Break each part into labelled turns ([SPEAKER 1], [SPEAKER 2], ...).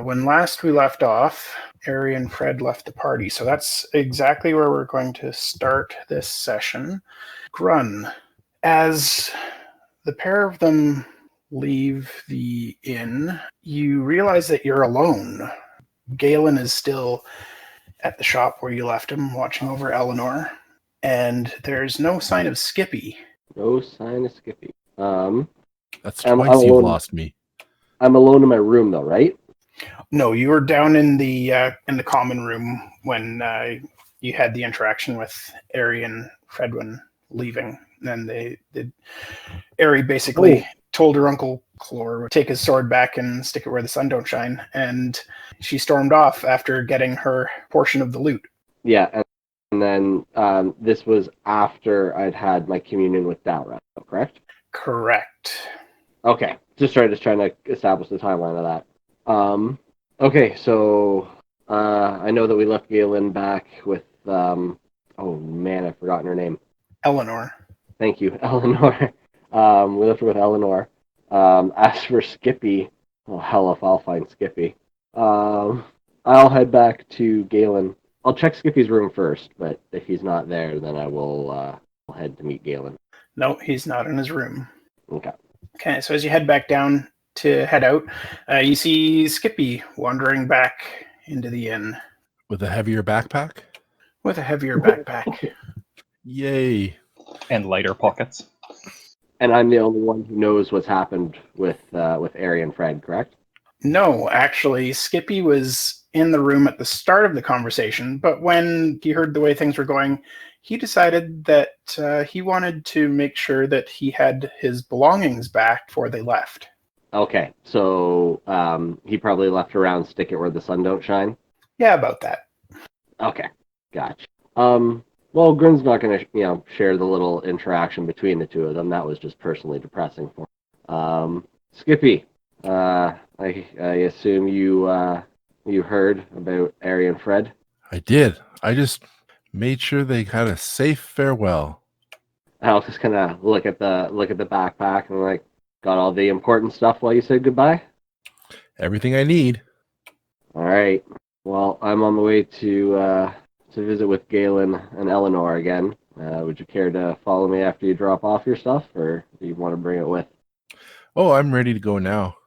[SPEAKER 1] When last we left off, Ari and Fred left the party, so that's exactly where we're going to start this session. Grun, as the pair of them leave the inn, you realize that you're alone. Gaelen is still at the shop where you left him, watching over Eleanor, and there's no sign of Skippy.
[SPEAKER 2] No sign of Skippy.
[SPEAKER 3] That's twice you've lost me.
[SPEAKER 2] I'm alone in my room, though, right?
[SPEAKER 1] No, you were down in the common room when you had the interaction with Ari and Faewyn leaving. And Ari basically told her Uncle Clor to take his sword back and stick it where the sun don't shine. And she stormed off after getting her portion of the loot.
[SPEAKER 2] Yeah, and then this was after I'd had my communion with Dowreth, correct?
[SPEAKER 1] Correct.
[SPEAKER 2] Okay, just trying to establish the timeline of that. Okay, so I know that we left Gaelen back with, oh man, I've forgotten her name.
[SPEAKER 1] Eleanor.
[SPEAKER 2] Thank you, Eleanor. We left her with Eleanor. As for Skippy, oh hell if I'll find Skippy. I'll head back to Gaelen. I'll check Skippy's room first, but if he's not there, then I will head to meet Gaelen.
[SPEAKER 1] No, he's not in his room.
[SPEAKER 2] Okay,
[SPEAKER 1] so as you head back down to head out, you see Skippy wandering back into the inn.
[SPEAKER 3] With a heavier backpack?
[SPEAKER 1] With a heavier backpack.
[SPEAKER 3] Yay.
[SPEAKER 4] And lighter pockets.
[SPEAKER 2] And I'm the only one who knows what's happened with Ari and Fred, correct?
[SPEAKER 1] No, actually, Skippy was in the room at the start of the conversation, but when he heard the way things were going, he decided that he wanted to make sure that he had his belongings back before they left.
[SPEAKER 2] Okay, so he probably left around stick it where the sun don't shine?
[SPEAKER 1] Yeah, about that.
[SPEAKER 2] Okay, gotcha. Well, Grun's not going to, share the little interaction between the two of them. That was just personally depressing for him. Skippy, I assume you heard about Ari and Fred?
[SPEAKER 3] I did. I just made sure they had a safe farewell.
[SPEAKER 2] I'll just kind of look at the backpack and got all the important stuff while you said goodbye?
[SPEAKER 3] Everything I need.
[SPEAKER 2] All right. Well, I'm on the way to visit with Gaelen and Eleanor again. Would you care to follow me after you drop off your stuff, or do you want to bring it with?
[SPEAKER 3] Oh, I'm ready to go now.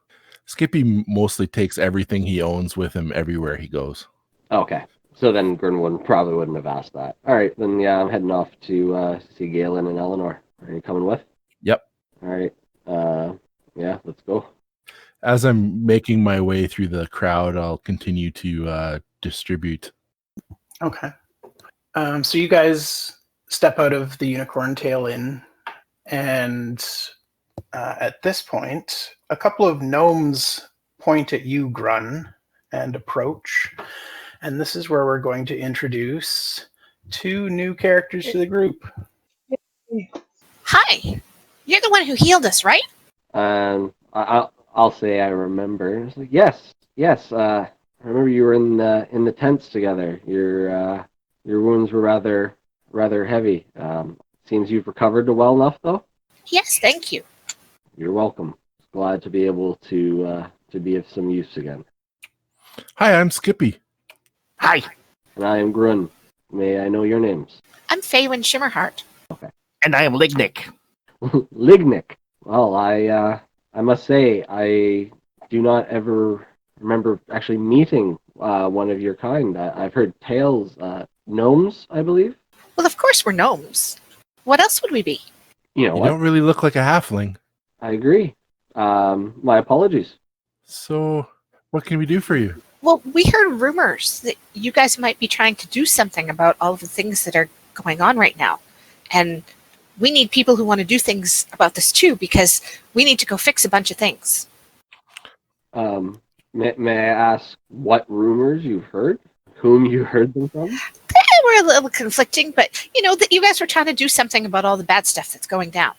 [SPEAKER 3] Skippy mostly takes everything he owns with him everywhere he goes.
[SPEAKER 2] Okay. So then Grun probably wouldn't have asked that. All right. Then, yeah, I'm heading off to see Gaelen and Eleanor. Are you coming with?
[SPEAKER 3] Yep.
[SPEAKER 2] All right. Yeah, let's go.
[SPEAKER 3] As I'm making my way through the crowd, I'll continue to distribute.
[SPEAKER 1] Okay. So you guys step out of the Unicorn Tail Inn, and at this point, a couple of gnomes point at you, Grun, and approach. And this is where we're going to introduce two new characters to the group.
[SPEAKER 5] Hi, you're the one who healed us, right?
[SPEAKER 2] I'll say I remember. It's like, yes. I remember you were in the tents together. Your wounds were rather heavy. Seems you've recovered well enough, though.
[SPEAKER 5] Yes, thank you.
[SPEAKER 2] You're welcome. Glad to be able to be of some use again.
[SPEAKER 3] Hi, I'm Skippy.
[SPEAKER 6] Hi.
[SPEAKER 2] And I am Grun. May I know your names?
[SPEAKER 5] I'm Faewyn Shimmerheart.
[SPEAKER 2] Okay.
[SPEAKER 6] And I am Lignyck.
[SPEAKER 2] Lignyck. Well, I must say I do not ever remember actually meeting one of your kind. I've heard tales. Gnomes, I believe.
[SPEAKER 5] Well, of course we're gnomes. What else would we be?
[SPEAKER 2] You know
[SPEAKER 3] You
[SPEAKER 2] what?
[SPEAKER 3] don't really look like a halfling.
[SPEAKER 2] I agree. My apologies.
[SPEAKER 3] So, what can we do for you?
[SPEAKER 5] Well, we heard rumors that you guys might be trying to do something about all of the things that are going on right now. And we need people who want to do things about this too, because we need to go fix a bunch of things.
[SPEAKER 2] May I ask what rumors you've heard? Whom you heard them from?
[SPEAKER 5] They were a little conflicting, but that you guys were trying to do something about all the bad stuff that's going down.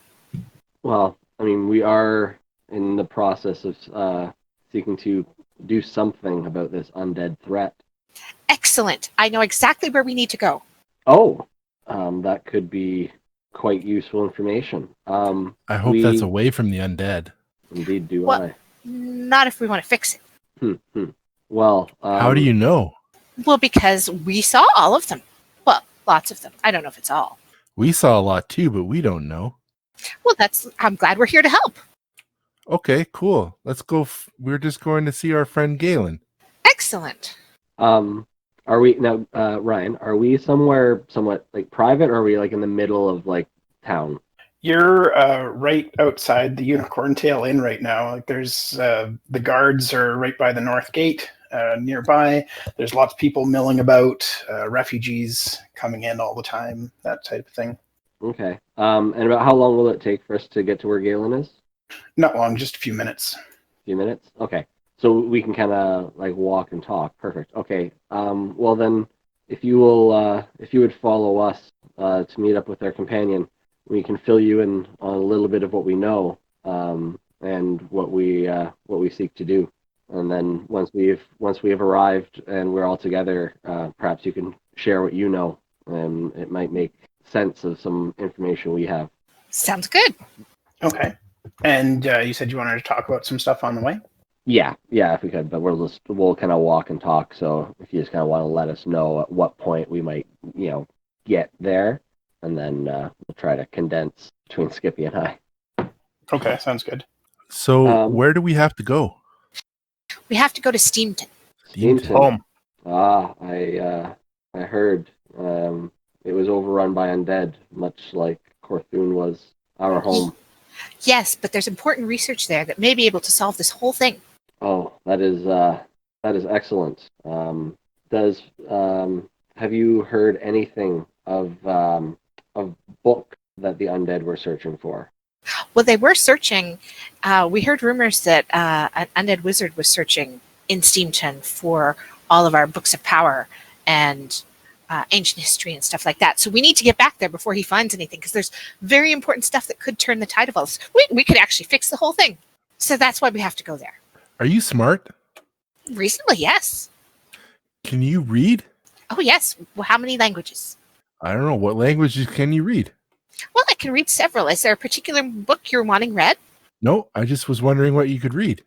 [SPEAKER 2] Well, I mean, we are in the process of seeking to do something about this undead threat.
[SPEAKER 5] Excellent. I know exactly where we need to go.
[SPEAKER 2] Oh, that could be quite useful information.
[SPEAKER 3] I hope that's away from the undead.
[SPEAKER 2] Indeed do
[SPEAKER 5] Well,
[SPEAKER 2] I.
[SPEAKER 5] Not if we want to fix it.
[SPEAKER 2] Well,
[SPEAKER 3] How do you know?
[SPEAKER 5] Well, because we saw all of them. Well, lots of them. I don't know if it's all.
[SPEAKER 3] We saw a lot too, but we don't know.
[SPEAKER 5] Well, I'm glad we're here to help.
[SPEAKER 3] Okay, cool. Let's go. We're just going to see our friend Gaelen.
[SPEAKER 5] Excellent.
[SPEAKER 2] Are we now, Ryan? Are we somewhere somewhat like private, or are we like in the middle of like town?
[SPEAKER 1] You're right outside the Unicorn Tail Inn right now. Like there's the guards are right by the north gate nearby. There's lots of people milling about, refugees coming in all the time, that type of thing.
[SPEAKER 2] Okay. And about how long will it take for us to get to where Gaelen is?
[SPEAKER 1] Not long, just a few minutes.
[SPEAKER 2] A few minutes. Okay. So we can kind of like walk and talk. Perfect. Okay. Well then, if you would follow us to meet up with our companion, we can fill you in on a little bit of what we know and what we seek to do. And then once we have arrived and we're all together, perhaps you can share what you know, and it might make sense of some information we have.
[SPEAKER 5] Sounds good.
[SPEAKER 1] Okay. And you said you wanted to talk about some stuff on the way?
[SPEAKER 2] Yeah, if we could, but we'll kind of walk and talk. So if you just kind of want to let us know at what point we might, get there, and then we'll try to condense between Skippy and I.
[SPEAKER 1] Okay, sounds good.
[SPEAKER 3] So where do we have to go?
[SPEAKER 5] We have to go to Steamton.
[SPEAKER 2] Steamton.
[SPEAKER 6] Home.
[SPEAKER 2] I heard it was overrun by undead, much like Corthune was our home.
[SPEAKER 5] Yes, but there's important research there that may be able to solve this whole thing.
[SPEAKER 2] Oh, that is excellent. Have you heard anything of book that the undead were searching for?
[SPEAKER 5] Well, they were searching. We heard rumors that an undead wizard was searching in Steamton for all of our books of power and ancient history and stuff like that. So we need to get back there before he finds anything, because there's very important stuff that could turn the tide of all this. We could actually fix the whole thing. So that's why we have to go there.
[SPEAKER 3] Are you smart?
[SPEAKER 5] Reasonably, yes.
[SPEAKER 3] Can you read?
[SPEAKER 5] Oh, yes. Well, how many languages?
[SPEAKER 3] I don't know. What languages can you read?
[SPEAKER 5] Well, I can read several. Is there a particular book you're wanting read?
[SPEAKER 3] No, I just was wondering what you could read.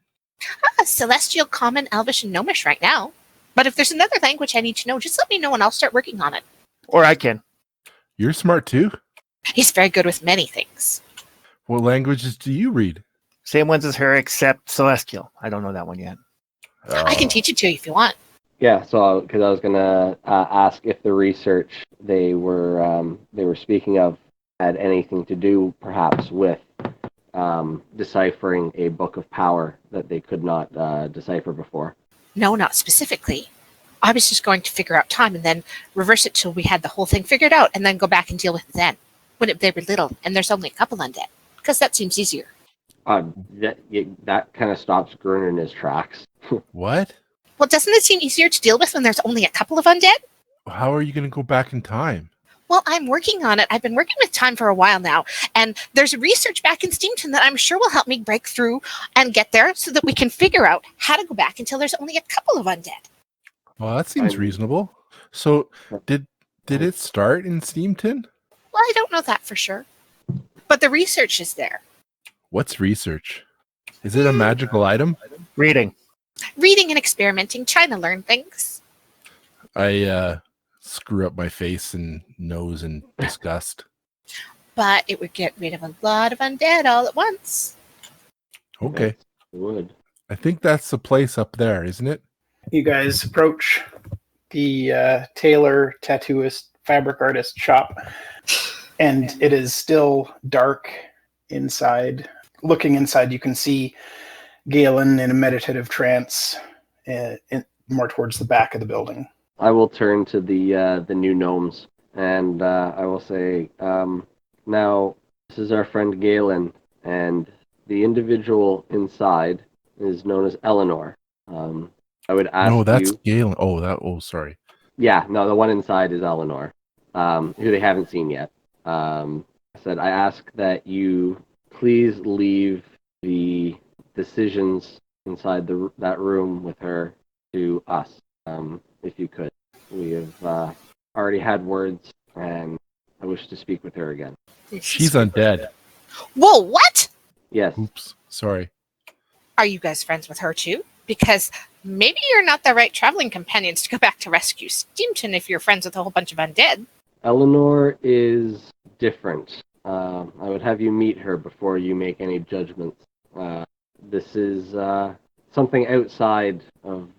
[SPEAKER 5] Celestial, Common, Elvish, and Gnomish right now. But if there's another language I need to know, just let me know and I'll start working on it.
[SPEAKER 6] Or I can.
[SPEAKER 3] You're smart too.
[SPEAKER 5] He's very good with many things.
[SPEAKER 3] What languages do you read?
[SPEAKER 6] Same ones as her, except Celestial. I don't know that one yet.
[SPEAKER 5] I can teach it to you if you want.
[SPEAKER 2] Yeah, so because I was gonna ask if the research they were speaking of had anything to do, perhaps, with deciphering a book of power that they could not decipher before.
[SPEAKER 5] No, not specifically. I was just going to figure out time and then reverse it till we had the whole thing figured out and then go back and deal with it then, when they were little and there's only a couple undead, because that seems easier.
[SPEAKER 2] That kind of stops Grun in his tracks.
[SPEAKER 3] What?
[SPEAKER 5] Well, doesn't it seem easier to deal with when there's only a couple of undead?
[SPEAKER 3] How are you going to go back in time?
[SPEAKER 5] Well, I'm working on it. I've been working with time for a while now, and there's research back in Steamton that I'm sure will help me break through and get there so that we can figure out how to go back until there's only a couple of undead.
[SPEAKER 3] Well, that seems reasonable. So, did it start in Steamton?
[SPEAKER 5] Well, I don't know that for sure, but the research is there.
[SPEAKER 3] What's research? Is it a magical item?
[SPEAKER 6] Reading.
[SPEAKER 5] Reading and experimenting, trying to learn things.
[SPEAKER 3] I screw up my face and nose in disgust.
[SPEAKER 5] But it would get rid of a lot of undead all at once.
[SPEAKER 3] Okay.
[SPEAKER 2] It would.
[SPEAKER 3] I think that's the place up there, isn't it?
[SPEAKER 1] You guys approach the tailor, tattooist, fabric artist shop, and it is still dark inside. Looking inside, you can see Gaelen in a meditative trance, more towards the back of the building.
[SPEAKER 2] I will turn to the new gnomes, and I will say, now, this is our friend Gaelen, and the individual inside is known as Eleanor. I would ask
[SPEAKER 3] No, that's
[SPEAKER 2] you...
[SPEAKER 3] Gaelen. Oh, sorry.
[SPEAKER 2] Yeah, no, the one inside is Eleanor, who they haven't seen yet. I ask that you please leave the decisions inside that room with her to us, if you could. We have already had words, and I wish to speak with her again.
[SPEAKER 3] She's undead.
[SPEAKER 5] Whoa, what?
[SPEAKER 2] Yes.
[SPEAKER 3] Oops, sorry.
[SPEAKER 5] Are you guys friends with her too? Because Maybe you're not the right traveling companions to go back to rescue Steamton if you're friends with a whole bunch of undead.
[SPEAKER 2] Eleanor is different. I would have you meet her before you make any judgments. This is something outside of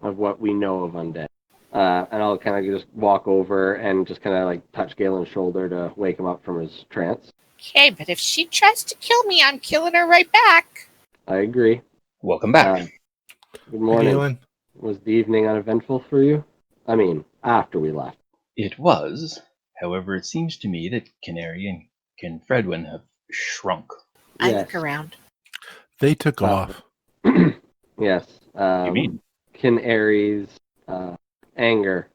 [SPEAKER 2] what we know of undead. And I'll kind of just walk over and just kind of like touch Galen's shoulder to wake him up from his trance.
[SPEAKER 5] Okay, but if she tries to kill me, I'm killing her right back.
[SPEAKER 2] I agree.
[SPEAKER 4] Welcome back.
[SPEAKER 2] Good morning.
[SPEAKER 3] Gaelen,
[SPEAKER 2] Was the evening uneventful for you? I mean, after we left.
[SPEAKER 4] It was. However, it seems to me that Canary and Faewyn have shrunk.
[SPEAKER 5] I
[SPEAKER 2] Yes.
[SPEAKER 5] look around.
[SPEAKER 3] they took off.
[SPEAKER 2] Yes.
[SPEAKER 4] You mean?
[SPEAKER 2] Canary's anger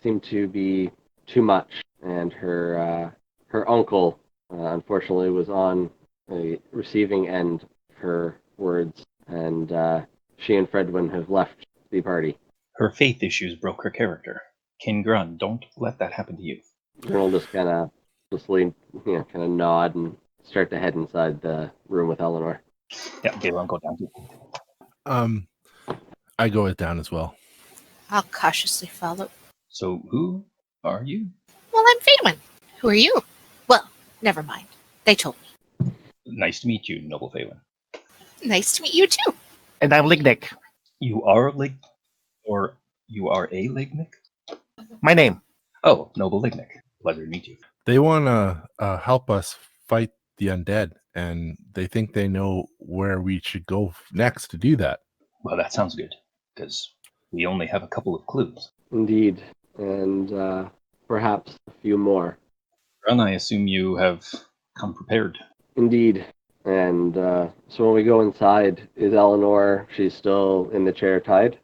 [SPEAKER 2] seemed to be too much, and her uncle, unfortunately, was on the receiving end of her words, and she and Faewyn have left the party.
[SPEAKER 4] Her faith issues broke her character. Grun, don't let that happen to you.
[SPEAKER 2] Colonel just kind of kind of nod and start to head inside the room with Eleanor.
[SPEAKER 4] Yeah, Gaelen, go down too.
[SPEAKER 3] I go it down as well.
[SPEAKER 5] I'll cautiously follow.
[SPEAKER 4] So, who are you?
[SPEAKER 5] Well, I'm Faewyn. Who are you? Well, never mind. They told me.
[SPEAKER 4] Nice to meet you, noble Faewyn.
[SPEAKER 5] Nice to meet you too.
[SPEAKER 6] And I'm Lignyck.
[SPEAKER 4] You are a Lignyck?
[SPEAKER 6] My name.
[SPEAKER 4] Oh, noble Lignyck. Pleasure to meet you.
[SPEAKER 3] They want to help us fight the undead, and they think they know where we should go next to do that.
[SPEAKER 4] Well, that sounds good, because we only have a couple of clues.
[SPEAKER 2] Indeed, and perhaps a few more.
[SPEAKER 4] Grun, I assume you have come prepared.
[SPEAKER 2] Indeed. And so when we go inside, is Eleanor, she's still in the chair tied?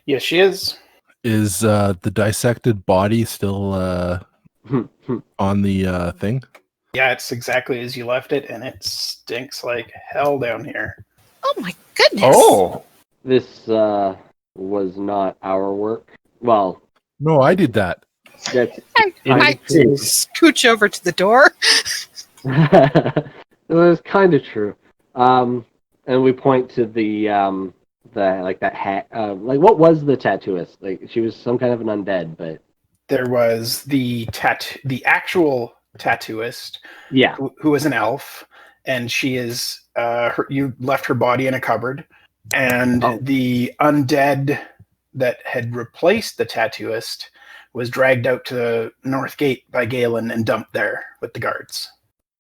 [SPEAKER 1] Yes, she is.
[SPEAKER 3] Is the dissected body still on the thing?
[SPEAKER 1] Yeah, it's exactly as you left it, and it stinks like hell down here.
[SPEAKER 5] Oh my goodness.
[SPEAKER 1] Oh!
[SPEAKER 2] This was not our work. Well,
[SPEAKER 3] No, I did that.
[SPEAKER 2] that's
[SPEAKER 5] I scooch over to the door.
[SPEAKER 2] it was kind of true. And we point to the like that hat. Like, what was the tattooist? Like, she was some kind of an undead, but
[SPEAKER 1] There was the actual tattooist,
[SPEAKER 2] yeah,
[SPEAKER 1] who was an elf, and she is you left her body in a cupboard, and the undead that had replaced the tattooist was dragged out to the north gate by Gaelen and dumped there with the guards.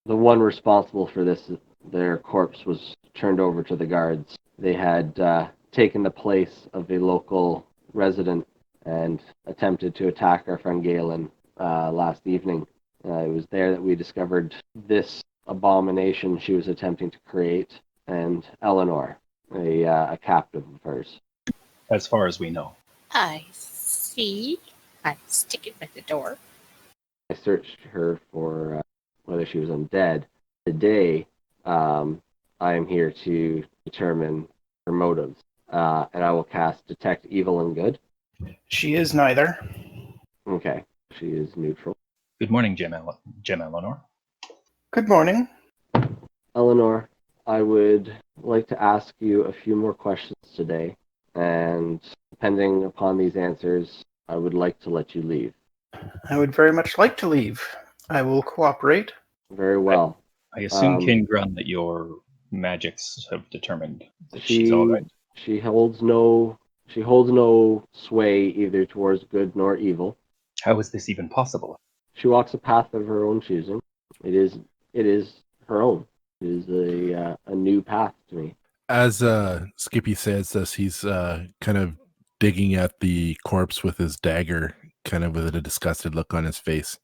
[SPEAKER 2] the one responsible for this, their corpse was turned over to the guards. They had taken the place of a local resident and attempted to attack our friend Gaelen last evening. It was there that we discovered this abomination she was attempting to create, and Eleanor, a captive of hers.
[SPEAKER 4] As far as we know.
[SPEAKER 5] I see. I stick it by the door.
[SPEAKER 2] I searched her for whether she was undead. Today, I am here to determine her motives, and I will cast Detect Evil and Good.
[SPEAKER 1] She is neither.
[SPEAKER 2] Okay, she is neutral.
[SPEAKER 4] Good morning, Gem Eleanor.
[SPEAKER 1] Good morning.
[SPEAKER 2] Eleanor, I would like to ask you a few more questions today, and depending upon these answers, I would like to let you leave.
[SPEAKER 1] I would very much like to leave. I will cooperate.
[SPEAKER 2] Very well.
[SPEAKER 4] I assume, Grun, that your magics have determined that she's
[SPEAKER 2] She
[SPEAKER 4] all right.
[SPEAKER 2] she holds no sway either towards good nor evil.
[SPEAKER 4] How is this even possible?
[SPEAKER 2] She walks a path of her own choosing. It is her own. It is a new path to me.
[SPEAKER 3] As Skippy says this, he's kind of digging at the corpse with his dagger, kind of with a disgusted look on his face.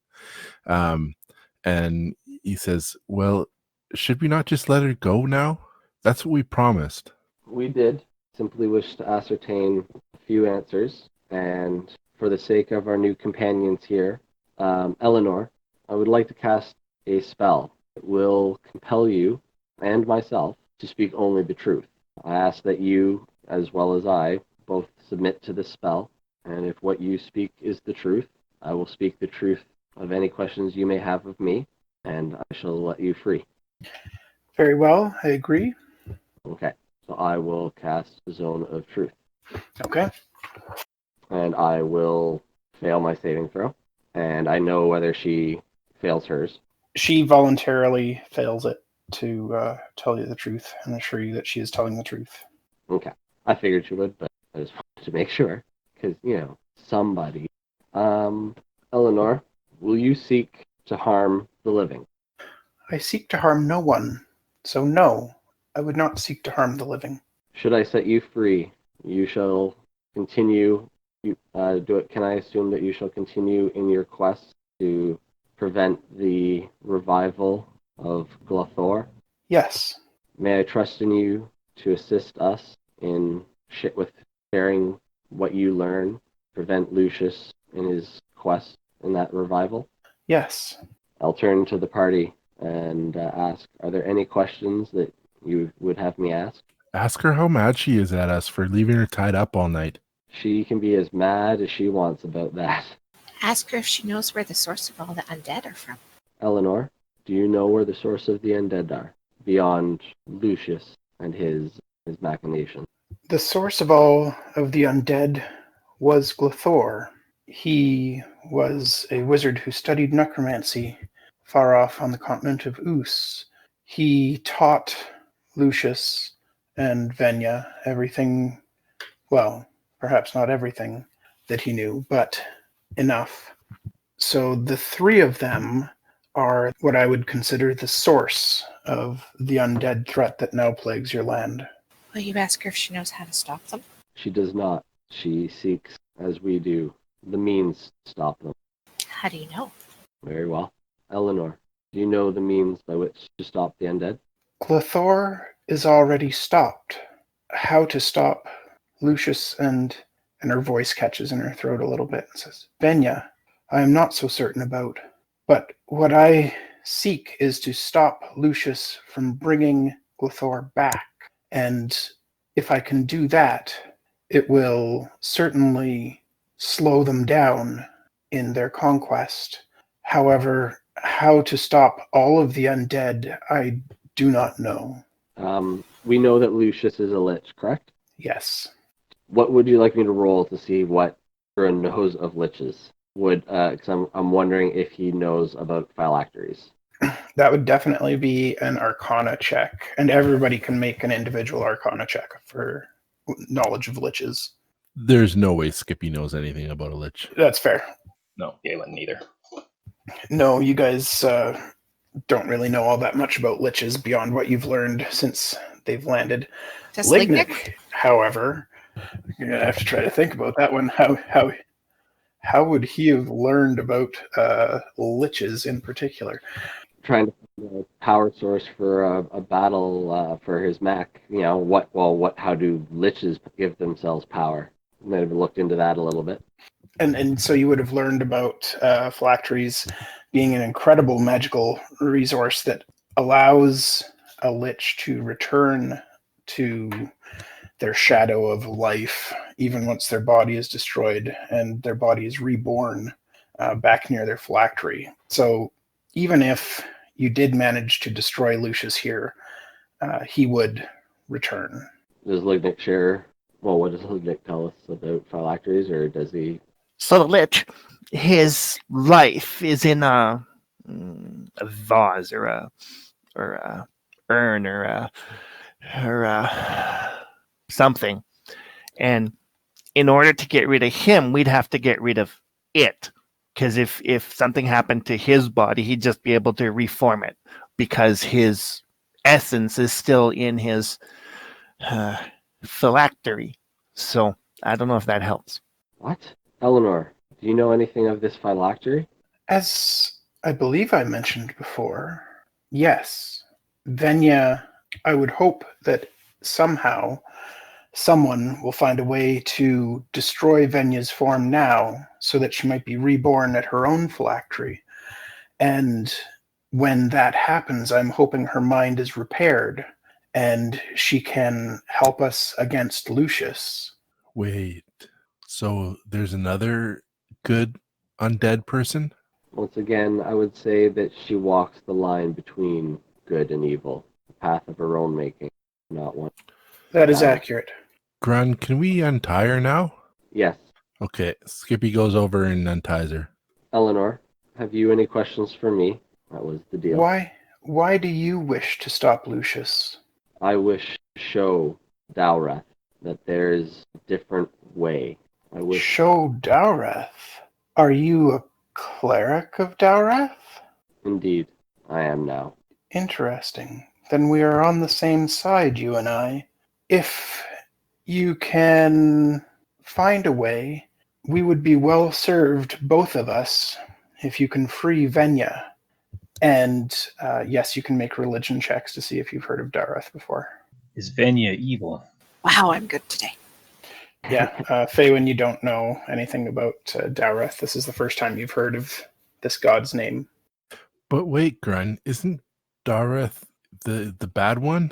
[SPEAKER 3] And he says, well, should we not just let her go now? That's what we promised.
[SPEAKER 2] We did simply wish to ascertain a few answers, and for the sake of our new companions here, Eleanor, I would like to cast a spell. It will compel you and myself to speak only the truth. I ask that you, as well as I, both submit to this spell, and if what you speak is the truth, I will speak the truth of any questions you may have of me, and I shall let you free.
[SPEAKER 1] Very well, I agree.
[SPEAKER 2] Okay, so So I will cast Zone of Truth.
[SPEAKER 1] Okay.
[SPEAKER 2] And I will fail my saving throw. And I know whether she fails hers.
[SPEAKER 1] She voluntarily fails it to tell you the truth and assure you that she is telling the truth.
[SPEAKER 2] Okay. I figured she would, but I just wanted to make sure. Because, somebody. Eleanor, will you seek to harm the living?
[SPEAKER 1] I seek to harm no one, so no, I would not seek to harm the living.
[SPEAKER 2] Should I set you free, you shall continue. Can I assume that you shall continue in your quest to prevent the revival of Glothor?
[SPEAKER 1] Yes.
[SPEAKER 2] May I trust in you to assist us in with sharing what you learn, prevent Lucius in his quest in that revival?
[SPEAKER 1] Yes.
[SPEAKER 2] I'll turn to the party and ask, are there any questions that you would have me ask?
[SPEAKER 3] Ask her how mad she is at us for leaving her tied up all night.
[SPEAKER 2] She can be as mad as she wants about that.
[SPEAKER 5] Ask her if she knows where the source of all the undead are from.
[SPEAKER 2] Eleanor, do you know where the source of the undead are, beyond Lucius and his machinations?
[SPEAKER 1] The source of all of the undead was Glothor. He was a wizard who studied necromancy far off on the continent of Oos. He taught Lucius and Venya everything, well, perhaps not everything that he knew, but enough. So the three of them are what I would consider the source of the undead threat that now plagues your land.
[SPEAKER 5] Will you ask her if she knows how to stop them?
[SPEAKER 2] She does not. She seeks, as we do, the means to stop them.
[SPEAKER 5] How do you know?
[SPEAKER 2] Very well. Eleanor, do you know the means by which to stop the undead?
[SPEAKER 1] Glothor is already stopped. How to stop Lucius and her voice catches in her throat a little bit and says, Venya, I am not so certain about, but what I seek is to stop Lucius from bringing Glothor back. And if I can do that, it will certainly slow them down in their conquest. However, how to stop all of the undead, I do not know.
[SPEAKER 2] We know that Lucius is a lich, correct?
[SPEAKER 1] Yes.
[SPEAKER 2] What would you like me to roll to see what Grun knows of liches? Because I'm wondering if he knows about phylacteries.
[SPEAKER 1] That would definitely be an Arcana check, and everybody can make an individual Arcana check for knowledge of liches.
[SPEAKER 3] There's no way Skippy knows anything about a lich.
[SPEAKER 1] That's fair.
[SPEAKER 4] No, Gaelen neither.
[SPEAKER 1] No, you guys don't really know all that much about liches beyond what you've learned since they've landed.
[SPEAKER 5] Does
[SPEAKER 1] Lignyck, however, you're gonna have to try to think about that one. How would he have learned about liches in particular?
[SPEAKER 2] Trying to find a power source for a battle for his mech. How do liches give themselves power? And I've looked into that a little bit.
[SPEAKER 1] And so you would have learned about phylacteries being an incredible magical resource that allows a lich to return to their shadow of life, even once their body is destroyed and their body is reborn back near their phylactery. So even if you did manage to destroy Lucius here, he would return.
[SPEAKER 2] Does Lignyck share? Well, what does Lignyck tell us about phylacteries, or does he?
[SPEAKER 6] So the lich, his life is in a vase or a urn or something, and in order to get rid of him, we'd have to get rid of it. Because if something happened to his body, he'd just be able to reform it because his essence is still in his phylactery. So I don't know if that helps.
[SPEAKER 2] What? Eleanor, do you know anything of this phylactery?
[SPEAKER 1] As I believe I mentioned before, yes. Venya, I would hope that somehow someone will find a way to destroy Venya's form now so that she might be reborn at her own phylactery. And when that happens, I'm hoping her mind is repaired and she can help us against Lucius.
[SPEAKER 3] Wait, so there's another good undead person?
[SPEAKER 2] Once again, I would say that she walks the line between good and evil, the path of her own making, not one.
[SPEAKER 1] That is accurate.
[SPEAKER 3] Grun, can we untie her now?
[SPEAKER 2] Yes.
[SPEAKER 3] Okay, Skippy goes over and unties her.
[SPEAKER 2] Eleanor, have you any questions for me? That was the deal.
[SPEAKER 1] Why do you wish to stop Lucius?
[SPEAKER 2] I wish to show Dowreth that there is a different way. I wish.
[SPEAKER 1] Show Dowreth? Are you a cleric of Dowreth?
[SPEAKER 2] Indeed, I am now.
[SPEAKER 1] Interesting. Then we are on the same side, you and I. If you can find a way, we would be well served, both of us, if you can free Venya. And yes, you can make religion checks to see if you've heard of Dowreth before.
[SPEAKER 4] Is Venya evil?
[SPEAKER 5] Wow, I'm good today.
[SPEAKER 1] Yeah, Faewyn, you don't know anything about Dowreth. This is the first time you've heard of this god's name.
[SPEAKER 3] But wait, Grun, isn't Dowreth the bad one?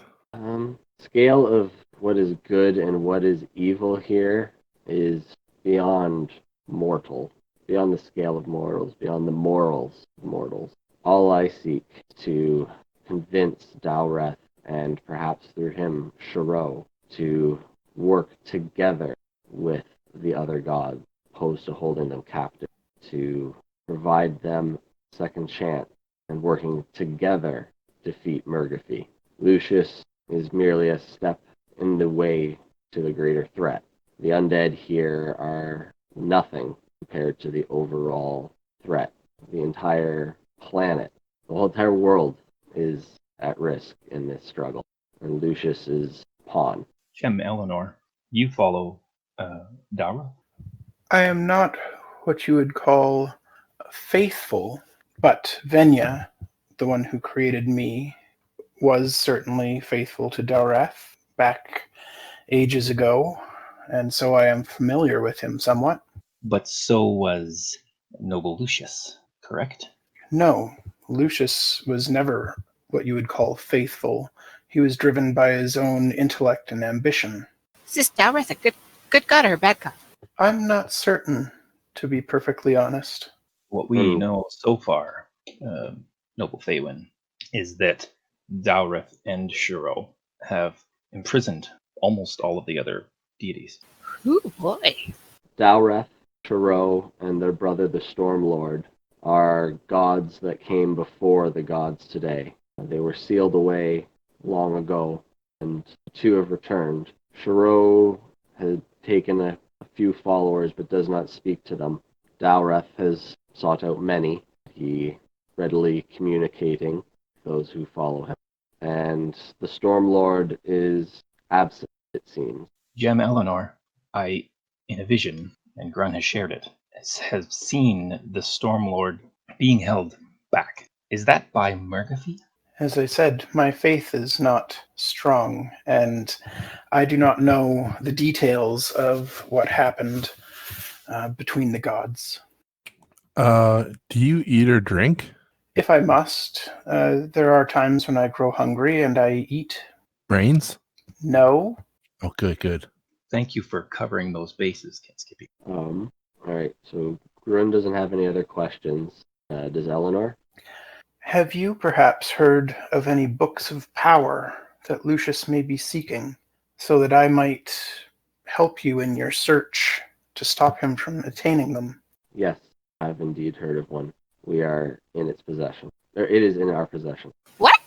[SPEAKER 2] Scale of what is good and what is evil here is beyond mortal, beyond the scale of mortals, beyond the morals of mortals. All I seek to convince Dowreth and perhaps through him, Shiro, to work together with the other gods, opposed to holding them captive, to provide them a second chance and working together defeat Murgaphy. Lucius is merely a step in the way to the greater threat. The undead here are nothing compared to the overall threat. The entire planet, the whole entire world is at risk in this struggle, and Lucius is pawn.
[SPEAKER 4] Gem Eleanor, you follow Dowreth?
[SPEAKER 1] I am not what you would call faithful, but Venya, the one who created me, was certainly faithful to Dowreth back ages ago, and so I am familiar with him somewhat.
[SPEAKER 4] But so was Noble Lucius, correct?
[SPEAKER 1] No, Lucius was never what you would call faithful. He was driven by his own intellect and ambition.
[SPEAKER 5] Is this Dowreth a good god or a bad god?
[SPEAKER 1] I'm not certain, to be perfectly honest.
[SPEAKER 4] What we know so far, Noble Faewyn, is that Dowreth and Shiro have imprisoned almost all of the other deities.
[SPEAKER 5] Ooh, boy.
[SPEAKER 2] Dowreth, Shiro, and their brother the Stormlord are gods that came before the gods today. They were sealed away long ago, and two have returned. Shiro had taken a few followers but does not speak to them. Dowreth has sought out many. He readily communicating those who follow him. And the Stormlord is absent, it seems.
[SPEAKER 4] Gem Eleanor, I, in a vision, and Grun has shared it, has seen the Stormlord being held back. Is that by Murgaphy?
[SPEAKER 1] As I said, my faith is not strong, and I do not know the details of what happened between the gods.
[SPEAKER 3] Do you eat or drink?
[SPEAKER 1] If I must, there are times when I grow hungry and I eat.
[SPEAKER 3] Brains?
[SPEAKER 1] No.
[SPEAKER 3] Oh, good.
[SPEAKER 4] Thank you for covering those bases, Skippy.
[SPEAKER 2] All right, so Grun doesn't have any other questions. Does Eleanor?
[SPEAKER 1] Have you perhaps heard of any books of power that Lucius may be seeking, so that I might help you in your search to stop him from attaining them?
[SPEAKER 2] Yes, I've indeed heard of one. We are in its possession. Or it is in our possession.
[SPEAKER 5] What?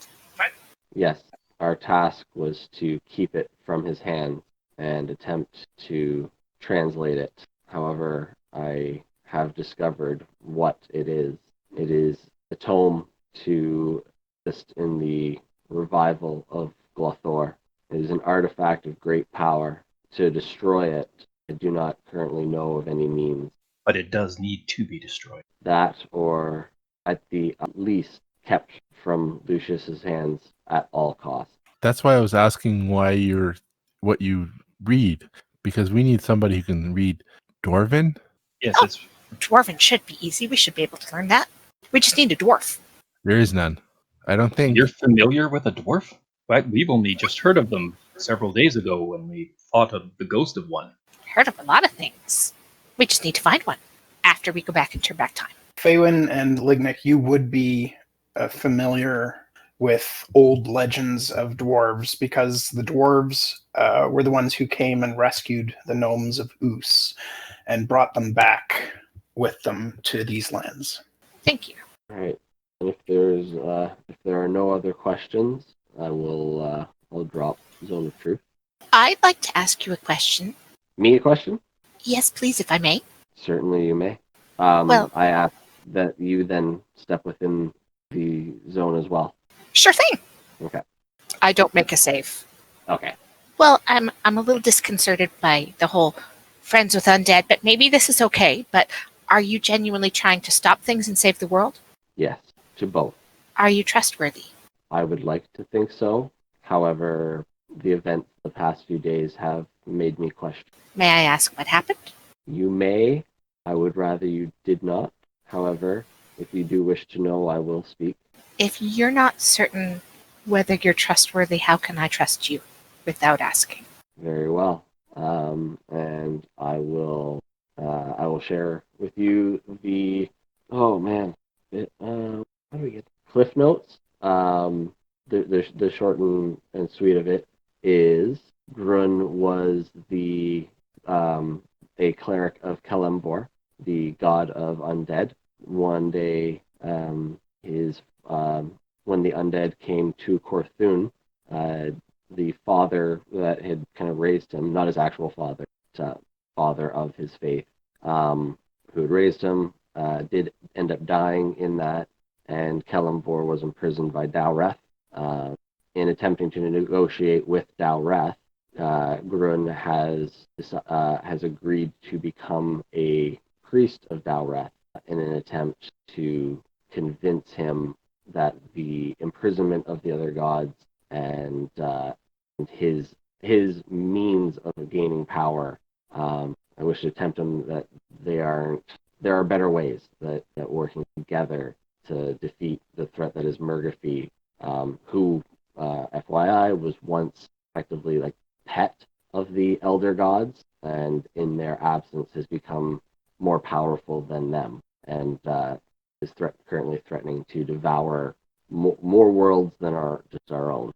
[SPEAKER 2] Yes, our task was to keep it from his hands and attempt to translate it. However, I have discovered what it is. It is a tome to assist in the revival of Glothor. It is an artifact of great power. To destroy it, I do not currently know of any means.
[SPEAKER 4] But it does need to be destroyed.
[SPEAKER 2] That, or at least kept from Lucius's hands at all costs.
[SPEAKER 3] That's why I was asking what you read, because we need somebody who can read Dwarven.
[SPEAKER 4] Yes,
[SPEAKER 5] Oh.
[SPEAKER 4] it's
[SPEAKER 5] Dwarven should be easy. We should be able to learn that. We just need a dwarf.
[SPEAKER 3] There is none. I don't think.
[SPEAKER 4] You're familiar with a dwarf? But we've only just heard of them several days ago when we fought the ghost of one.
[SPEAKER 5] Heard of a lot of things. We just need to find one after we go back and turn back time.
[SPEAKER 1] Faewyn and Lignyck, you would be familiar with old legends of dwarves, because the dwarves were the ones who came and rescued the gnomes of Oos and brought them back with them to these lands.
[SPEAKER 5] Thank you.
[SPEAKER 2] All right. And if there are no other questions, I'll drop Zone of Truth.
[SPEAKER 5] I'd like to ask you a question.
[SPEAKER 2] Me a question?
[SPEAKER 5] Yes, please, if I may.
[SPEAKER 2] Certainly you may.
[SPEAKER 5] Well-
[SPEAKER 2] I ask that you then step within the zone as well.
[SPEAKER 5] Sure thing.
[SPEAKER 2] Okay.
[SPEAKER 5] I don't make a save.
[SPEAKER 2] Okay.
[SPEAKER 5] Well, I'm a little disconcerted by the whole friends with undead, but maybe this is okay. But are you genuinely trying to stop things and save the world?
[SPEAKER 2] Yes, to both.
[SPEAKER 5] Are you trustworthy?
[SPEAKER 2] I would like to think so. However, the events of the past few days have made me question.
[SPEAKER 5] May I ask what happened?
[SPEAKER 2] You may. I would rather you did not. However, if you do wish to know, I will speak.
[SPEAKER 5] If you're not certain whether you're trustworthy, how can I trust you without asking?
[SPEAKER 2] Very well. And I will share with you the, oh man, how do we get Cliff Notes? The short and sweet of it is Grun was a cleric of Kelembor, the god of undead. One day, when the undead came to Korthun, the father that had kind of raised him, not his actual father, but father of his faith, who had raised him, did end up dying in that, and Kelembor was imprisoned by Dowreth. In attempting to negotiate with Dowreth, Grun has agreed to become a priest of Dowreth in an attempt to convince him that the imprisonment of the other gods and his means of gaining power. I wish to tempt him that there are better ways that working together to defeat the threat that is Murgafi, who, FYI, was once effectively like pet of the elder gods, and in their absence has become more powerful than them, and is currently threatening to devour more worlds than just our own.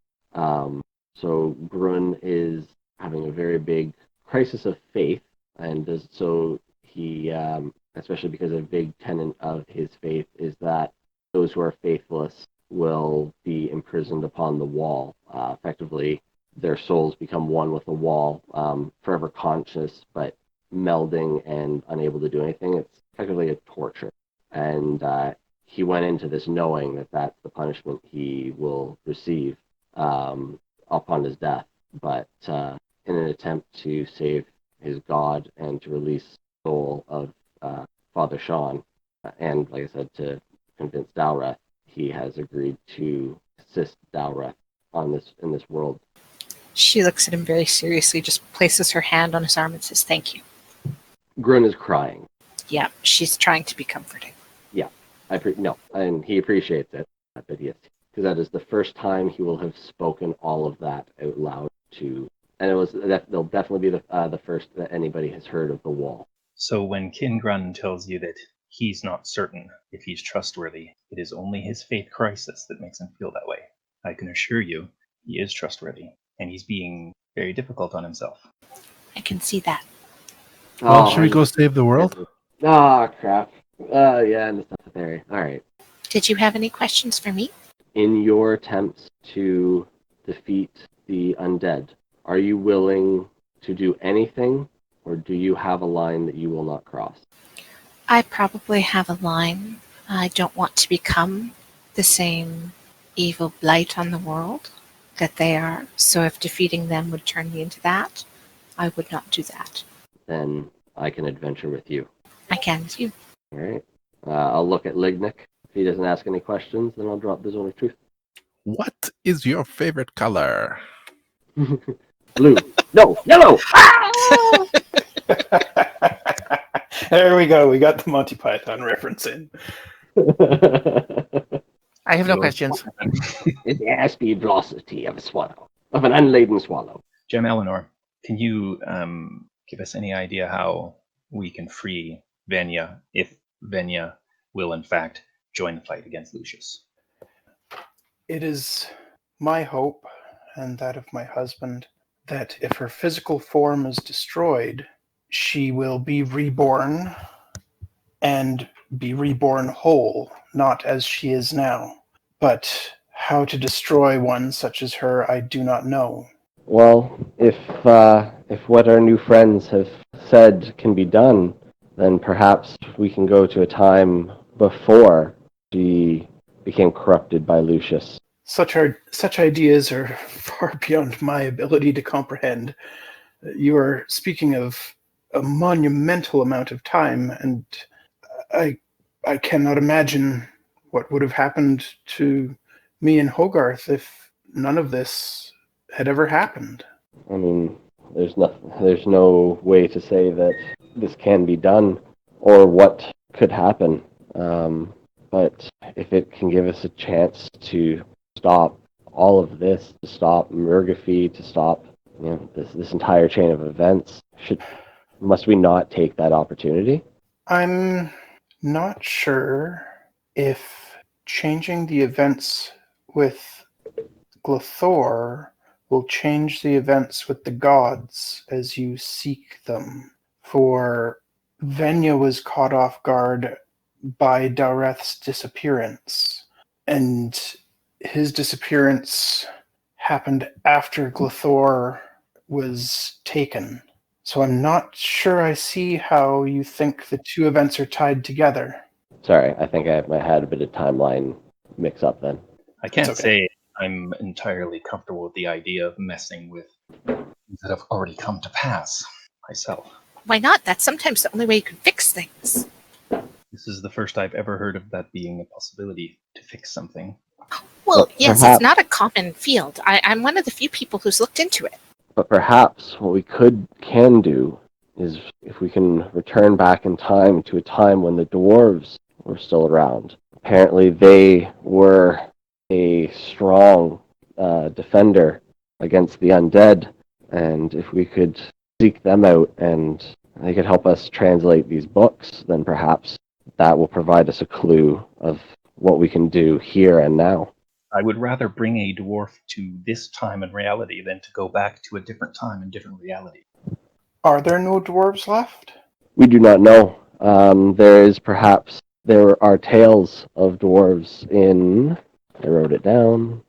[SPEAKER 2] So Grun is having a very big crisis of faith, and he, especially because a big tenet of his faith is that those who are faithless will be imprisoned upon the wall. Effectively, their souls become one with the wall, forever conscious but melding and unable to do anything. It's effectively a torture. And he went into this knowing that that's the punishment he will receive upon his death. But in an attempt to save his god and to release the soul of Father Sean, and like I said, to convince Dowreth, he has agreed to assist Dowreth in this world.
[SPEAKER 5] She looks at him very seriously, just places her hand on his arm and says, "Thank you."
[SPEAKER 2] Grun is crying.
[SPEAKER 5] Yeah, she's trying to be comforting.
[SPEAKER 2] Yeah, and he appreciates it, but yes, because that is the first time he will have spoken all of that out loud to, and they'll definitely be the first that anybody has heard of the wall.
[SPEAKER 4] So when Kin Grun tells you that he's not certain if he's trustworthy, it is only his faith crisis that makes him feel that way. I can assure you, he is trustworthy, and he's being very difficult on himself.
[SPEAKER 5] I can see that.
[SPEAKER 3] Well, should we go save the world?
[SPEAKER 2] Ah, crap. Yeah, and the stuff there. All right.
[SPEAKER 5] Did you have any questions for me?
[SPEAKER 2] In your attempts to defeat the undead, are you willing to do anything, or do you have a line that you will not cross?
[SPEAKER 5] I probably have a line. I don't want to become the same evil blight on the world that they are. So if defeating them would turn me into that, I would not do that.
[SPEAKER 2] Then I can adventure with you.
[SPEAKER 5] I can with you.
[SPEAKER 2] All right. I'll look at Lignyck. If he doesn't ask any questions, then I'll drop the Zone of Truth.
[SPEAKER 3] What is your favorite color?
[SPEAKER 2] Blue. No, yellow! Ah!
[SPEAKER 1] There we go. We got the Monty Python reference in.
[SPEAKER 6] I have no questions.
[SPEAKER 2] It's the airspeed velocity of an unladen swallow.
[SPEAKER 4] Gem Eleanor, can you give us any idea how we can free Venya if Venya will in fact join the fight against Lucius?
[SPEAKER 1] It is my hope, and that of my husband, that if her physical form is destroyed, she will be reborn, and be reborn whole, not as she is now. But how to destroy one such as her, I do not know.
[SPEAKER 2] Well, if what our new friends have said can be done, then perhaps we can go to a time before she became corrupted by Lucius.
[SPEAKER 1] Such ideas are far beyond my ability to comprehend. You are speaking of a monumental amount of time, and I cannot imagine what would have happened to me and Hogarth if none of this had ever happened.
[SPEAKER 2] I mean, there's no way to say that this can be done or what could happen. But if it can give us a chance to stop all of this, to stop Murgafee, to stop this entire chain of events, must we not take that opportunity?
[SPEAKER 1] I'm not sure if changing the events with Glathor will change the events with the gods as you seek them. For Venya was caught off guard by Dowreth's disappearance, and his disappearance happened after Glathor was taken. So I'm not sure I see how you think the two events are tied together.
[SPEAKER 2] Sorry, I think I had a bit of timeline mix up then.
[SPEAKER 4] I can't
[SPEAKER 1] It's okay.
[SPEAKER 4] say I'm entirely comfortable with the idea of messing with things that have already come to pass myself.
[SPEAKER 5] Why not? That's sometimes the only way you can fix things.
[SPEAKER 4] This is the first I've ever heard of that being a possibility to fix something.
[SPEAKER 5] Well, yes,
[SPEAKER 2] perhaps-
[SPEAKER 5] it's not a common field. I'm one of the few people who's looked into it.
[SPEAKER 2] But perhaps what we can do is if we can return back in time to a time when the dwarves were still around. Apparently they were a strong defender against the undead, and if we could seek them out and they could help us translate these books, then perhaps that will provide us a clue of what we can do here and now.
[SPEAKER 4] I would rather bring a dwarf to this time in reality than to go back to a different time and different reality.
[SPEAKER 1] Are there no dwarves left?
[SPEAKER 2] We do not know. There are tales of dwarves in, I wrote it down,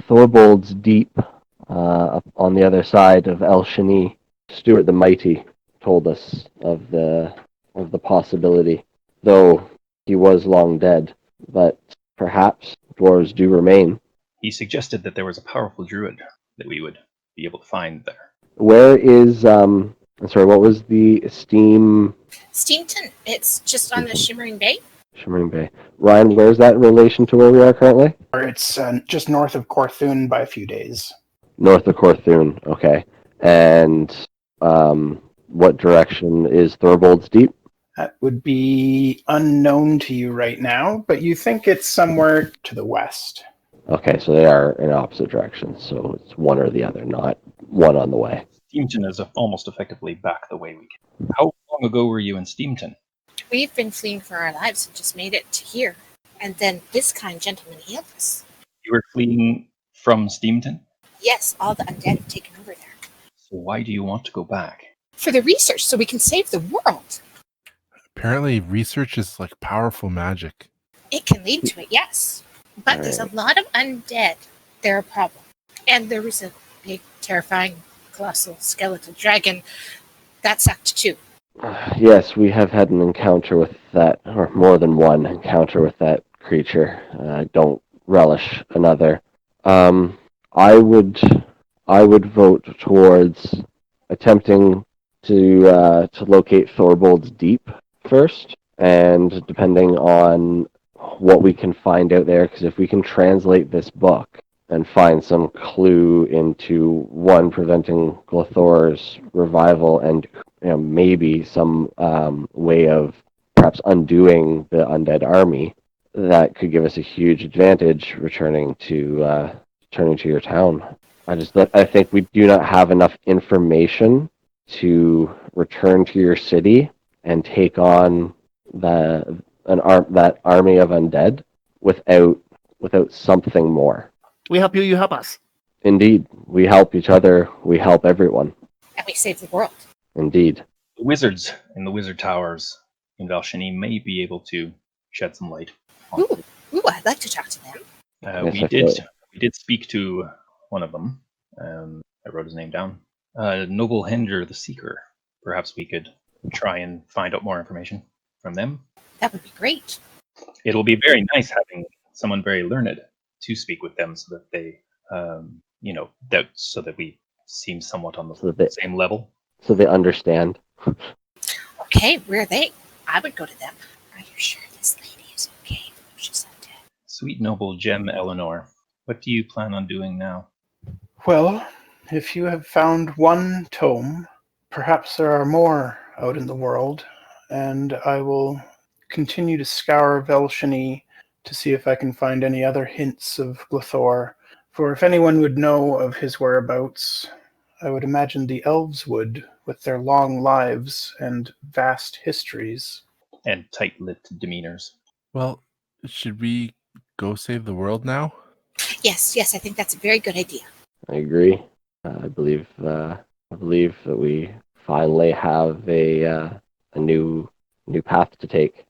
[SPEAKER 2] Thorbold's Deep, up on the other side of Velshonie. Stuart the Mighty told us of the possibility, though he was long dead. But perhaps dwarves do remain.
[SPEAKER 4] He suggested that there was a powerful druid that we would be able to find there.
[SPEAKER 2] Where is what was the
[SPEAKER 5] Steamton, it's just on the Shimmering Bay.
[SPEAKER 2] Shimmering Bay? Ryan, where's that in relation to where we are currently?
[SPEAKER 1] Or it's just north of Corthune by a few days.
[SPEAKER 2] North of Corthune, okay. And what direction is Thorbold's Deep?
[SPEAKER 1] That would be unknown to you right now, but you think it's somewhere to the west.
[SPEAKER 2] Okay, so they are in opposite directions, so it's one or the other, not one on the way.
[SPEAKER 4] Steamton is almost effectively back the way we came. How long ago were you in Steamton?
[SPEAKER 5] We've been fleeing for our lives and just made it to here. And then this kind gentleman healed us.
[SPEAKER 4] You were fleeing from Steamton?
[SPEAKER 5] Yes, all the undead have taken over there.
[SPEAKER 4] So why do you want to go back?
[SPEAKER 5] For the research, so we can save the world.
[SPEAKER 3] Apparently, research is like powerful magic.
[SPEAKER 5] It can lead to it, yes. But there's a lot of undead. They're a problem. And there was a big, terrifying, colossal skeletal dragon that sucked too.
[SPEAKER 2] Yes, we have had an encounter with that, or more than one encounter with that creature. I don't relish another. I would vote towards attempting to locate Thorbold's Deep first, and depending on what we can find out there, because if we can translate this book and find some clue into one preventing Glathor's revival, and maybe some way of perhaps undoing the undead army, that could give us a huge advantage returning to your town. I think we do not have enough information to return to your city and take on that army of undead without something more.
[SPEAKER 6] We help you, you help us.
[SPEAKER 2] Indeed, we help each other, we help everyone.
[SPEAKER 5] And we save the world.
[SPEAKER 2] Indeed.
[SPEAKER 4] The wizards in the wizard towers in Velshonie may be able to shed some light.
[SPEAKER 5] Ooh, I'd like to talk to them.
[SPEAKER 2] Yes,
[SPEAKER 4] We
[SPEAKER 2] I feel
[SPEAKER 4] did speak to one of them. I wrote his name down. Noble Hender the Seeker. Perhaps we could try and find out more information from them.
[SPEAKER 5] That would be great.
[SPEAKER 4] It'll be very nice having someone very learned to speak with them, so that they, so that we seem somewhat on the same level.
[SPEAKER 2] So they understand.
[SPEAKER 5] Okay, where are they? I would go to them. Are you sure this lady is okay? She's not dead.
[SPEAKER 4] Sweet noble Gem Eleanor, what do you plan on doing now?
[SPEAKER 1] Well, if you have found one tome, perhaps there are more out in the world, and I will continue to scour Velshonie to see if I can find any other hints of Glithor. For if anyone would know of his whereabouts, I would imagine the elves would, with their long lives and vast histories.
[SPEAKER 4] And tight-lipped demeanors.
[SPEAKER 3] Well, should we go save the world now?
[SPEAKER 5] Yes, I think that's a very good idea.
[SPEAKER 2] I agree. I believe that we finally have a new path to take.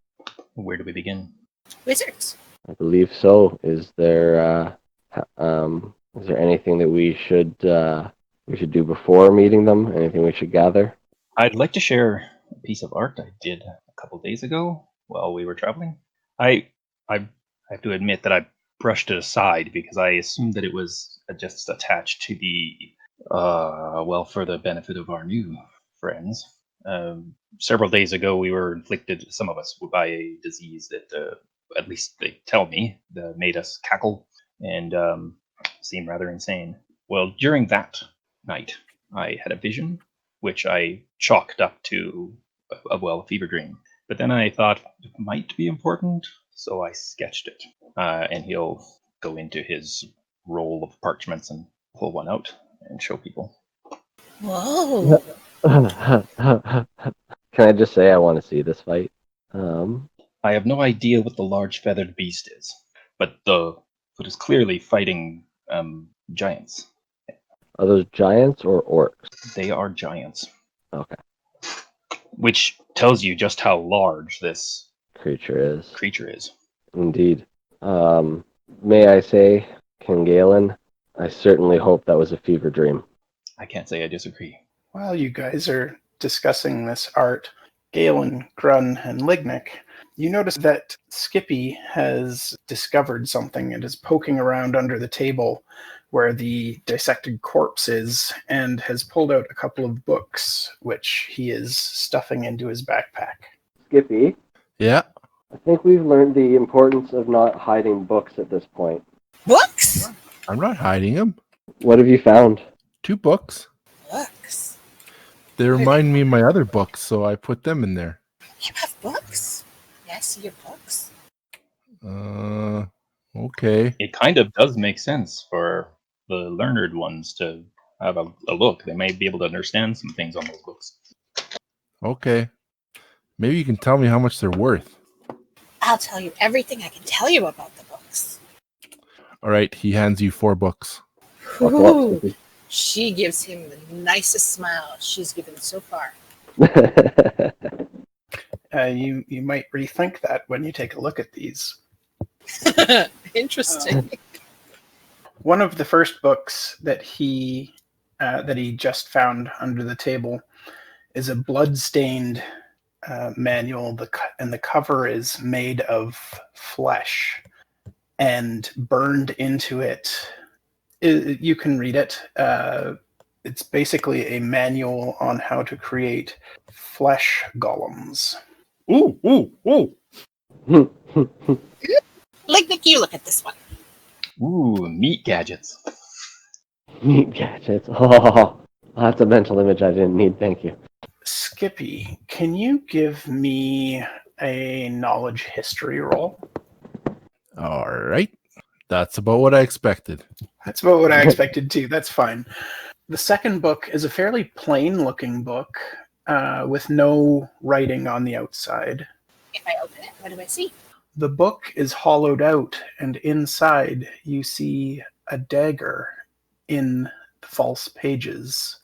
[SPEAKER 4] Where do we begin?
[SPEAKER 5] Wizards.
[SPEAKER 2] I believe so. Is there anything that we should do before meeting them? Anything we should gather?
[SPEAKER 4] I'd like to share a piece of art I did a couple days ago while we were traveling. I have to admit that I brushed it aside because I assumed that it was just attached to the for the benefit of our new friends. Several days ago, we were inflicted, some of us, by a disease that, at least they tell me, made us cackle and seem rather insane. Well, during that night, I had a vision, which I chalked up to a fever dream. But then I thought it might be important, so I sketched it. And he'll go into his roll of parchments and pull one out and show people.
[SPEAKER 5] Whoa.
[SPEAKER 2] Can I just say I want to see this fight?
[SPEAKER 4] I have no idea what the large feathered beast is, but it is clearly fighting giants.
[SPEAKER 2] Are those giants or orcs?
[SPEAKER 4] They are giants.
[SPEAKER 2] Okay.
[SPEAKER 4] Which tells you just how large this
[SPEAKER 2] Creature
[SPEAKER 4] is.
[SPEAKER 2] Indeed. May I say, King Gaelen, I certainly hope that was a fever dream.
[SPEAKER 4] I can't say I disagree.
[SPEAKER 1] While you guys are discussing this art, Gaelen, Grun, and Lignyck, you notice that Skippy has discovered something and is poking around under the table where the dissected corpse is, and has pulled out a couple of books, which he is stuffing into his backpack.
[SPEAKER 2] Skippy,
[SPEAKER 3] Yeah.
[SPEAKER 2] I think we've learned the importance of not hiding books at this point.
[SPEAKER 5] Books?
[SPEAKER 3] I'm not hiding them.
[SPEAKER 2] What have you found?
[SPEAKER 3] 2 books.
[SPEAKER 5] Books?
[SPEAKER 3] They remind me of my other books, so I put them in there.
[SPEAKER 5] You have books? May I see your books?
[SPEAKER 3] Okay.
[SPEAKER 4] It kind of does make sense for the learned ones to have a look. They may be able to understand some things on those books.
[SPEAKER 3] Okay. Maybe you can tell me how much they're worth.
[SPEAKER 5] I'll tell you everything I can tell you about the books.
[SPEAKER 3] All right. He hands you 4 books.
[SPEAKER 5] Ooh, she gives him the nicest smile she's given so far.
[SPEAKER 1] You might rethink that when you take a look at these.
[SPEAKER 5] Interesting.
[SPEAKER 1] One of the first books that he just found under the table is a blood-stained manual, and the cover is made of flesh, and burned into it. You can read it. It's basically a manual on how to create flesh golems.
[SPEAKER 6] Ooh.
[SPEAKER 5] Lignyck, you look at this one.
[SPEAKER 4] Ooh, meat gadgets.
[SPEAKER 2] Meat gadgets. Oh, that's a mental image I didn't need. Thank you.
[SPEAKER 1] Skippy, can you give me a knowledge history roll?
[SPEAKER 3] All right. That's about what I expected.
[SPEAKER 1] That's about what I expected too. That's fine. The second book is a fairly plain-looking book with no writing on the outside.
[SPEAKER 5] If I open it, what do I see?
[SPEAKER 1] The book is hollowed out, and inside you see a dagger in the false pages,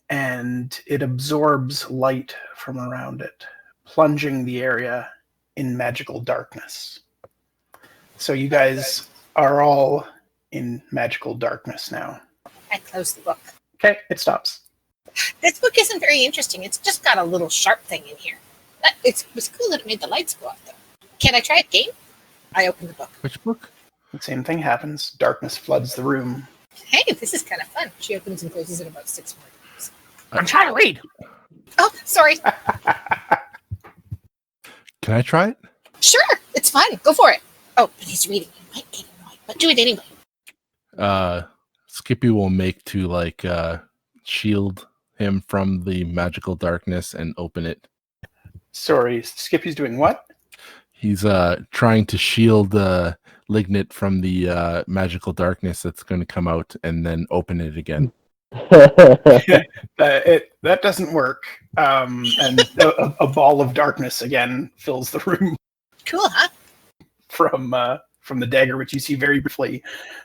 [SPEAKER 1] and it absorbs light from around it, plunging the area in magical darkness. So you guys are all in magical darkness now.
[SPEAKER 5] I close the book.
[SPEAKER 1] Okay, it stops.
[SPEAKER 5] This book isn't very interesting. It's just got a little sharp thing in here. It was cool that it made the lights go off, though. Can I try it again? I open the book.
[SPEAKER 3] Which book?
[SPEAKER 1] The same thing happens. Darkness floods the room.
[SPEAKER 5] Hey, this is kind of fun. She opens and closes it about 6 more times.
[SPEAKER 6] I'm trying to read.
[SPEAKER 5] Oh, sorry.
[SPEAKER 3] Can I try it?
[SPEAKER 5] Sure, it's fun. Go for it. Oh, but he's reading. You might get annoyed, but do it anyway.
[SPEAKER 3] Skippy will make to like shield him from the magical darkness and open it.
[SPEAKER 1] Sorry, Skippy's doing what?
[SPEAKER 3] He's trying to shield Lignyck from the magical darkness that's going to come out and then open it again.
[SPEAKER 1] That doesn't work. And a ball of darkness again fills the room
[SPEAKER 5] Cool, huh?
[SPEAKER 1] from the dagger, which you see very briefly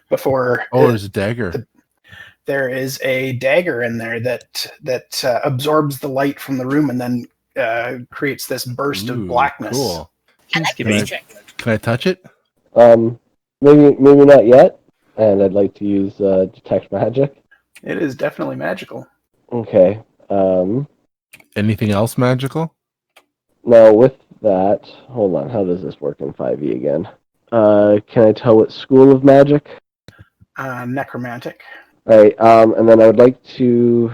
[SPEAKER 1] before.
[SPEAKER 3] Oh, there's a dagger.
[SPEAKER 1] There is a dagger in there that absorbs the light from the room and then creates this burst of blackness.
[SPEAKER 3] Cool.
[SPEAKER 5] I like this trick.
[SPEAKER 3] Can I touch it?
[SPEAKER 2] Maybe not yet. And I'd like to use detect magic.
[SPEAKER 1] It is definitely magical.
[SPEAKER 2] Okay.
[SPEAKER 3] Anything else magical?
[SPEAKER 2] Now with that, hold on. How does this work in 5e again? Can I tell what school of magic?
[SPEAKER 1] Necromantic.
[SPEAKER 2] All right. And then I would like to.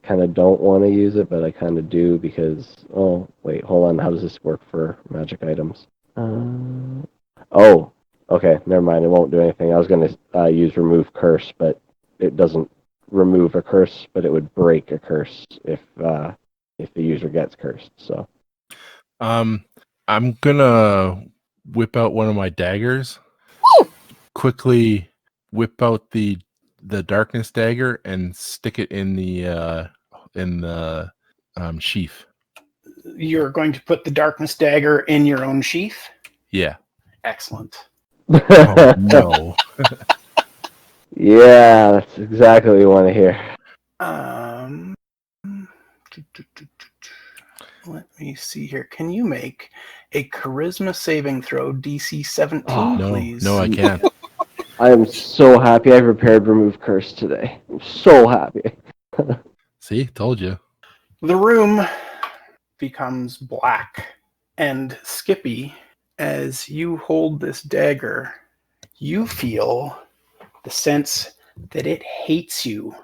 [SPEAKER 2] Kind of don't want to use it, but I kind of do because. Oh wait, hold on. How does this work for magic items? Oh, okay. Never mind. It won't do anything. I was going to use remove curse, but it doesn't remove a curse, but it would break a curse if the user gets cursed. So.
[SPEAKER 3] I'm gonna whip out one of my daggers.
[SPEAKER 5] Woo!
[SPEAKER 3] Quickly whip out the darkness dagger and stick it in the sheath.
[SPEAKER 1] You're going to put the darkness dagger in your own sheath?
[SPEAKER 3] Yeah.
[SPEAKER 1] Excellent.
[SPEAKER 3] Oh, no.
[SPEAKER 2] Yeah, that's exactly what you want to hear.
[SPEAKER 1] Let me see here. Can you make a charisma saving throw DC 17, please?
[SPEAKER 3] No, I can't.
[SPEAKER 2] I am so happy I prepared remove curse today. I'm so happy.
[SPEAKER 3] See, told you.
[SPEAKER 1] The room becomes black, and Skippy, as you hold this dagger, you feel the sense that it hates you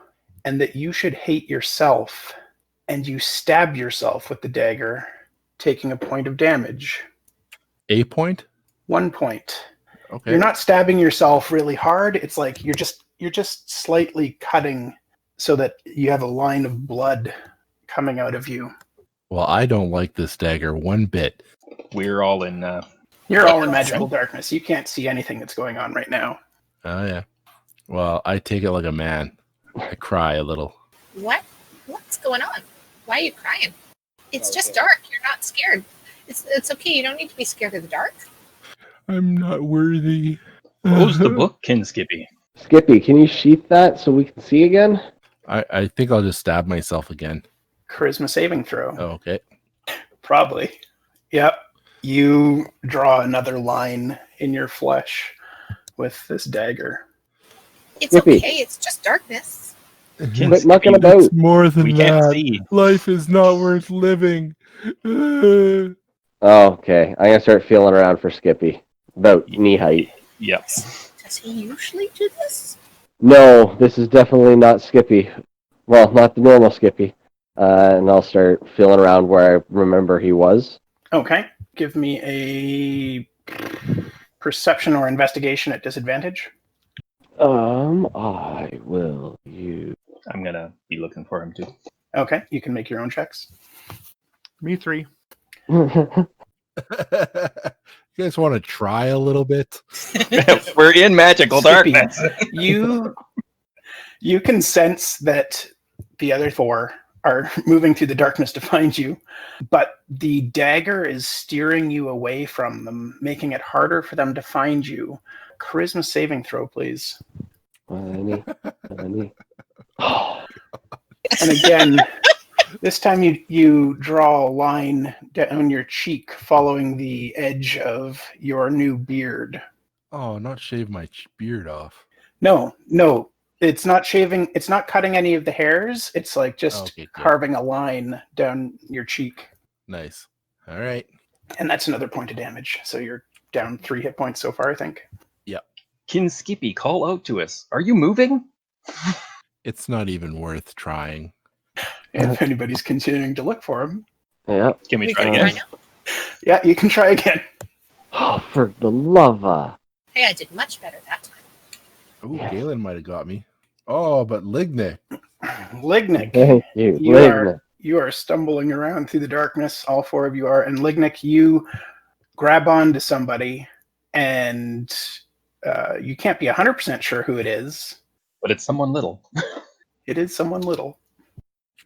[SPEAKER 1] and that you should hate yourself, and you stab yourself with the dagger, taking a point of damage.
[SPEAKER 3] A point?
[SPEAKER 1] 1 point.
[SPEAKER 3] Okay.
[SPEAKER 1] You're not stabbing yourself really hard. It's like you're just slightly cutting so that you have a line of blood coming out of you.
[SPEAKER 3] Well, I don't like this dagger one bit.
[SPEAKER 4] We're all in.
[SPEAKER 1] You're all in magical darkness. You can't see anything that's going on right now.
[SPEAKER 3] Oh, yeah. Well, I take it like a man. I cry a little.
[SPEAKER 5] What's going on? Why are you crying? It's just dark. You're not scared. It's okay. You don't need to be scared of the dark.
[SPEAKER 3] I'm not worthy.
[SPEAKER 4] Close the book, Skippy.
[SPEAKER 2] Skippy, can you sheath that so we can see again?
[SPEAKER 3] I think I'll just stab myself again.
[SPEAKER 1] Charisma saving throw.
[SPEAKER 3] Oh, okay.
[SPEAKER 1] Probably. Yep. You draw another line in your flesh with this dagger.
[SPEAKER 5] It's
[SPEAKER 2] Skippy.
[SPEAKER 5] okay. It's just darkness.
[SPEAKER 2] Quit mucking about.
[SPEAKER 3] It's more than
[SPEAKER 4] We
[SPEAKER 3] that.
[SPEAKER 4] can't see.
[SPEAKER 3] Life is not worth living.
[SPEAKER 2] Oh, okay. I'm going to start feeling around for Skippy. About knee height.
[SPEAKER 4] Yep.
[SPEAKER 5] Does he usually do this?
[SPEAKER 2] No, this is definitely not Skippy. Well, not the normal Skippy. And I'll start feeling around where I remember he was.
[SPEAKER 1] Okay. Give me a perception or investigation at disadvantage.
[SPEAKER 2] I will use.
[SPEAKER 4] I'm gonna be looking for him too.
[SPEAKER 1] Okay. You can make your own checks.
[SPEAKER 6] Me 3.
[SPEAKER 3] You guys want to try a little bit?
[SPEAKER 4] We're in magical
[SPEAKER 1] Skippy,
[SPEAKER 4] darkness.
[SPEAKER 1] You can sense that the other four are moving through the darkness to find you, but the dagger is steering you away from them, making it harder for them to find you. Charisma saving throw, please.
[SPEAKER 2] Funny.
[SPEAKER 1] And again, this time you draw a line down your cheek following the edge of your new beard.
[SPEAKER 3] Oh, not shave my beard off.
[SPEAKER 1] No, it's not shaving. It's not cutting any of the hairs. It's like just
[SPEAKER 3] Okay, good.
[SPEAKER 1] carving a line down your cheek.
[SPEAKER 3] Nice. All right.
[SPEAKER 1] And that's another point of damage. So you're down 3 hit points so far, I think.
[SPEAKER 4] Can Skippy call out to us? Are you moving?
[SPEAKER 3] It's not even worth trying.
[SPEAKER 1] And if anybody's continuing to look for him,
[SPEAKER 2] Yeah.
[SPEAKER 4] Can we
[SPEAKER 5] We
[SPEAKER 4] try
[SPEAKER 5] can
[SPEAKER 4] again?
[SPEAKER 5] try now.
[SPEAKER 1] yeah, you can try again.
[SPEAKER 2] Oh, for the love of...
[SPEAKER 5] Hey, I did much better that time.
[SPEAKER 3] Oh,
[SPEAKER 2] Yeah.
[SPEAKER 3] Gaelen might have got me. Oh, but Lignyck.
[SPEAKER 1] Lignyck,
[SPEAKER 2] Thank you.
[SPEAKER 1] you are stumbling around through the darkness. All 4 of you are. And Lignyck, you grab onto somebody, and you can't be 100% sure who it is.
[SPEAKER 4] But it's someone little.
[SPEAKER 1] It is someone little.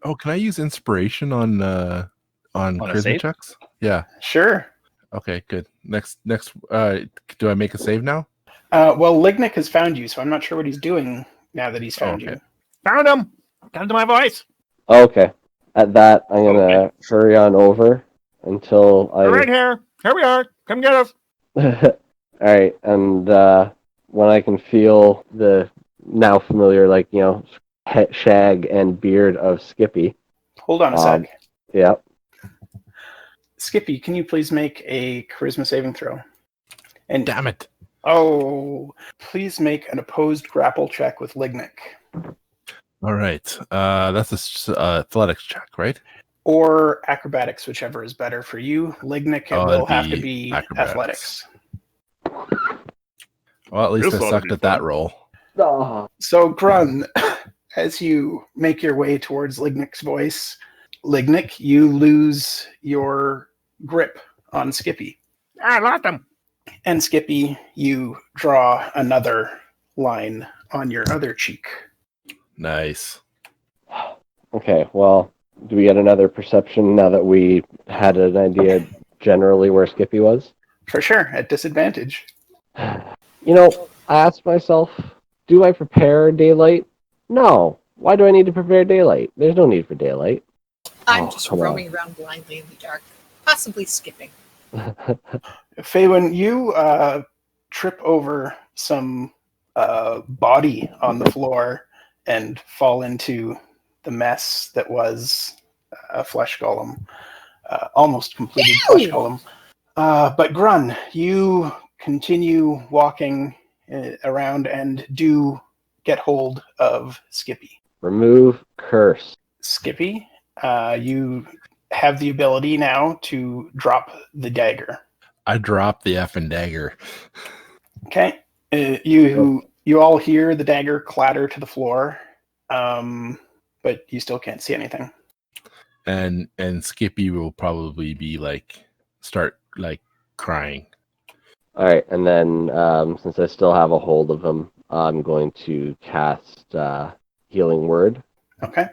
[SPEAKER 3] Oh, can I use inspiration on
[SPEAKER 4] a
[SPEAKER 3] charisma
[SPEAKER 4] save?
[SPEAKER 3] checks? Yeah.
[SPEAKER 1] Sure.
[SPEAKER 3] Okay, good. Next do I make a save now?
[SPEAKER 1] Well, Lignyck has found you, so I'm not sure what he's doing now that he's found
[SPEAKER 3] Okay.
[SPEAKER 1] you.
[SPEAKER 6] Found him. Got to my voice.
[SPEAKER 2] Okay. At that, I'm gonna hurry on over until I...
[SPEAKER 6] We're right here. Here we are. Come get us.
[SPEAKER 2] Alright, and when I can feel the now familiar, shag and beard of Skippy.
[SPEAKER 1] Hold on a sec.
[SPEAKER 2] Yeah.
[SPEAKER 1] Skippy, can you please make a charisma saving throw? And
[SPEAKER 3] Damn it.
[SPEAKER 1] oh, please make an opposed grapple check with Lignyck.
[SPEAKER 3] All right. That's a athletics check, right?
[SPEAKER 1] Or acrobatics, whichever is better for you. Lignyck
[SPEAKER 3] Oh,
[SPEAKER 1] will
[SPEAKER 3] that'd
[SPEAKER 1] have to
[SPEAKER 3] be
[SPEAKER 1] be
[SPEAKER 3] acrobatics.
[SPEAKER 1] athletics.
[SPEAKER 3] Well, at least
[SPEAKER 6] This
[SPEAKER 3] I
[SPEAKER 6] ought to
[SPEAKER 3] sucked
[SPEAKER 6] be
[SPEAKER 3] at that
[SPEAKER 6] fun.
[SPEAKER 3] roll.
[SPEAKER 2] Oh.
[SPEAKER 1] So, Grun, as you make your way towards Lignyck's voice, Lignyck, you lose your grip on Skippy.
[SPEAKER 6] I lost him.
[SPEAKER 1] And Skippy, you draw another line on your other cheek.
[SPEAKER 3] Nice.
[SPEAKER 2] Okay, well, do we get another perception now that we had an idea generally where Skippy was?
[SPEAKER 1] For sure, at disadvantage.
[SPEAKER 2] You know, I asked myself, do I prepare daylight? No. Why do I need to prepare daylight? There's no need for daylight.
[SPEAKER 5] I'm
[SPEAKER 2] Oh,
[SPEAKER 5] just
[SPEAKER 2] come on.
[SPEAKER 5] roaming around blindly in the dark, possibly skipping.
[SPEAKER 1] Faewyn, you trip over some body on the floor and fall into the mess that was a flesh golem. Almost completed flesh
[SPEAKER 5] Ew!
[SPEAKER 1] golem. But Grun, you continue walking around and do get hold of Skippy.
[SPEAKER 2] Remove curse.
[SPEAKER 1] Skippy, you have the ability now to drop the dagger.
[SPEAKER 3] I dropped the effing dagger.
[SPEAKER 1] Okay. You all hear the dagger clatter to the floor, but you still can't see anything.
[SPEAKER 3] And Skippy will probably be start crying.
[SPEAKER 2] Alright, and then since I still have a hold of him, I'm going to cast Healing Word.
[SPEAKER 1] Okay.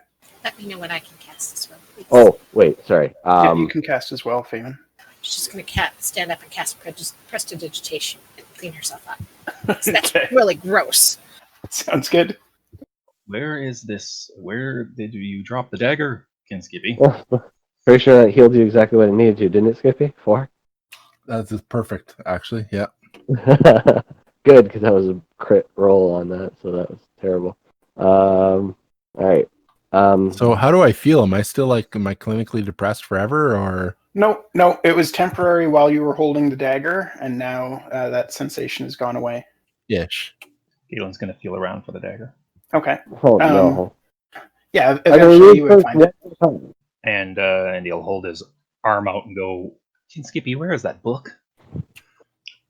[SPEAKER 5] Let me know when I can cast this one, please.
[SPEAKER 2] Oh, wait, sorry.
[SPEAKER 1] Yeah, you can cast as well, Faewyn.
[SPEAKER 5] She's going to stand up and cast prestidigitation and clean herself up. So that's
[SPEAKER 1] Okay.
[SPEAKER 5] really gross.
[SPEAKER 1] Sounds good.
[SPEAKER 4] Where is this? Where did you drop the dagger, Ken Skippy?
[SPEAKER 2] Pretty sure that healed you exactly what it needed to, didn't it, Skippy? 4?
[SPEAKER 3] That's just perfect, actually. Yeah.
[SPEAKER 2] Good, because that was a crit roll on that, so that was terrible. Alright.
[SPEAKER 3] So how do I feel? Am I still am I clinically depressed forever, or?
[SPEAKER 1] No, it was temporary while you were holding the dagger, and now that sensation has gone away.
[SPEAKER 3] Ish.
[SPEAKER 4] Galen's going to feel around for the dagger.
[SPEAKER 1] Okay.
[SPEAKER 2] Oh, no.
[SPEAKER 1] Yeah,
[SPEAKER 2] I can
[SPEAKER 1] eventually
[SPEAKER 2] remove
[SPEAKER 1] you would
[SPEAKER 2] curse
[SPEAKER 1] find it.
[SPEAKER 2] next time.
[SPEAKER 4] And he'll hold his arm out and go, Ken Skippy, where is that book?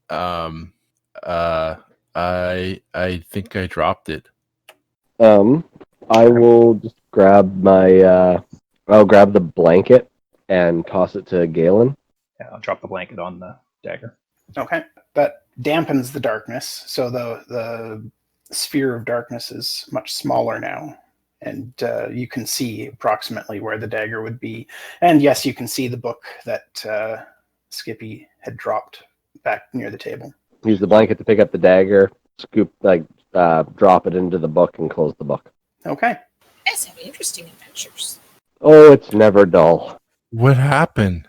[SPEAKER 3] I think I dropped it.
[SPEAKER 2] I will just grab I'll grab the blanket and toss it to Gaelen.
[SPEAKER 4] Yeah, I'll drop the blanket on the dagger.
[SPEAKER 1] Okay. That dampens the darkness, so the sphere of darkness is much smaller now, and you can see approximately where the dagger would be. And yes, you can see the book that Skippy had dropped back near the table.
[SPEAKER 2] Use the blanket to pick up the dagger, drop it into the book, and close the book.
[SPEAKER 1] Okay.
[SPEAKER 5] Guys have interesting adventures.
[SPEAKER 2] Oh, it's never dull.
[SPEAKER 3] What happened?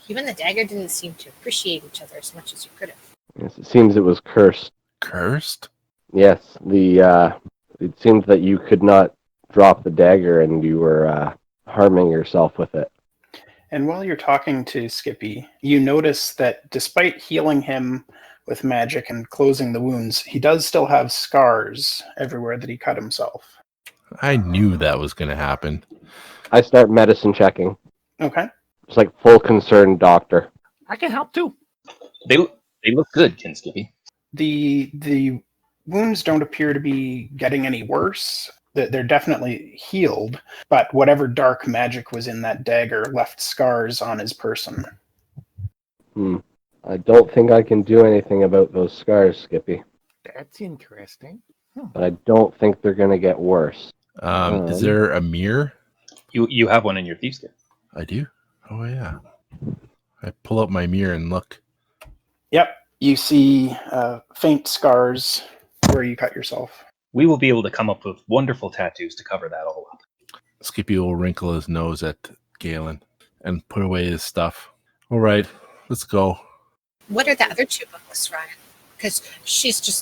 [SPEAKER 5] You and the dagger didn't seem to appreciate each other as much as you could have.
[SPEAKER 2] Yes, it seems it was cursed.
[SPEAKER 3] Cursed?
[SPEAKER 2] Yes, it seemed that you could not drop the dagger, and you were harming yourself with it.
[SPEAKER 1] And while you're talking to Skippy, you notice that despite healing him with magic and closing the wounds, he does still have scars everywhere that he cut himself.
[SPEAKER 3] I knew that was going to happen.
[SPEAKER 2] I start medicine checking.
[SPEAKER 1] Okay.
[SPEAKER 2] It's like full concerned doctor.
[SPEAKER 6] I can help too.
[SPEAKER 4] They look good, Kin Skippy.
[SPEAKER 1] The wounds don't appear to be getting any worse. They're definitely healed, but whatever dark magic was in that dagger left scars on his person.
[SPEAKER 2] I don't think I can do anything about those scars, Skippy.
[SPEAKER 6] That's interesting.
[SPEAKER 2] But I don't think they're going to get worse.
[SPEAKER 3] Is there a mirror?
[SPEAKER 4] You have one in your thief's kit.
[SPEAKER 3] I do? Oh, yeah. I pull up my mirror and look.
[SPEAKER 1] Yep. You see faint scars where you cut yourself.
[SPEAKER 4] We will be able to come up with wonderful tattoos to cover that all up.
[SPEAKER 3] Skippy will wrinkle his nose at Gaelen and put away his stuff. All right, let's go.
[SPEAKER 5] What are the other two books, Ryan? Because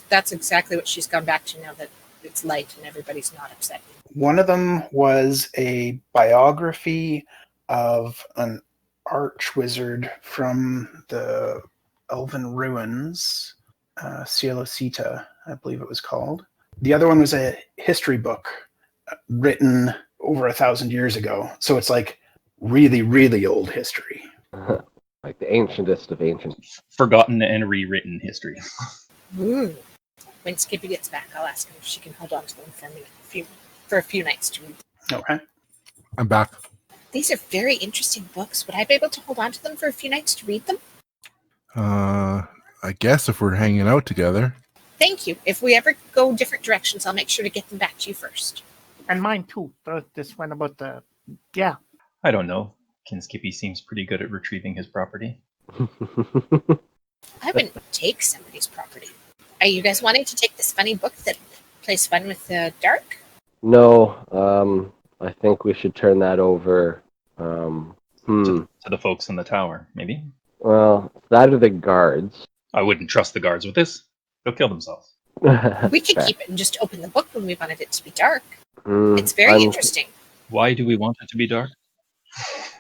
[SPEAKER 5] that's exactly what she's gone back to now that it's light and everybody's not upset.
[SPEAKER 1] One of them was a biography of an arch wizard from the Elven Ruins, Cielosita, I believe it was called. The other one was a history book written over 1,000 years ago. So it's like really, really old history.
[SPEAKER 2] Like the ancientest of ancient.
[SPEAKER 4] Forgotten and rewritten history.
[SPEAKER 5] Ooh. When Skippy gets back, I'll ask her if she can hold on to them for a few nights to read.
[SPEAKER 1] Okay.
[SPEAKER 3] I'm back.
[SPEAKER 5] These are very interesting books. Would I be able to hold on to them for a few nights to read them?
[SPEAKER 3] I guess if we're hanging out together.
[SPEAKER 5] Thank you. If we ever go different directions, I'll make sure to get them back to you first.
[SPEAKER 6] And mine too. This one about the... Yeah.
[SPEAKER 4] I don't know. Kin Skippy seems pretty good at retrieving his property.
[SPEAKER 5] I wouldn't take somebody's property. Are you guys wanting to take this funny book that plays fun with the dark?
[SPEAKER 2] No, I think we should turn that over.
[SPEAKER 4] To the folks in the tower, maybe?
[SPEAKER 2] Well, that are the guards.
[SPEAKER 4] I wouldn't trust the guards with this. They'll kill themselves.
[SPEAKER 5] We could keep it and just open the book when we wanted it to be dark. It's very interesting.
[SPEAKER 4] Why do we want it to be dark?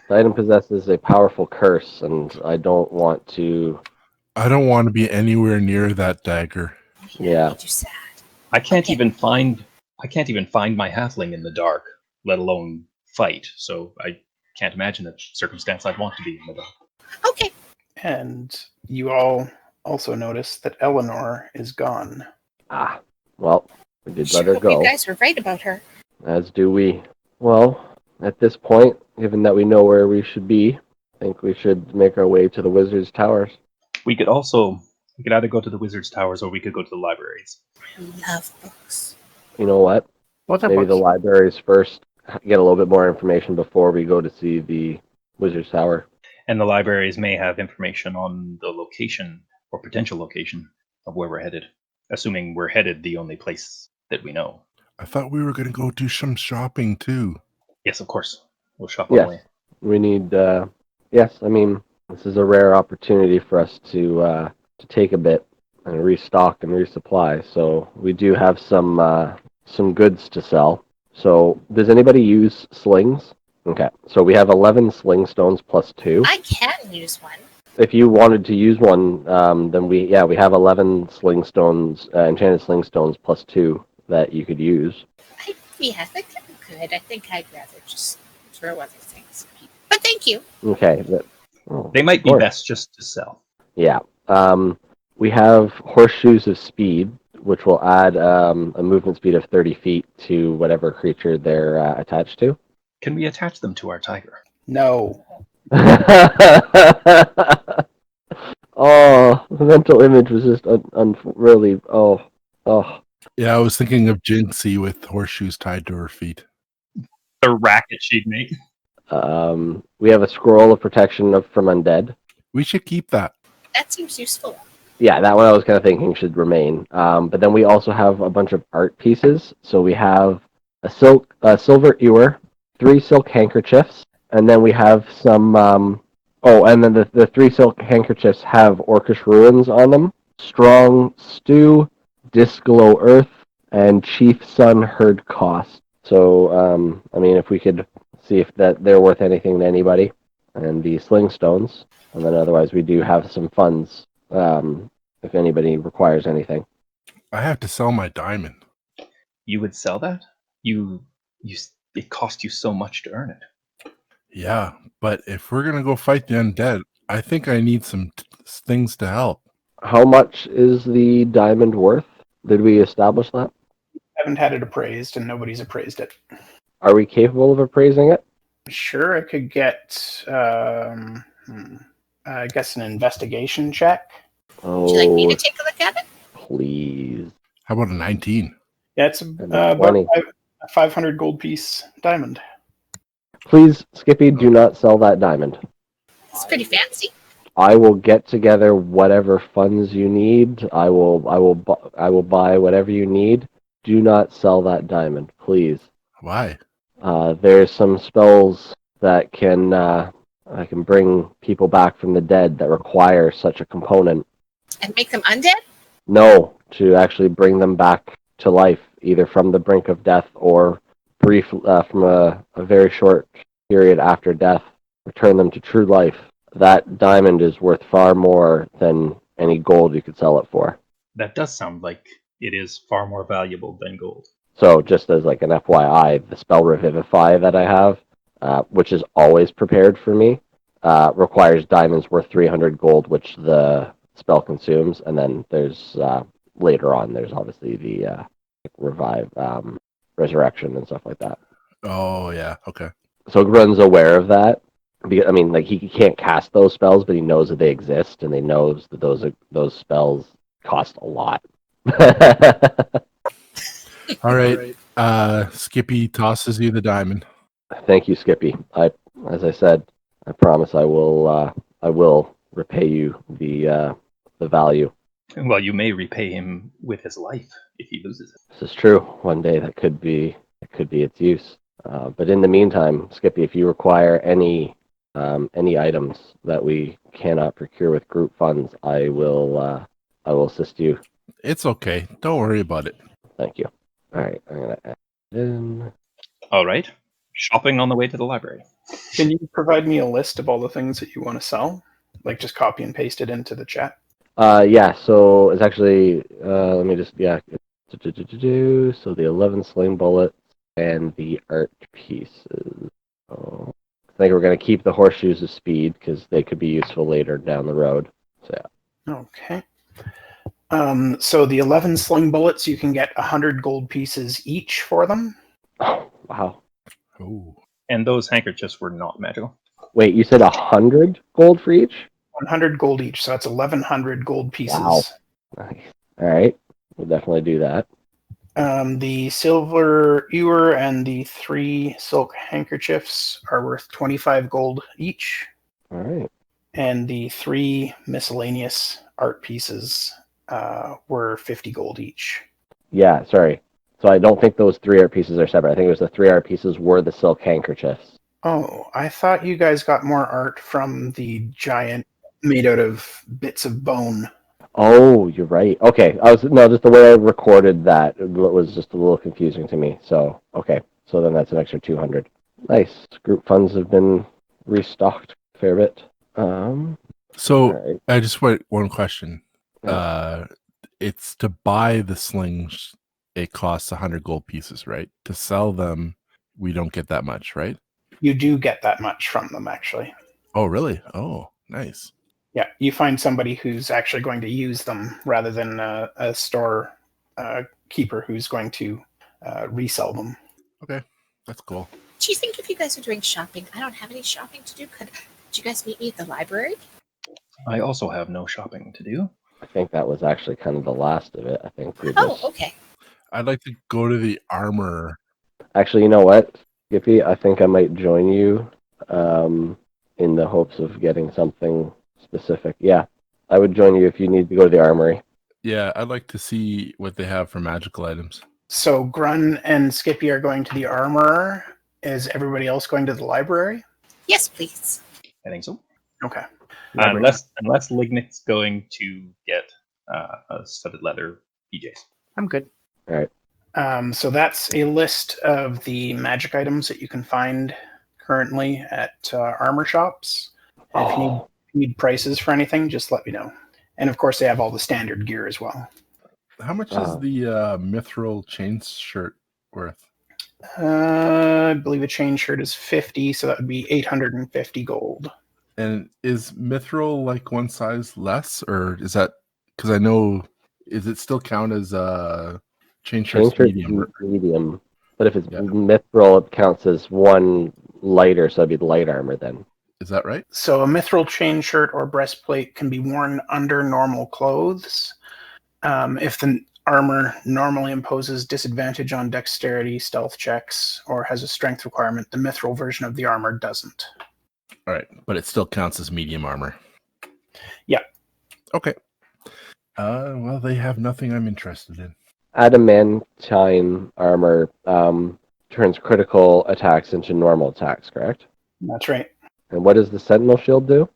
[SPEAKER 2] The item possesses a powerful curse, and I don't want to...
[SPEAKER 3] I don't want to be anywhere near that dagger.
[SPEAKER 2] Yeah.
[SPEAKER 5] Made you sad.
[SPEAKER 4] I can't even find my halfling in the dark, let alone fight. So I can't imagine a circumstance I'd want to be in the dark.
[SPEAKER 5] Okay.
[SPEAKER 1] And you all also notice that Eleanor is gone.
[SPEAKER 2] Well, we did let
[SPEAKER 5] Sure
[SPEAKER 2] her
[SPEAKER 5] hope you
[SPEAKER 2] go.
[SPEAKER 5] guys were right about her.
[SPEAKER 2] As do we. Well, at this point, given that we know where we should be, I think we should make our way to the Wizard's Towers.
[SPEAKER 4] We could either go to the Wizard's Towers or we could go to the libraries.
[SPEAKER 5] I love books.
[SPEAKER 2] You know what?
[SPEAKER 6] Both are
[SPEAKER 2] Maybe
[SPEAKER 6] books.
[SPEAKER 2] the libraries first, get a little bit more information before we go to see the Wizard's Tower.
[SPEAKER 4] And the libraries may have information on the location or potential location of where we're headed, assuming we're headed the only place that we know.
[SPEAKER 3] I thought we were going to go do some shopping too.
[SPEAKER 4] Yes, of course. We'll shop our
[SPEAKER 2] Yes.
[SPEAKER 4] way.
[SPEAKER 2] We need, this is a rare opportunity for us to take a bit and restock and resupply. So we do have some goods to sell. So does anybody use slings? Okay, so we have 11 sling stones plus 2.
[SPEAKER 5] I can use one.
[SPEAKER 2] If you wanted to use one, then we have 11 sling stones, enchanted sling stones plus 2 that you could use.
[SPEAKER 5] I think I'm good. I think I'd rather just throw other things. But thank you.
[SPEAKER 2] Okay.
[SPEAKER 4] They might be
[SPEAKER 2] Of course.
[SPEAKER 4] best just to sell.
[SPEAKER 2] Yeah. We have horseshoes of speed, which will add a movement speed of 30 feet to whatever creature they're attached to.
[SPEAKER 4] Can we attach them to our tiger?
[SPEAKER 1] No.
[SPEAKER 2] Oh, the mental image was just really. Oh.
[SPEAKER 3] Yeah, I was thinking of Jinxie with horseshoes tied to her feet.
[SPEAKER 4] The racket she'd make.
[SPEAKER 2] We have a scroll of protection from undead.
[SPEAKER 3] We should keep that.
[SPEAKER 5] That seems useful.
[SPEAKER 2] Yeah, that one I was kind of thinking should remain. But then we also have a bunch of art pieces. So we have a silver ewer, 3 silk handkerchiefs, and then we have some. And then the 3 silk handkerchiefs have orcish ruins on them. Strong stew, disglow earth, and chief sun herd cost. So if we could see if they're worth anything to anybody, and the sling stones, and then otherwise we do have some funds. If anybody requires anything.
[SPEAKER 3] I have to sell my diamond.
[SPEAKER 4] You would sell that? It cost you so much to earn it.
[SPEAKER 3] Yeah, but if we're gonna go fight the undead, I think I need some things to help.
[SPEAKER 2] How much is the diamond worth? Did we establish that?
[SPEAKER 1] Haven't had it appraised, and nobody's appraised it.
[SPEAKER 2] Are we capable of appraising it?
[SPEAKER 1] Sure, I could get, I guess, an investigation check.
[SPEAKER 2] Oh,
[SPEAKER 5] Would you like me to take a look at it?
[SPEAKER 2] please.
[SPEAKER 3] How about a 19?
[SPEAKER 1] Yeah, it's about
[SPEAKER 2] 20.
[SPEAKER 1] a 500 gold piece diamond.
[SPEAKER 2] Please, Skippy, do not sell that diamond.
[SPEAKER 5] It's pretty fancy.
[SPEAKER 2] I will get together whatever funds you need. I will buy whatever you need. Do not sell that diamond, please.
[SPEAKER 3] Why?
[SPEAKER 2] There's some spells that can bring people back from the dead that require such a component.
[SPEAKER 5] And make them undead?
[SPEAKER 2] No, to actually bring them back to life, either from the brink of death or from a very short period after death, return them to true life. That diamond is worth far more than any gold you could sell it for.
[SPEAKER 4] That does sound like it is far more valuable than gold.
[SPEAKER 2] So just as like an FYI, the spell Revivify that I have, which is always prepared for me, requires diamonds worth 300 gold, which the spell consumes. And then there's, later on, there's obviously the revive, resurrection and stuff like that.
[SPEAKER 3] Oh, yeah. Okay.
[SPEAKER 2] So Grun's aware of that. He can't cast those spells, but he knows that they exist, and he knows that those spells cost a lot.
[SPEAKER 3] All right. Skippy tosses you the diamond.
[SPEAKER 2] Thank you, Skippy. As I said, I promise I will repay you the value.
[SPEAKER 4] Well, you may repay him with his life if he loses it.
[SPEAKER 2] This is true. One day that could be its use. But in the meantime, Skippy, if you require any items that we cannot procure with group funds, I will assist you.
[SPEAKER 3] It's okay. Don't worry about it.
[SPEAKER 2] Thank you. All right, I'm gonna add it in.
[SPEAKER 4] All right. Shopping on the way to the library.
[SPEAKER 1] Can you provide me a list of all the things that you want to sell? Like just copy and paste it into the chat?
[SPEAKER 2] Yeah, so it's actually, let me just, yeah. So the 11 sling bullets and the art pieces. Oh, I think we're going to keep the horseshoes of speed because they could be useful later down the road. So yeah.
[SPEAKER 1] Okay. So the 11 sling bullets, you can get 100 gold pieces each for them.
[SPEAKER 2] Oh, wow.
[SPEAKER 3] Oh.
[SPEAKER 4] And those handkerchiefs were not magical.
[SPEAKER 2] Wait, you said 100 gold for each?
[SPEAKER 1] 100 gold each, so that's 1,100 gold pieces.
[SPEAKER 2] Wow. Nice. All right, we'll definitely do that.
[SPEAKER 1] The silver ewer and the 3 silk handkerchiefs are worth 25 gold each.
[SPEAKER 2] All right.
[SPEAKER 1] And the 3 miscellaneous art pieces were 50 gold each.
[SPEAKER 2] Yeah, sorry. So I don't think those 3 art pieces are separate. I think it was the 3 art pieces were the silk handkerchiefs.
[SPEAKER 1] Oh, I thought you guys got more art from the giant made out of bits of bone.
[SPEAKER 2] Oh, you're right. Okay, just the way I recorded that, it was just a little confusing to me. So, okay, so then that's an extra 200. Nice. Group funds have been restocked a fair bit.
[SPEAKER 3] So
[SPEAKER 2] right.
[SPEAKER 3] I just want one question.
[SPEAKER 2] Yeah.
[SPEAKER 3] It's to buy the slings, it costs 100 gold pieces, right? To sell them, we don't get that much, right?
[SPEAKER 1] You do get that much from them, actually.
[SPEAKER 3] Oh, really? Oh, nice.
[SPEAKER 1] Yeah, you find somebody who's actually going to use them rather than a store keeper who's going to resell them.
[SPEAKER 3] Okay, that's cool.
[SPEAKER 5] Do you think if you guys are doing shopping, I don't have any shopping to do, could you guys meet me at the library?
[SPEAKER 4] I also have no shopping to do.
[SPEAKER 2] I think that was actually kind of the last of it. I think we
[SPEAKER 5] Oh,
[SPEAKER 2] just...
[SPEAKER 5] okay.
[SPEAKER 3] I'd like to go to the armor.
[SPEAKER 2] Actually, you know what, Skippy? I think I might join you in the hopes of getting something specific. Yeah, I would join you if you need to go to the armory.
[SPEAKER 3] Yeah, I'd like to see what they have for magical items.
[SPEAKER 1] So Grun and Skippy are going to the armorer. Is everybody else going to the library?
[SPEAKER 5] Yes, please.
[SPEAKER 4] I think so.
[SPEAKER 1] Okay.
[SPEAKER 4] Unless Lignyck's going to get a studded leather PJs.
[SPEAKER 6] I'm good.
[SPEAKER 2] All right.
[SPEAKER 1] So that's a list of the magic items that you can find currently at armor shops. If you need prices for anything, just let me know. And of course, they have all the standard gear as well.
[SPEAKER 3] How much is the mithril chain shirt worth?
[SPEAKER 1] I believe a chain shirt is 50, so that would be 850 gold.
[SPEAKER 3] And is mithril like one size less, or is that because I know? Is it still count as chain shirt's medium?
[SPEAKER 2] Medium, but if it's mithril, it counts as one lighter, so it'd be light armor then.
[SPEAKER 3] Is that right?
[SPEAKER 1] So a mithril chain shirt or breastplate can be worn under normal clothes. If the armor normally imposes disadvantage on dexterity, stealth checks, or has a strength requirement, the mithril version of the armor doesn't.
[SPEAKER 3] All right, but it still counts as medium armor.
[SPEAKER 1] Yeah.
[SPEAKER 3] Okay. Well, they have nothing I'm interested in.
[SPEAKER 2] Adamantine armor turns critical attacks into normal attacks, correct?
[SPEAKER 1] That's right.
[SPEAKER 2] And what does the sentinel shield do?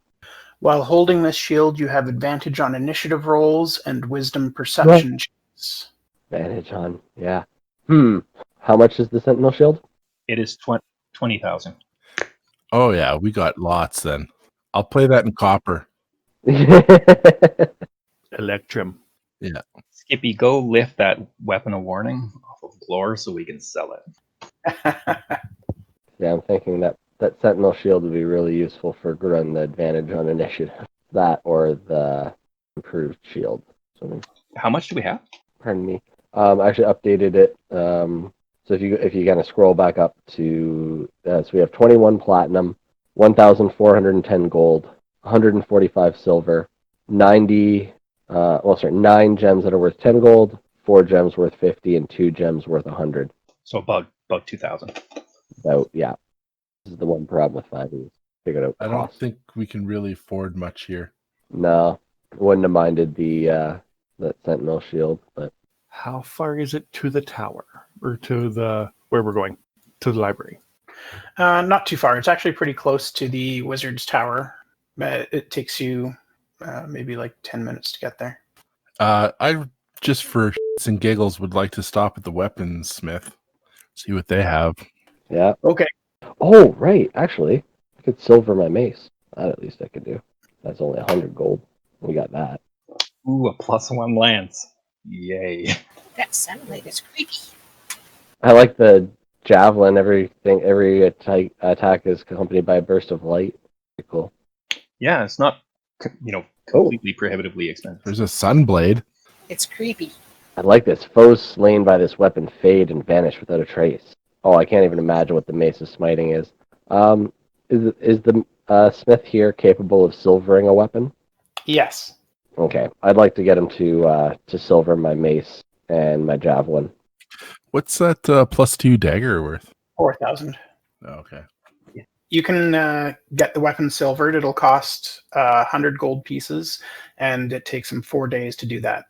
[SPEAKER 1] While holding this shield, you have advantage on initiative rolls and wisdom perception checks.
[SPEAKER 2] Advantage on, yeah. How much is the sentinel shield?
[SPEAKER 4] It is 20,000.
[SPEAKER 3] Oh yeah, we got lots then. I'll play that in copper.
[SPEAKER 6] Electrum.
[SPEAKER 3] Yeah.
[SPEAKER 4] Skippy, go lift that weapon of warning off of Glor so we can sell it.
[SPEAKER 2] Yeah, I'm thinking that sentinel shield would be really useful for Grun, the advantage on initiative. That or the improved shield.
[SPEAKER 4] How much do we have?
[SPEAKER 2] Pardon me. I actually updated it. So if you kind of scroll back up to, so we have 21 platinum, 1,410 gold, 145 silver, 9 gems that are worth 10 gold, 4 gems worth 50, and 2 gems worth 100.
[SPEAKER 4] So about 2,000.
[SPEAKER 2] So yeah, this is the one problem with 5e. Figured out
[SPEAKER 3] I don't
[SPEAKER 2] cost.
[SPEAKER 3] think we can really afford much here.
[SPEAKER 2] No, wouldn't have minded the sentinel shield, but
[SPEAKER 6] How far is it to the tower? Or to the where we're going? To the library.
[SPEAKER 1] Not too far. It's actually pretty close to the wizard's tower. But it takes you maybe like 10 minutes to get there.
[SPEAKER 3] I just for shits and giggles would like to stop at the weaponsmith, see what they have.
[SPEAKER 2] yeah.
[SPEAKER 1] Okay.
[SPEAKER 2] Oh, right. Actually, I could silver my mace. That at least I could do. That's only 100 gold. We got that.
[SPEAKER 4] Ooh, a +1 lance. Yay.
[SPEAKER 5] That sunlight is creepy.
[SPEAKER 2] I like the javelin. Every attack is accompanied by a burst of light. Pretty cool.
[SPEAKER 4] Yeah, it's not, completely prohibitively expensive.
[SPEAKER 3] There's a sunblade.
[SPEAKER 5] It's creepy.
[SPEAKER 2] I like this. Foes slain by this weapon fade and vanish without a trace. Oh, I can't even imagine what the mace of smiting is. Is the smith here capable of silvering a weapon?
[SPEAKER 1] Yes.
[SPEAKER 2] Okay, I'd like to get him to silver my mace and my javelin.
[SPEAKER 3] What's that +2 dagger worth?
[SPEAKER 1] 4,000.
[SPEAKER 3] Oh, okay.
[SPEAKER 1] You can get the weapon silvered. It'll cost 100 gold pieces, and it takes them 4 days to do that.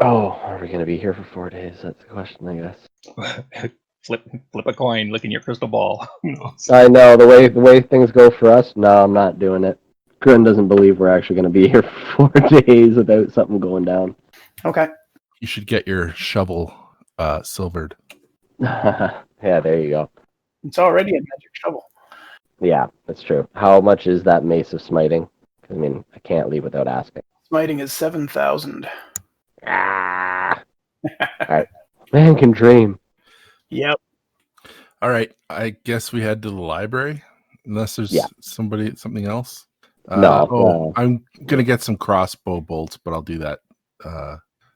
[SPEAKER 2] Oh, are we going to be here for 4 days? That's the question, I guess.
[SPEAKER 4] Flip a coin, look in your crystal ball. Who knows?
[SPEAKER 2] I know, the way things go for us, no, I'm not doing it. Grun doesn't believe we're actually going to be here for 4 days without something going down.
[SPEAKER 1] Okay.
[SPEAKER 3] You should get your shovel silvered.
[SPEAKER 2] Yeah, there you go.
[SPEAKER 1] It's already a magic shovel.
[SPEAKER 2] Yeah, that's true. How much is that mace of smiting? I mean, I can't leave without asking.
[SPEAKER 1] Smiting is 7,000.
[SPEAKER 2] Ah! Alright. Man can dream.
[SPEAKER 1] Yep.
[SPEAKER 3] All right, I guess we head to the library, unless there's something else.
[SPEAKER 2] No.
[SPEAKER 3] I'm gonna get some crossbow bolts, but I'll do that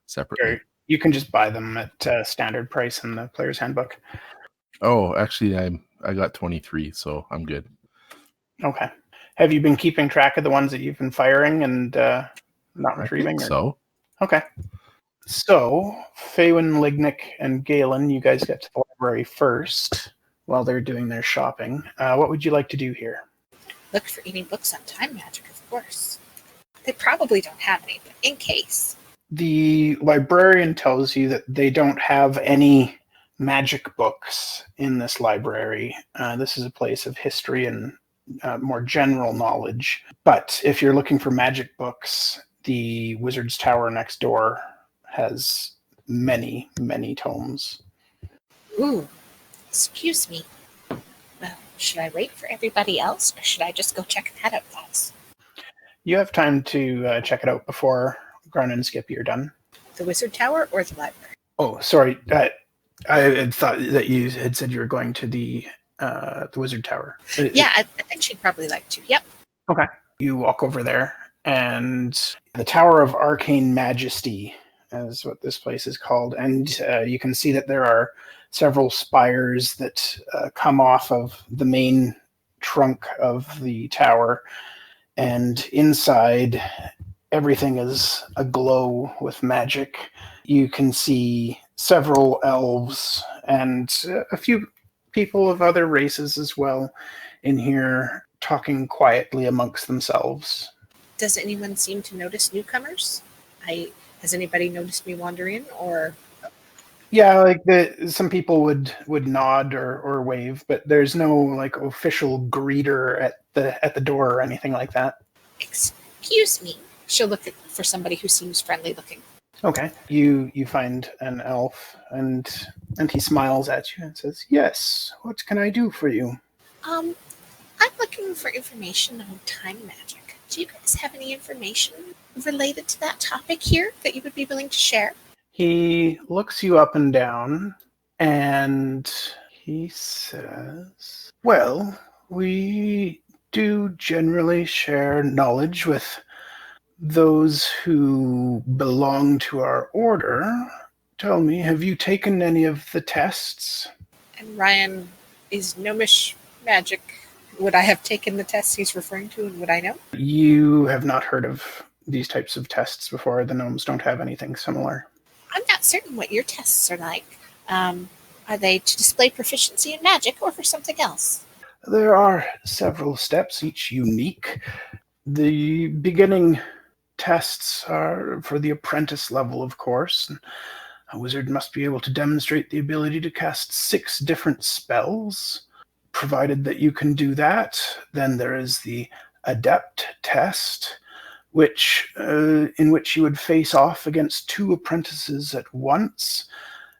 [SPEAKER 3] separately.
[SPEAKER 1] Sure. You can just buy them at standard price in the player's handbook.
[SPEAKER 3] Oh, actually, I got 23, so I'm good.
[SPEAKER 1] Okay. Have you been keeping track of the ones that you've been firing and not retrieving?
[SPEAKER 3] I think so.
[SPEAKER 1] Okay. So, Faewyn, Lignyck, and Gaelen, you guys get to the library first while they're doing their shopping. What would you like to do here?
[SPEAKER 5] Look for any books on time magic, of course. They probably don't have any, but in case.
[SPEAKER 1] The librarian tells you that they don't have any magic books in this library. This is a place of history and more general knowledge. But if you're looking for magic books, the Wizard's Tower next door has many, many tomes.
[SPEAKER 5] Ooh, excuse me. Well, should I wait for everybody else, or should I just go check that out, guys?
[SPEAKER 1] You have time to check it out before Grun and Skippy are done.
[SPEAKER 5] The Wizard Tower or the library?
[SPEAKER 1] Oh, sorry. I had thought that you had said you were going to the Wizard Tower.
[SPEAKER 5] Yeah, I think she'd probably like to. Yep.
[SPEAKER 1] Okay. You walk over there, and the Tower of Arcane Majesty is what this place is called. And you can see that there are several spires that come off of the main trunk of the tower. And inside, everything is aglow with magic. You can see several elves and a few people of other races as well in here talking quietly amongst themselves.
[SPEAKER 5] Does anyone seem to notice newcomers? Has anybody noticed me wandering, or?
[SPEAKER 1] Yeah, like some people would nod or wave, but there's no like official greeter at the door or anything like that.
[SPEAKER 5] Excuse me. She'll look for somebody who seems friendly looking.
[SPEAKER 1] Okay. You find an elf and he smiles at you and says, "Yes, what can I do for you?"
[SPEAKER 5] I'm looking for information on time magic. Do you guys have any information related to that topic here that you would be willing to share?
[SPEAKER 1] He looks you up and down and he says, "Well, we do generally share knowledge with those who belong to our order. Tell me, have you taken any of the tests?"
[SPEAKER 5] And Ryan is gnomish magic. Would I have taken the tests he's referring to, and would I know?
[SPEAKER 1] You have not heard of these types of tests before. The gnomes don't have anything similar.
[SPEAKER 5] I'm not certain what your tests are like. Are they to display proficiency in magic or for something else?
[SPEAKER 1] There are several steps, each unique. The beginning tests are for the apprentice level, of course. A wizard must be able to demonstrate the ability to cast 6 different spells. Provided that you can do that, then there is the adept test, in which you would face off against 2 apprentices at once.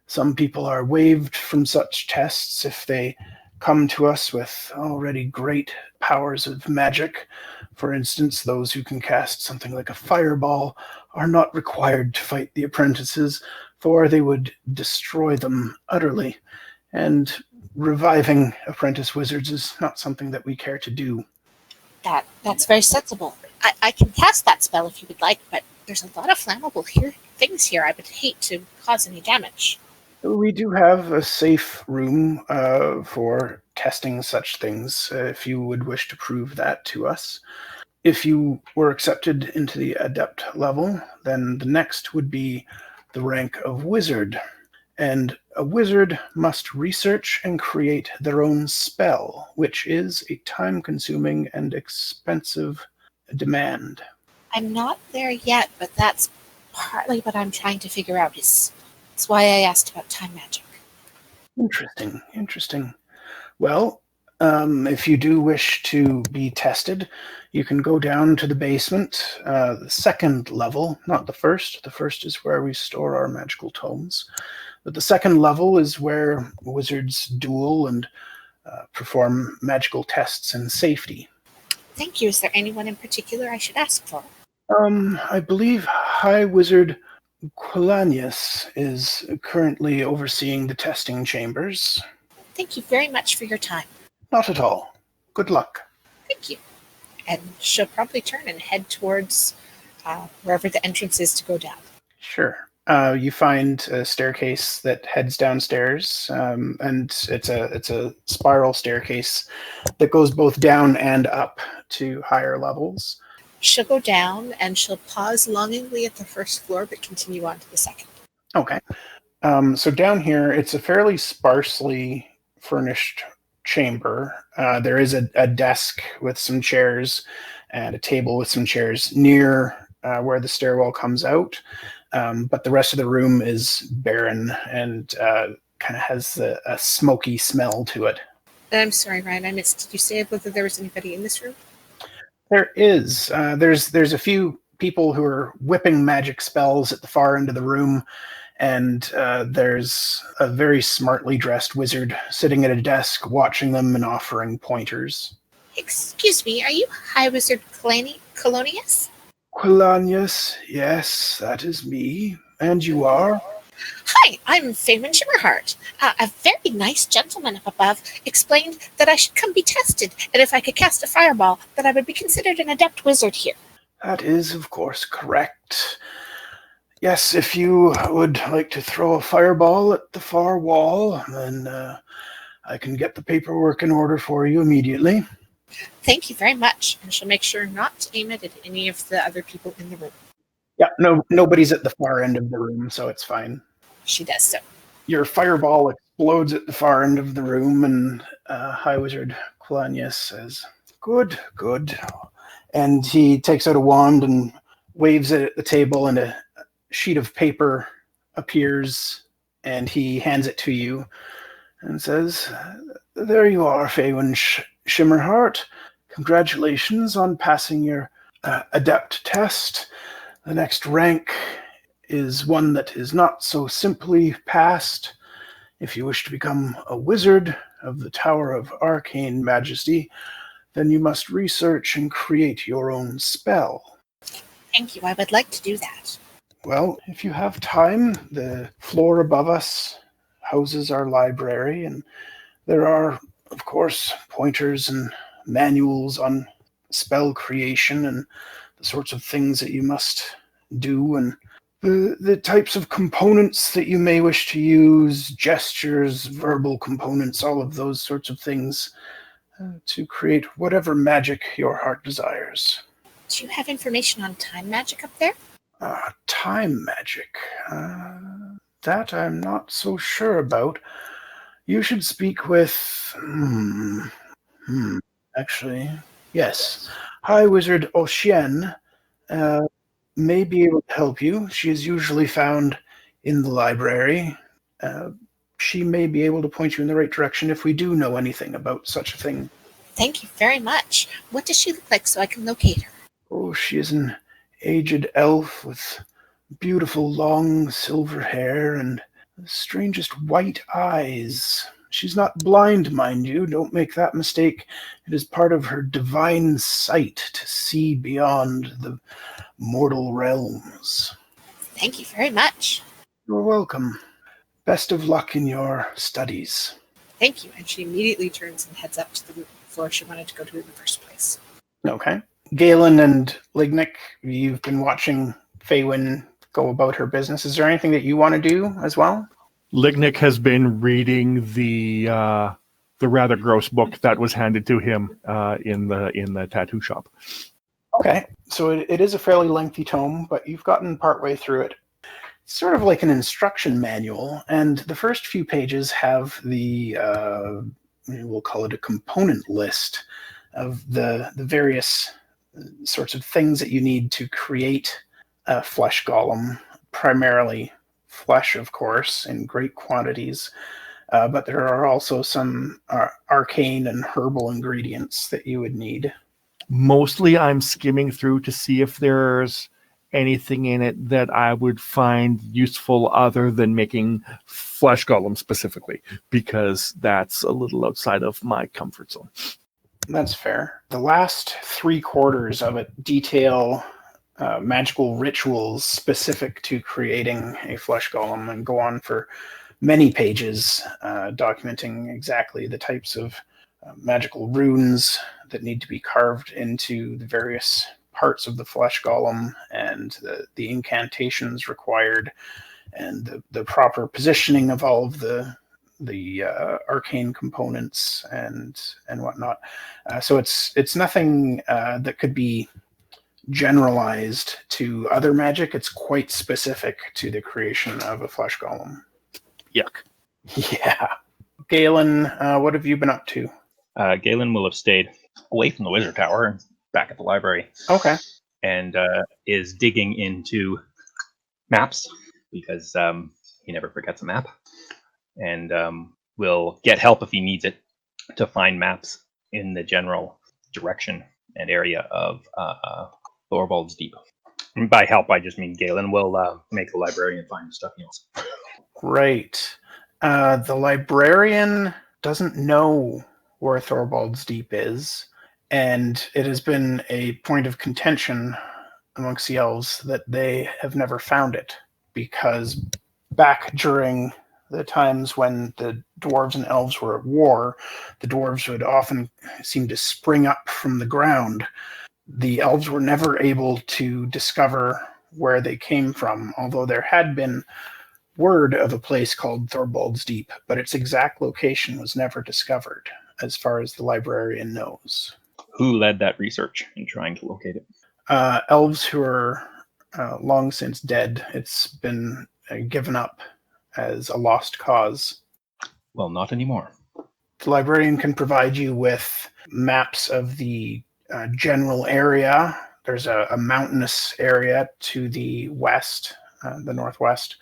[SPEAKER 1] Some people are waived from such tests if they come to us with already great powers of magic. For instance, those who can cast something like a fireball are not required to fight the apprentices, for they would destroy them utterly. And reviving apprentice wizards is not something that we care to do.
[SPEAKER 5] That's very sensible. I can cast that spell if you would like, but there's a lot of flammable things here. I would hate to cause any damage.
[SPEAKER 1] We do have a safe room for testing such things, if you would wish to prove that to us. If you were accepted into the adept level, then the next would be the rank of wizard. And a wizard must research and create their own spell, which is a time-consuming and expensive demand.
[SPEAKER 5] I'm not there yet, but that's partly what I'm trying to figure out. That's why I asked about time magic.
[SPEAKER 1] Interesting. Well, if you do wish to be tested, you can go down to the basement, the second level, not the first. The first is where we store our magical tomes. But the second level is where wizards duel and perform magical tests in safety.
[SPEAKER 5] Thank you. Is there anyone in particular I should ask for?
[SPEAKER 1] I believe High Wizard Quilanius is currently overseeing the testing chambers.
[SPEAKER 5] Thank you very much for your time.
[SPEAKER 1] Not at all. Good luck.
[SPEAKER 5] Thank you. And she'll probably turn and head towards wherever the entrance is to go down.
[SPEAKER 1] Sure. You find a staircase that heads downstairs, and it's a spiral staircase that goes both down and up to higher levels.
[SPEAKER 5] She'll go down and she'll pause longingly at the first floor, but continue on to the second.
[SPEAKER 1] Okay. So down here, it's a fairly sparsely furnished chamber. There is a desk with some chairs and a table with some chairs near where the stairwell comes out. But the rest of the room is barren and kind of has a smoky smell to it.
[SPEAKER 5] I'm sorry, Ryan, I missed. Did you say whether there was anybody in this room?
[SPEAKER 1] There is. There's a few people who are whipping magic spells at the far end of the room, and there's a very smartly dressed wizard sitting at a desk watching them and offering pointers.
[SPEAKER 5] Excuse me, are you High Wizard Colonius?
[SPEAKER 1] Quilanius, yes, that is me. And you are?
[SPEAKER 5] Hi, I'm Faewyn Shimmerheart. A very nice gentleman up above explained that I should come be tested, and if I could cast a fireball, that I would be considered an adept wizard here.
[SPEAKER 1] That is, of course, correct. Yes, if you would like to throw a fireball at the far wall, then I can get the paperwork in order for you immediately.
[SPEAKER 5] Thank you very much. I shall make sure not to aim it at any of the other people in the room.
[SPEAKER 1] Yeah, nobody's at the far end of the room, so it's fine.
[SPEAKER 5] She does so.
[SPEAKER 1] Your fireball explodes at the far end of the room, and High Wizard Quilanius says, Good. And he takes out a wand and waves it at the table, and a sheet of paper appears, and he hands it to you and says, There you are, Faewyn Shimmerheart. Congratulations on passing your adept test. The next rank is one that is not so simply passed. If you wish to become a wizard of the Tower of Arcane Majesty, then you must research and create your own spell.
[SPEAKER 5] Thank you. I would like to do that.
[SPEAKER 1] Well, if you have time, the floor above us houses our library, and there are, of course, pointers and manuals on spell creation and the sorts of things that you must do, and the types of components that you may wish to use, gestures, verbal components, all of those sorts of things to create whatever magic your heart desires.
[SPEAKER 5] Do you have information on time magic up there?
[SPEAKER 1] Time magic? That I'm not so sure about. You should speak with... Actually, yes. High Wizard Ocean may be able to help you. She is usually found in the library. She may be able to point you in the right direction if we do know anything about such a thing.
[SPEAKER 5] Thank you very much. What does she look like so I can locate her?
[SPEAKER 1] Oh, she is an aged elf with beautiful long silver hair and the strangest white eyes. She's not blind, mind you. Don't make that mistake. It is part of her divine sight to see beyond the mortal realms.
[SPEAKER 5] Thank you very much.
[SPEAKER 1] You're welcome. Best of luck in your studies.
[SPEAKER 5] Thank you. And she immediately turns and heads up to the floor she wanted to go to in the first place.
[SPEAKER 1] Okay. Gaelen and Lignyck, you've been watching Faewyn go about her business. Is there anything that you want to do as well?
[SPEAKER 7] Lignyck has been reading the rather gross book that was handed to him in the tattoo shop.
[SPEAKER 1] Okay, so it is a fairly lengthy tome, but you've gotten partway through it. It's sort of like an instruction manual, and the first few pages have the, we'll call it a component list of the various sorts of things that you need to create a flesh golem, primarily flesh, of course, in great quantities, but there are also some arcane and herbal ingredients that you would need.
[SPEAKER 7] Mostly I'm skimming through to see if there's anything in it that I would find useful other than making flesh golem specifically, because that's a little outside of my comfort zone.
[SPEAKER 1] That's fair. The last 3/4 of it detail magical rituals specific to creating a flesh golem and go on for many pages, documenting exactly the types of magical runes that need to be carved into the various parts of the flesh golem and the incantations required and the proper positioning of all of the arcane components and whatnot. So it's nothing that could be generalized to other magic. It's quite specific to the creation of a flesh golem.
[SPEAKER 7] Yuck.
[SPEAKER 1] Yeah. Gaelen, what have you been up to?
[SPEAKER 4] Gaelen will have stayed away from the wizard tower and back at the library.
[SPEAKER 1] Okay.
[SPEAKER 4] And is digging into maps because he never forgets a map, and will get help if he needs it to find maps in the general direction and area of Thorvald's Deep. And by help, I just mean Galen will make the librarian find the stuff he wants.
[SPEAKER 1] Right. The librarian doesn't know where Thorvald's Deep is, and it has been a point of contention amongst the elves that they have never found it, because back during the times when the dwarves and elves were at war, the dwarves would often seem to spring up from the ground. The elves were never able to discover where they came from, although there had been word of a place called Thorvald's Deep, but its exact location was never discovered, as far as the librarian knows.
[SPEAKER 4] Who led that research in trying to locate it?
[SPEAKER 1] Elves who are long since dead. It's been given up as a lost cause.
[SPEAKER 4] Well, not anymore.
[SPEAKER 1] The librarian can provide you with maps of the general area. There's a mountainous area to the west, the northwest,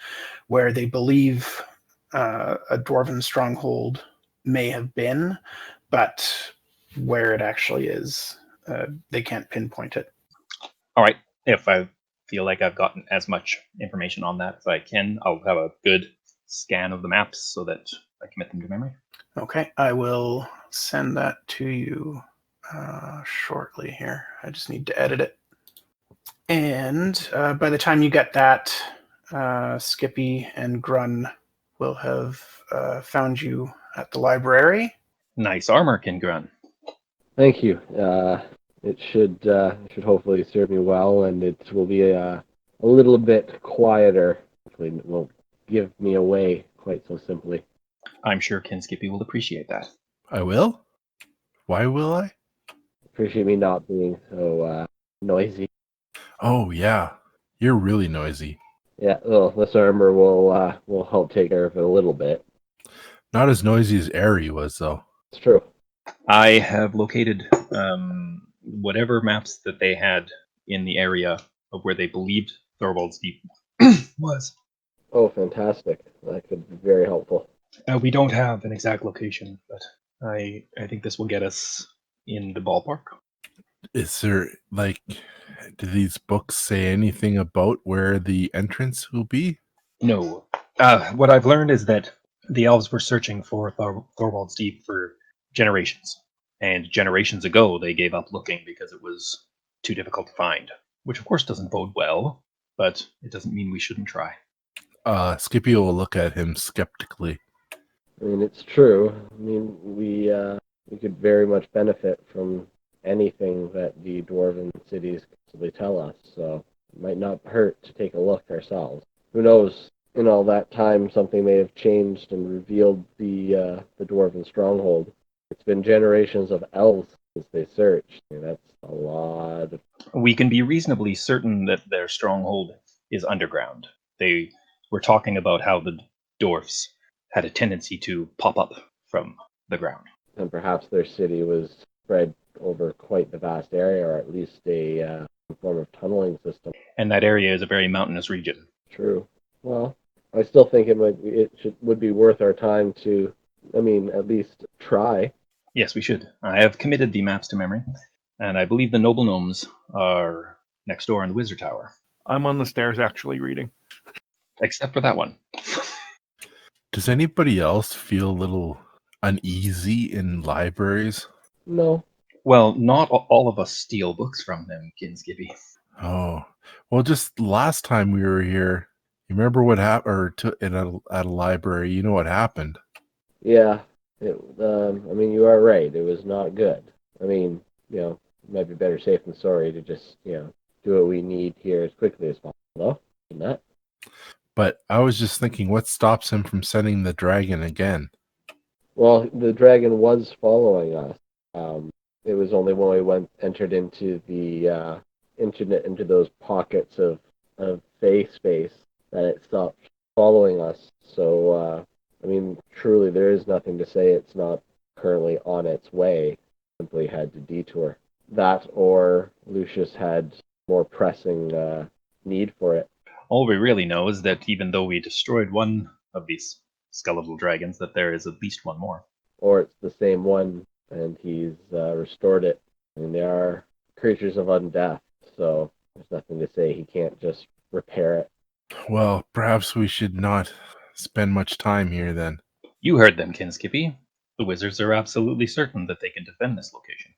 [SPEAKER 1] where they believe a dwarven stronghold may have been, but where it actually is, they can't pinpoint it.
[SPEAKER 4] All right. If I feel like I've gotten as much information on that as I can, I'll have a good scan of the maps so that I commit them to memory.
[SPEAKER 1] Okay, I will send that to you shortly here. I just need to edit it. And by the time you get that, Skippy and Grun will have found you at the library.
[SPEAKER 4] Nice armor, Grun.
[SPEAKER 2] Thank you. It should hopefully serve me well, and it will be a little bit quieter. Hopefully it won't give me away quite so simply.
[SPEAKER 4] I'm sure Skippy will appreciate that.
[SPEAKER 3] I will? Why will I?
[SPEAKER 2] Appreciate me not being so noisy.
[SPEAKER 3] Oh, yeah. You're really noisy.
[SPEAKER 2] Yeah, well, this armor will help take care of it a little bit.
[SPEAKER 3] Not as noisy as Airy was, though.
[SPEAKER 2] It's true.
[SPEAKER 4] I have located whatever maps that they had in the area of where they believed Thorvald's Deep was.
[SPEAKER 2] Oh, fantastic. That could be very helpful.
[SPEAKER 4] We don't have an exact location, but I think this will get us in the ballpark.
[SPEAKER 3] Is there, do these books say anything about where the entrance will be?
[SPEAKER 4] No. What I've learned is that the elves were searching for Thorvald's Deep for generations. And generations ago, they gave up looking because it was too difficult to find. Which, of course, doesn't bode well, but it doesn't mean we shouldn't try.
[SPEAKER 3] Skippy will look at him skeptically.
[SPEAKER 2] I mean, it's true. I mean, we could very much benefit from anything that the dwarven cities possibly tell us, so it might not hurt to take a look ourselves. Who knows? In all that time, something may have changed and revealed the dwarven stronghold. It's been generations of elves since they searched. I mean, that's a lot.
[SPEAKER 4] We can be reasonably certain that their stronghold is underground. They were talking about how the dwarfs had a tendency to pop up from the ground.
[SPEAKER 2] And perhaps their city was spread over quite the vast area, or at least a form of tunneling system.
[SPEAKER 4] And that area is a very mountainous region.
[SPEAKER 2] True. Well, I still think would be worth our time to, at least try.
[SPEAKER 4] Yes, we should. I have committed the maps to memory, and I believe the noble gnomes are next door in the wizard tower.
[SPEAKER 7] I'm on the stairs actually reading.
[SPEAKER 4] Except for that one.
[SPEAKER 3] Does anybody else feel a little uneasy in libraries?
[SPEAKER 2] No.
[SPEAKER 4] Well, not all of us steal books from them, Skippy.
[SPEAKER 3] Oh, well, just last time we were here, you remember what happened, at a library, you know what happened?
[SPEAKER 2] Yeah. You are right. It was not good. It might be better safe than sorry to just, do what we need here as quickly as possible, isn't that?
[SPEAKER 3] But I was just thinking, what stops him from sending the dragon again?
[SPEAKER 2] Well, the dragon was following us. It was only when we entered into the inching it into those pockets of Fey space that it stopped following us. So, I mean, truly, there is nothing to say it's not currently on its way. Simply had to detour. That or Lucius had more pressing need for it.
[SPEAKER 4] All we really know is that even though we destroyed one of these skeletal dragons, that there is at least one more.
[SPEAKER 2] Or it's the same one and he's restored it. I mean, they are creatures of undeath, so there's nothing to say he can't just repair it.
[SPEAKER 3] Well, perhaps we should not spend much time here then.
[SPEAKER 4] You heard them, Skippy. The wizards are absolutely certain that they can defend this location.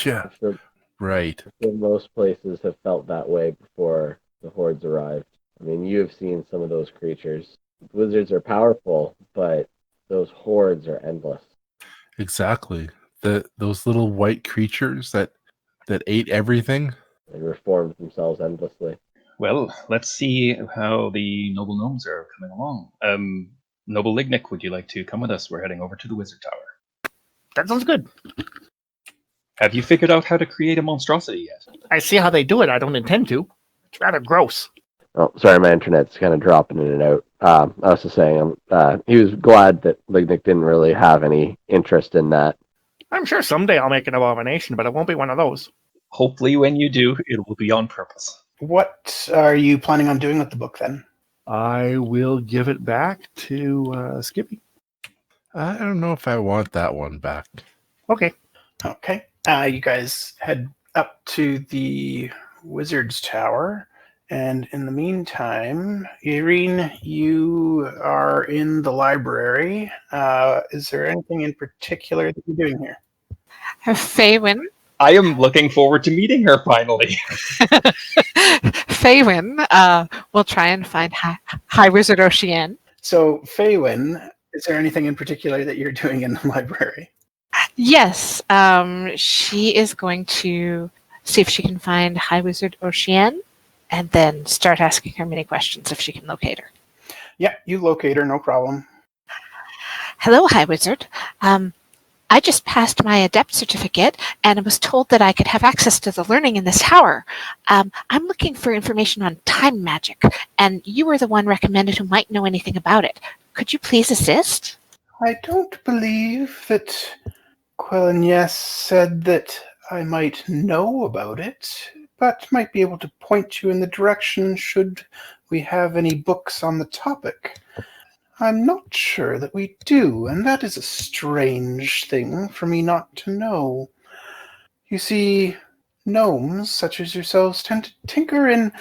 [SPEAKER 3] Yeah,
[SPEAKER 2] I'm sure,
[SPEAKER 3] right.
[SPEAKER 2] I'm sure most places have felt that way before the hordes arrived. I mean, you have seen some of those creatures. Wizards are powerful, but those hordes are endless.
[SPEAKER 3] Exactly. Those little white creatures that ate everything.
[SPEAKER 2] They reformed themselves endlessly.
[SPEAKER 4] Well, let's see how the noble gnomes are coming along. Noble Lignyck, would you like to come with us? We're heading over to the wizard tower.
[SPEAKER 6] That sounds good.
[SPEAKER 4] Have you figured out how to create a monstrosity yet?
[SPEAKER 6] I see how they do it. I don't intend to. It's rather gross.
[SPEAKER 2] Oh, sorry, my internet's kind of dropping in and out. I was just saying, he was glad that Lignyck didn't really have any interest in that.
[SPEAKER 6] I'm sure someday I'll make an abomination, but it won't be one of those.
[SPEAKER 4] Hopefully when you do, it will be on purpose.
[SPEAKER 1] What are you planning on doing with the book then?
[SPEAKER 7] I will give it back to Skippy.
[SPEAKER 3] I don't know if I want that one back.
[SPEAKER 6] Okay.
[SPEAKER 1] Okay. You guys head up to the wizard's tower. And in the meantime, Irene, you are in the library. Is there anything in particular that you're doing here?
[SPEAKER 5] Faewyn.
[SPEAKER 4] I am looking forward to meeting her finally.
[SPEAKER 5] Faewyn will try and find High Wizard Ocean.
[SPEAKER 1] So, Faewyn, is there anything in particular that you're doing in the library?
[SPEAKER 5] Yes, she is going to see if she can find High Wizard Ocean and then start asking her many questions if she can locate her.
[SPEAKER 1] Yeah, you locate her, no problem.
[SPEAKER 5] Hello, High Wizard. I just passed my adept certificate and I was told that I could have access to the learning in this tower. I'm looking for information on time magic, and you were the one recommended who might know anything about it. Could you please assist?
[SPEAKER 1] I don't believe that Quelignes said that I might know about it, but might be able to point you in the direction should we have any books on the topic. I'm not sure that we do, and that is a strange thing for me not to know. You see, gnomes, such as yourselves, tend to tinker in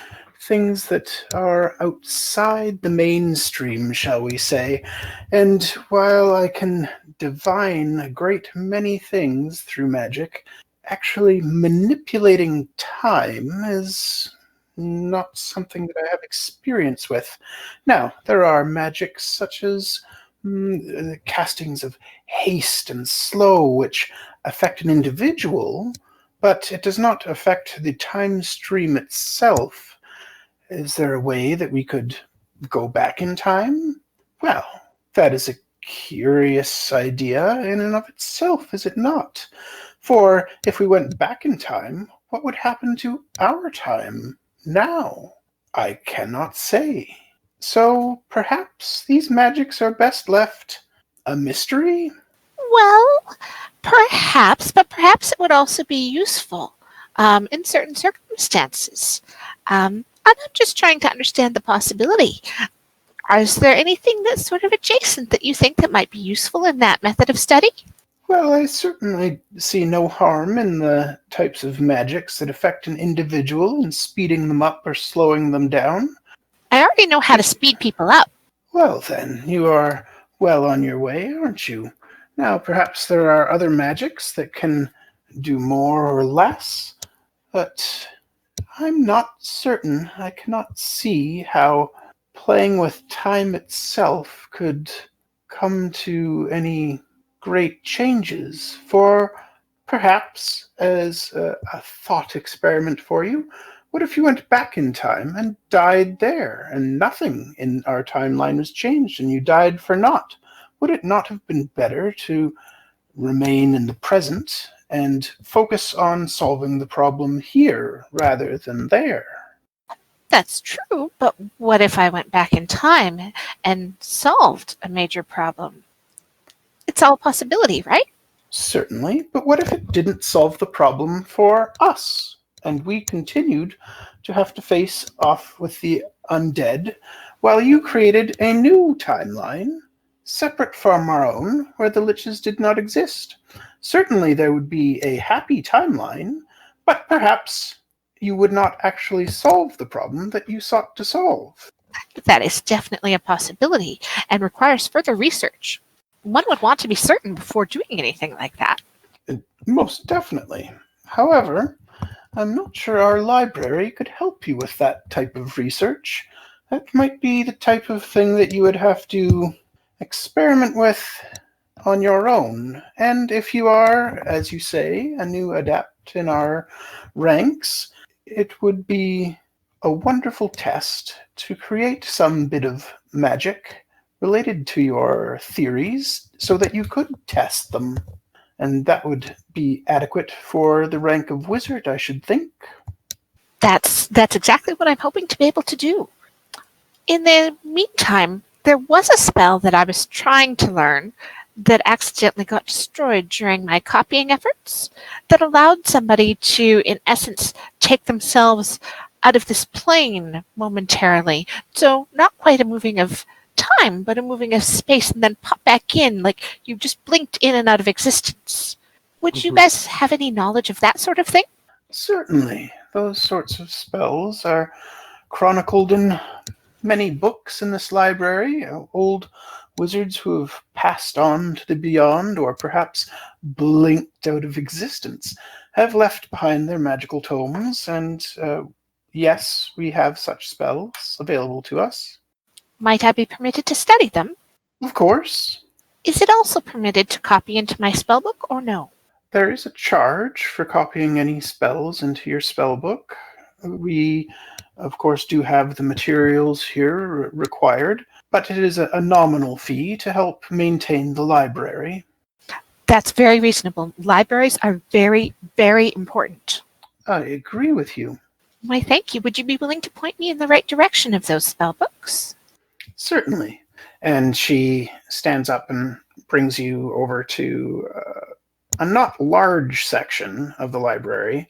[SPEAKER 1] things that are outside the mainstream, shall we say, and while I can divine a great many things through magic, actually manipulating time is not something that I have experience with. Now, there are magics such as the castings of haste and slow, which affect an individual, but it does not affect the time stream itself. Is there a way that we could go back in time? Well, that is a curious idea in and of itself, is it not? For if we went back in time, what would happen to our time now? I cannot say. So perhaps these magics are best left a mystery?
[SPEAKER 5] Well, perhaps, but perhaps it would also be useful in certain circumstances. I'm just trying to understand the possibility. Is there anything that's sort of adjacent that you think that might be useful in that method of study?
[SPEAKER 1] Well, I certainly see no harm in the types of magics that affect an individual and speeding them up or slowing them down.
[SPEAKER 5] I already know how to speed people up.
[SPEAKER 1] Well, then, you are well on your way, aren't you? Now, perhaps there are other magics that can do more or less, but I'm not certain. I cannot see how playing with time itself could come to any great changes. For perhaps, as a thought experiment for you, what if you went back in time and died there, and nothing in our timeline was changed, and you died for naught? Would it not have been better to remain in the present and focus on solving the problem here rather than there.
[SPEAKER 5] That's true, but what if I went back in time and solved a major problem? It's all a possibility, right?
[SPEAKER 1] Certainly, but what if it didn't solve the problem for us, and we continued to have to face off with the undead while you created a new timeline, separate from our own, where the liches did not exist? Certainly there would be a happy timeline, but perhaps you would not actually solve the problem that you sought to solve.
[SPEAKER 5] That is definitely a possibility and requires further research. One would want to be certain before doing anything like that.
[SPEAKER 1] Most definitely. However, I'm not sure our library could help you with that type of research. That might be the type of thing that you would have to experiment with on your own. And if you are, as you say, a new adept in our ranks, it would be a wonderful test to create some bit of magic related to your theories so that you could test them. And that would be adequate for the rank of wizard, I should think.
[SPEAKER 5] That's exactly what I'm hoping to be able to do. In the meantime, there was a spell that I was trying to learn that accidentally got destroyed during my copying efforts that allowed somebody to, in essence, take themselves out of this plane momentarily. So not quite a moving of time, but a moving of space, and then pop back in like you just blinked in and out of existence. Would you guys have any knowledge of that sort of thing?
[SPEAKER 1] Certainly. Those sorts of spells are chronicled in many books in this library. Old wizards who have passed on to the beyond, or perhaps blinked out of existence, have left behind their magical tomes, and yes, we have such spells available to us.
[SPEAKER 5] Might I be permitted to study them?
[SPEAKER 1] Of course.
[SPEAKER 5] Is it also permitted to copy into my spellbook, or no?
[SPEAKER 1] There is a charge for copying any spells into your spellbook. We, of course, do have the materials here required, but it is a nominal fee to help maintain the library.
[SPEAKER 5] That's very reasonable. Libraries are very, very important.
[SPEAKER 1] I agree with you.
[SPEAKER 5] Why, thank you. Would you be willing to point me in the right direction of those spellbooks?
[SPEAKER 1] Certainly. And she stands up and brings you over to a not large section of the library,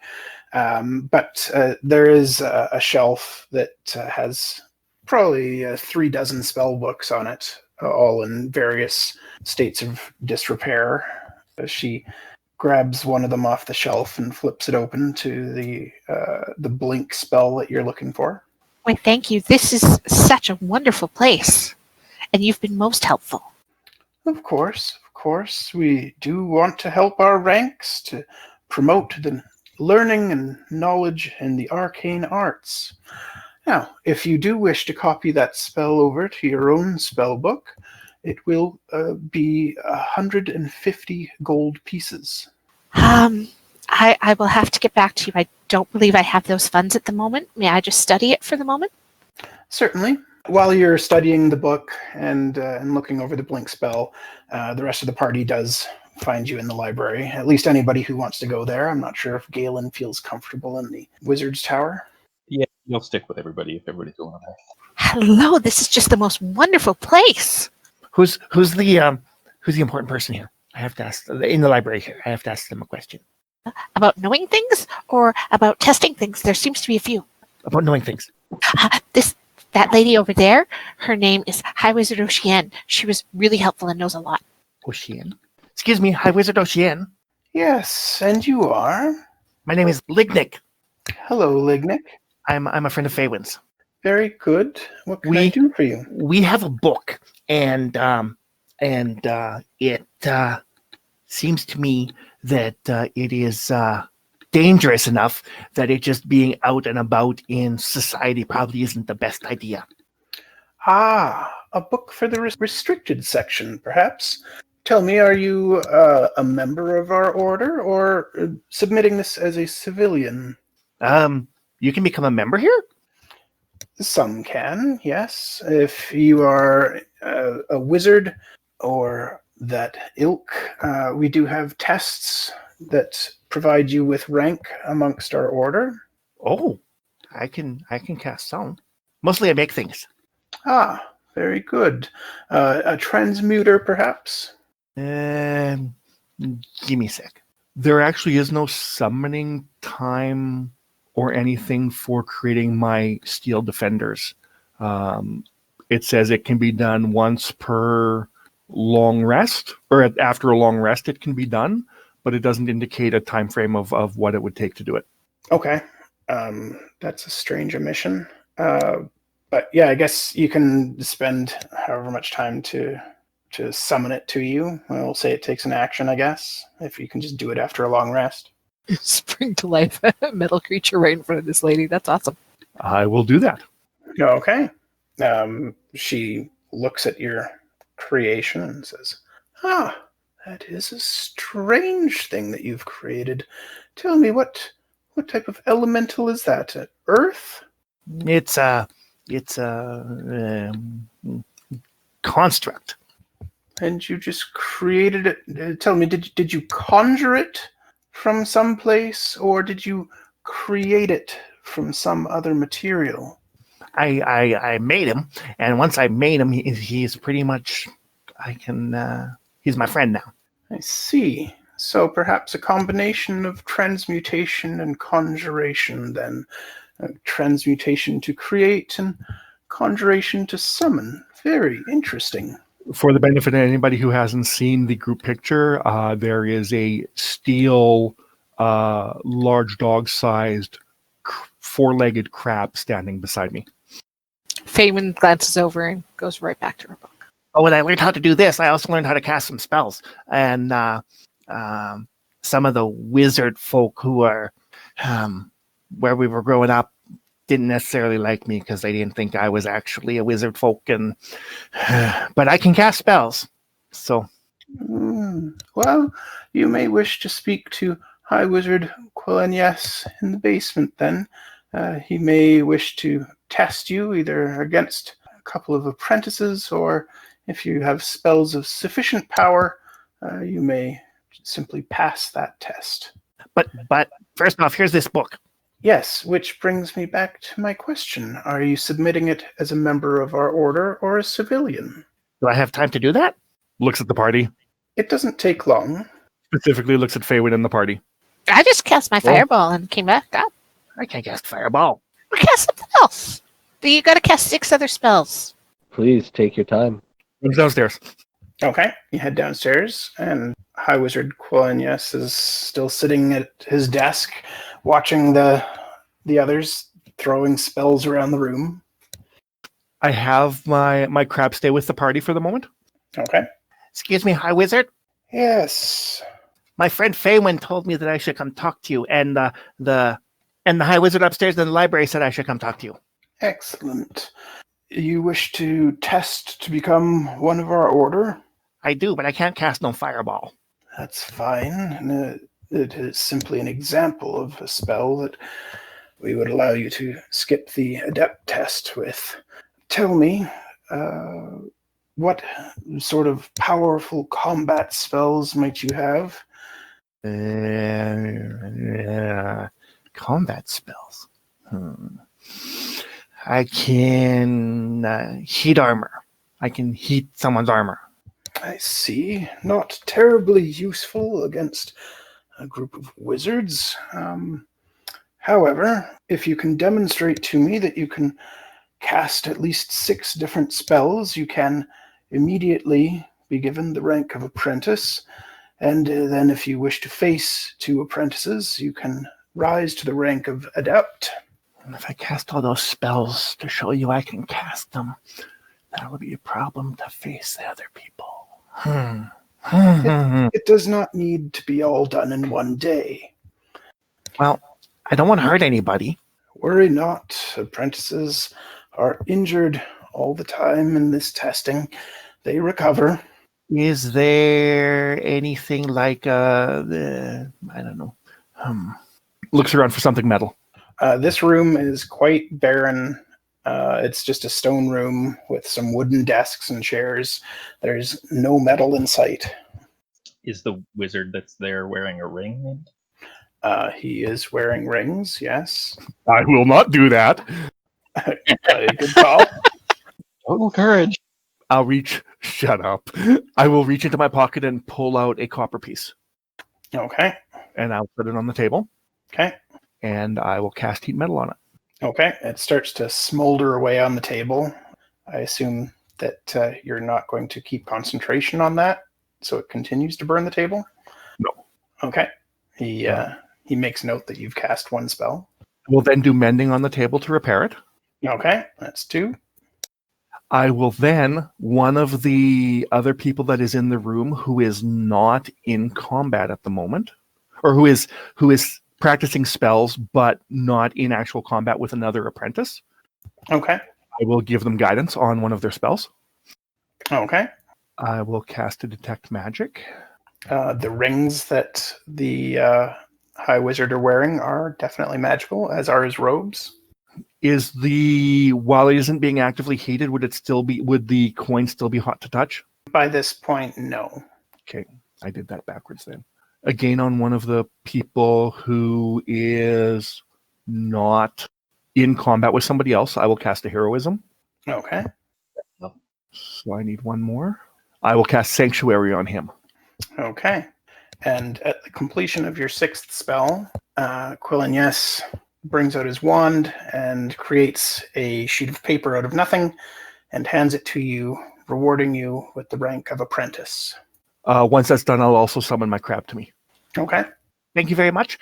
[SPEAKER 1] but there is a shelf that has probably 3 dozen spell books on it, all in various states of disrepair. She grabs one of them off the shelf and flips it open to the blink spell that you're looking for.
[SPEAKER 5] Why, thank you. This is such a wonderful place, and you've been most helpful.
[SPEAKER 1] Of course. We do want to help our ranks to promote the learning and knowledge in the arcane arts. Now, if you do wish to copy that spell over to your own spell book, it will be 150 gold pieces.
[SPEAKER 5] I will have to get back to you. I don't believe I have those funds at the moment. May I just study it for the moment?
[SPEAKER 1] Certainly. While you're studying the book and looking over the blink spell, the rest of the party does find you in the library. At least anybody who wants to go there. I'm not sure if Gaelen feels comfortable in the Wizard's Tower.
[SPEAKER 4] Yeah, you'll stick with everybody if everybody's going there.
[SPEAKER 5] Hello, this is just the most wonderful place.
[SPEAKER 6] Who's the important person here? I have to ask in the library here. I have to ask them a question
[SPEAKER 5] About knowing things or about testing things? There seems to be a few.
[SPEAKER 6] about knowing things.
[SPEAKER 5] That lady over there, her name is High Wizard Ocean. She was really helpful and knows a lot.
[SPEAKER 6] Ocean. Excuse me, High Wizard Ocean.
[SPEAKER 1] Yes, and you are?
[SPEAKER 6] My name is Lignyck.
[SPEAKER 1] Hello, Lignyck.
[SPEAKER 6] I'm a friend of Faewyn's.
[SPEAKER 1] Very good. What can I do for you?
[SPEAKER 6] We have a book, and it seems to me that it is dangerous enough that it just being out and about in society probably isn't the best idea.
[SPEAKER 1] Ah, a book for the restricted section, perhaps. Tell me, are you a member of our order or submitting this as a civilian?
[SPEAKER 6] You can become a member here?
[SPEAKER 1] Some can, yes. If you are a wizard or that ilk. We do have tests that provide you with rank amongst our order.
[SPEAKER 6] Oh, I can cast sound. Mostly I make things.
[SPEAKER 1] Ah, very good. A transmuter, perhaps?
[SPEAKER 6] Give me a sec. There actually is no summoning time or anything for creating my steel defenders. It says it can be done once per long rest, or after a long rest it can be done, but it doesn't indicate a time frame of what it would take to do it.
[SPEAKER 1] Okay. That's a strange omission. But yeah, I guess you can spend however much time to summon it to you. We'll say it takes an action, I guess, if you can just do it after a long rest.
[SPEAKER 5] Spring to life a metal creature right in front of this lady. That's awesome.
[SPEAKER 6] I will do that.
[SPEAKER 1] Okay. She looks at your creation and says, "Ah, that is a strange thing that you've created. Tell me, what type of elemental is that? Earth?"
[SPEAKER 6] It's a construct.
[SPEAKER 1] And you just created it. Tell me, did you conjure it from someplace, or did you create it from some other material?
[SPEAKER 6] I made him, and once I made him, he's pretty much. He's my friend now.
[SPEAKER 1] I see. So perhaps a combination of transmutation and conjuration, then. Transmutation to create and conjuration to summon. Very interesting.
[SPEAKER 7] For the benefit of anybody who hasn't seen the group picture, there is a steel, large dog-sized, four-legged crab standing beside me.
[SPEAKER 5] Faewyn glances over and goes right back to her book.
[SPEAKER 6] Oh, when I learned how to do this, I also learned how to cast some spells. And some of the wizard folk who are where we were growing up didn't necessarily like me because they didn't think I was actually a wizard folk. And but I can cast spells. So,
[SPEAKER 1] well, you may wish to speak to High Wizard Quilenius in the basement then. He may wish to test you either against a couple of apprentices, or if you have spells of sufficient power, you may simply pass that test.
[SPEAKER 6] But first off, here's this book.
[SPEAKER 1] Yes, which brings me back to my question. Are you submitting it as a member of our order or a civilian?
[SPEAKER 6] Do I have time to do that?
[SPEAKER 7] Looks at the party.
[SPEAKER 1] It doesn't take long.
[SPEAKER 7] Specifically looks at Faewyn and the party.
[SPEAKER 5] I just cast my fireball and came back up.
[SPEAKER 6] I can't cast fireball.
[SPEAKER 5] Or cast something else. You got to cast 6 other spells.
[SPEAKER 2] Please take your time.
[SPEAKER 7] Comes downstairs.
[SPEAKER 1] Okay, you head downstairs, and High Wizard Quilenius is still sitting at his desk, watching the others throwing spells around the room.
[SPEAKER 7] I have my crab stay with the party for the moment.
[SPEAKER 1] Okay.
[SPEAKER 6] Excuse me, High Wizard?
[SPEAKER 1] Yes.
[SPEAKER 6] My friend Faewyn told me that I should come talk to you, and the High Wizard upstairs in the library said I should come talk to you.
[SPEAKER 1] Excellent. You wish to test to become one of our order?
[SPEAKER 6] I do, but I can't cast no fireball.
[SPEAKER 1] That's fine. It is simply an example of a spell that we would allow you to skip the adept test with. Tell me, what sort of powerful combat spells might you have?
[SPEAKER 6] Combat spells. I can heat armor. I can heat someone's armor.
[SPEAKER 1] I see. Not terribly useful against a group of wizards. However, if you can demonstrate to me that you can cast at least 6 different spells, you can immediately be given the rank of apprentice. And then if you wish to face 2 apprentices, you can rise to the rank of adept.
[SPEAKER 6] And if I cast all those spells to show you I can cast them, that will be a problem to face the other people.
[SPEAKER 1] It does not need to be all done in one day.
[SPEAKER 6] Well, I don't want to hurt anybody.
[SPEAKER 1] Worry not. Apprentices are injured all the time in this testing. They recover.
[SPEAKER 6] Is there anything like I don't know.
[SPEAKER 7] Looks around for something metal.
[SPEAKER 1] This room is quite barren It's just a stone room with some wooden desks and chairs. There's no metal in sight.
[SPEAKER 4] Is the wizard that's there wearing a ring?
[SPEAKER 1] He is wearing rings, yes.
[SPEAKER 7] I will not do that.
[SPEAKER 1] Good call.
[SPEAKER 4] Total courage.
[SPEAKER 7] I'll reach. Shut up. I will reach into my pocket and pull out a copper piece,
[SPEAKER 1] Okay.
[SPEAKER 7] and I'll put it on the table,
[SPEAKER 1] Okay.
[SPEAKER 7] and I will cast heat metal on it.
[SPEAKER 1] Okay. It starts to smolder away on the table. I assume that you're not going to keep concentration on that, so it continues to burn the table?
[SPEAKER 7] No.
[SPEAKER 1] Okay. He makes note that you've cast one spell.
[SPEAKER 7] We'll then do mending on the table to repair it.
[SPEAKER 1] Okay. That's 2.
[SPEAKER 7] I will then, one of the other people that is in the room who is not in combat at the moment, or who is practicing spells but not in actual combat with another apprentice,
[SPEAKER 1] Okay.
[SPEAKER 7] I will give them guidance on one of their spells.
[SPEAKER 1] Okay.
[SPEAKER 7] I will cast a detect magic.
[SPEAKER 1] The rings that the High Wizard are wearing are definitely magical, as are his robes.
[SPEAKER 7] While it isn't being actively heated, would the coin still be hot to touch?
[SPEAKER 1] By this point, no.
[SPEAKER 7] Okay, I did that backwards then. Again, on one of the people who is not in combat with somebody else, I will cast a heroism.
[SPEAKER 1] Okay.
[SPEAKER 7] So I need one more. I will cast Sanctuary on him.
[SPEAKER 1] Okay. And at the completion of your 6th spell, Quillen brings out his wand and creates a sheet of paper out of nothing and hands it to you, rewarding you with the rank of apprentice.
[SPEAKER 7] Once that's done, I'll also summon my crab to me.
[SPEAKER 1] Okay.
[SPEAKER 6] Thank you very much.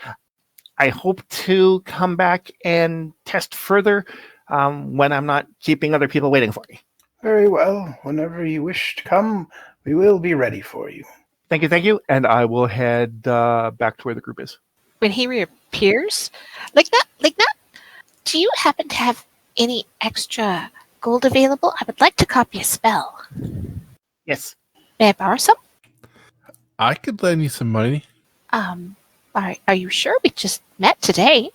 [SPEAKER 6] I hope to come back and test further when I'm not keeping other people waiting for me.
[SPEAKER 1] Very well. Whenever you wish to come, we will be ready for you.
[SPEAKER 7] Thank you. And I will head back to where the group is.
[SPEAKER 5] When he reappears, like that, do you happen to have any extra gold available? I would like to copy a spell.
[SPEAKER 6] Yes.
[SPEAKER 5] May I borrow some?
[SPEAKER 3] I could lend you some money.
[SPEAKER 5] Are you sure? We just met today.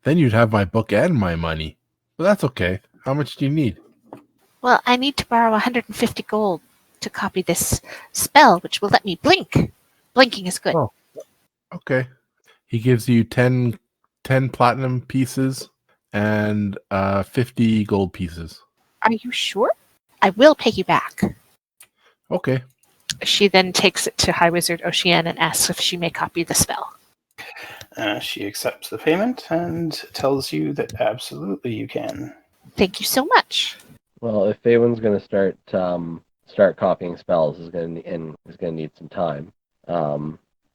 [SPEAKER 3] Then you'd have my book and my money. But that's okay. How much do you need?
[SPEAKER 5] Well, I need to borrow 150 gold to copy this spell, which will let me blink. Blinking is good.
[SPEAKER 7] Oh.
[SPEAKER 3] Okay. He gives you 10 platinum pieces and 50 gold pieces.
[SPEAKER 5] Are you sure? I will pay you back.
[SPEAKER 3] Okay.
[SPEAKER 5] She then takes it to High Wizard Ocean and asks if she may copy the spell.
[SPEAKER 1] She accepts the payment and tells you that absolutely you can.
[SPEAKER 5] Thank you so much.
[SPEAKER 2] Well, if Faewyn's going to start copying spells, is going to need some time.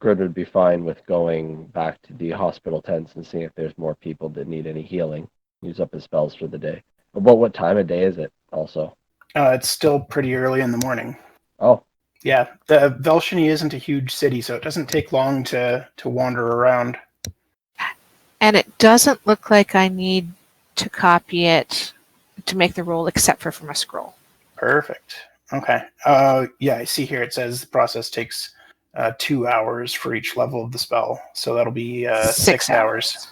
[SPEAKER 2] Grun would be fine with going back to the hospital tents and seeing if there's more people that need any healing. Use up his spells for the day. But what time of day is it? Also,
[SPEAKER 1] It's still pretty early in the morning.
[SPEAKER 2] oh,
[SPEAKER 1] Yeah, the Velshonie isn't a huge city, so it doesn't take long to wander around.
[SPEAKER 5] And it doesn't look like I need to copy it to make the roll except for from a scroll.
[SPEAKER 1] Perfect. Okay. Yeah, I see here it says the process takes 2 hours for each level of the spell, so that'll be 6 hours.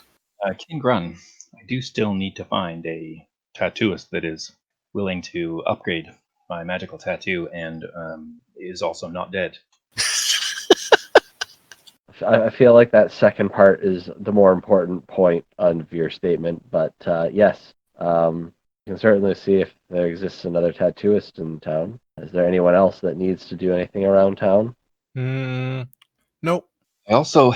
[SPEAKER 4] King Grun, I do still need to find a tattooist that is willing to upgrade my magical tattoo and is also not dead.
[SPEAKER 2] I feel like that second part is the more important point of your statement. But yes, you can certainly see if there exists another tattooist in town. Is there anyone else that needs to do anything around town?
[SPEAKER 3] Nope.
[SPEAKER 4] I also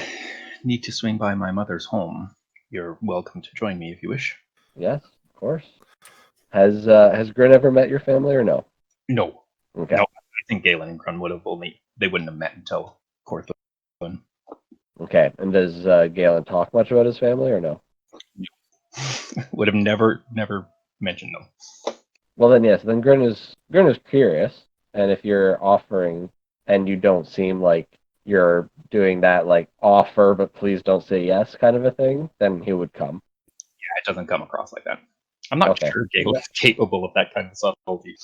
[SPEAKER 4] need to swing by my mother's home. You're welcome to join me if you wish.
[SPEAKER 2] Yes, of course. Has Grun ever met your family or no?
[SPEAKER 4] No.
[SPEAKER 2] Okay.
[SPEAKER 4] No. I think Gaelen and Grun they wouldn't have met until Cortland.
[SPEAKER 2] Okay. And does Gaelen talk much about his family or no?
[SPEAKER 4] Would have never mentioned them.
[SPEAKER 2] Well then, yes. Then Grun is curious, and if you're offering and you don't seem like you're doing that like offer, but please don't say yes kind of a thing, then he would come.
[SPEAKER 4] Yeah, it doesn't come across like that. I'm not sure Gaelen is capable of that kind of subtlety.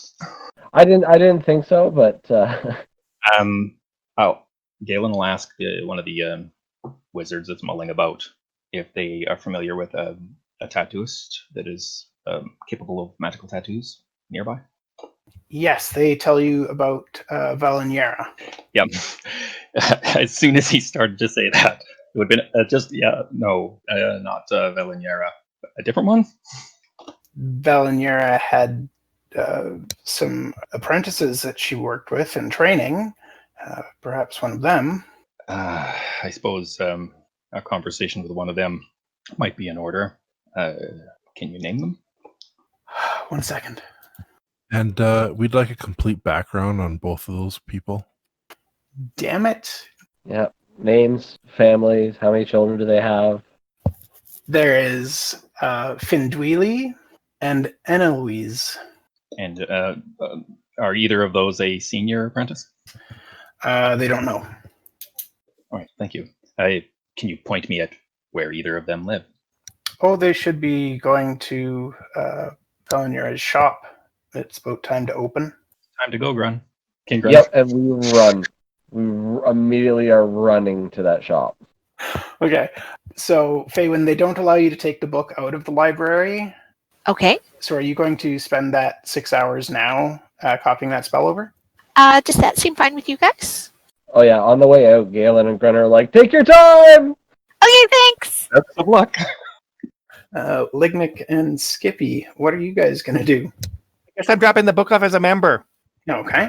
[SPEAKER 2] I didn't think so, but
[SPEAKER 4] Gaelen will ask one of the wizards that's mulling about if they are familiar with a tattooist that is capable of magical tattoos nearby?
[SPEAKER 1] Yes, they tell you about Velshonie.
[SPEAKER 4] Yep. As soon as he started to say that, it would have been not Velshonie. A different one?
[SPEAKER 1] Velshonie had some apprentices that she worked with in training. Perhaps one of them.
[SPEAKER 4] I suppose a conversation with one of them might be in order. Can you name them?
[SPEAKER 1] 1 second.
[SPEAKER 3] And we'd like a complete background on both of those people.
[SPEAKER 1] Damn it.
[SPEAKER 2] Yeah. Names, families, how many children do they have?
[SPEAKER 1] There is Findwili and Eloise.
[SPEAKER 4] And are either of those a senior apprentice?
[SPEAKER 1] They don't know.
[SPEAKER 4] All right, thank you. Can you point me at where either of them live?
[SPEAKER 1] Oh, they should be going to Velshonie's shop. It's about time to open.
[SPEAKER 4] Time to go, Grun. King Grun.
[SPEAKER 2] Yep, and we run. Immediately are running to that shop.
[SPEAKER 1] Okay, so Faewyn, they don't allow you to take the book out of the library.
[SPEAKER 5] Okay.
[SPEAKER 1] So are you going to spend that 6 hours now copying that spell over?
[SPEAKER 5] Does that seem fine with you guys?
[SPEAKER 2] Oh yeah, on the way out, Gaelen and Grun are like, take your time!
[SPEAKER 5] Okay, thanks.
[SPEAKER 4] Best of luck.
[SPEAKER 1] Lignyck and Skippy, what are you guys going to do?
[SPEAKER 6] Guess I'm dropping the book off as a member.
[SPEAKER 1] Okay.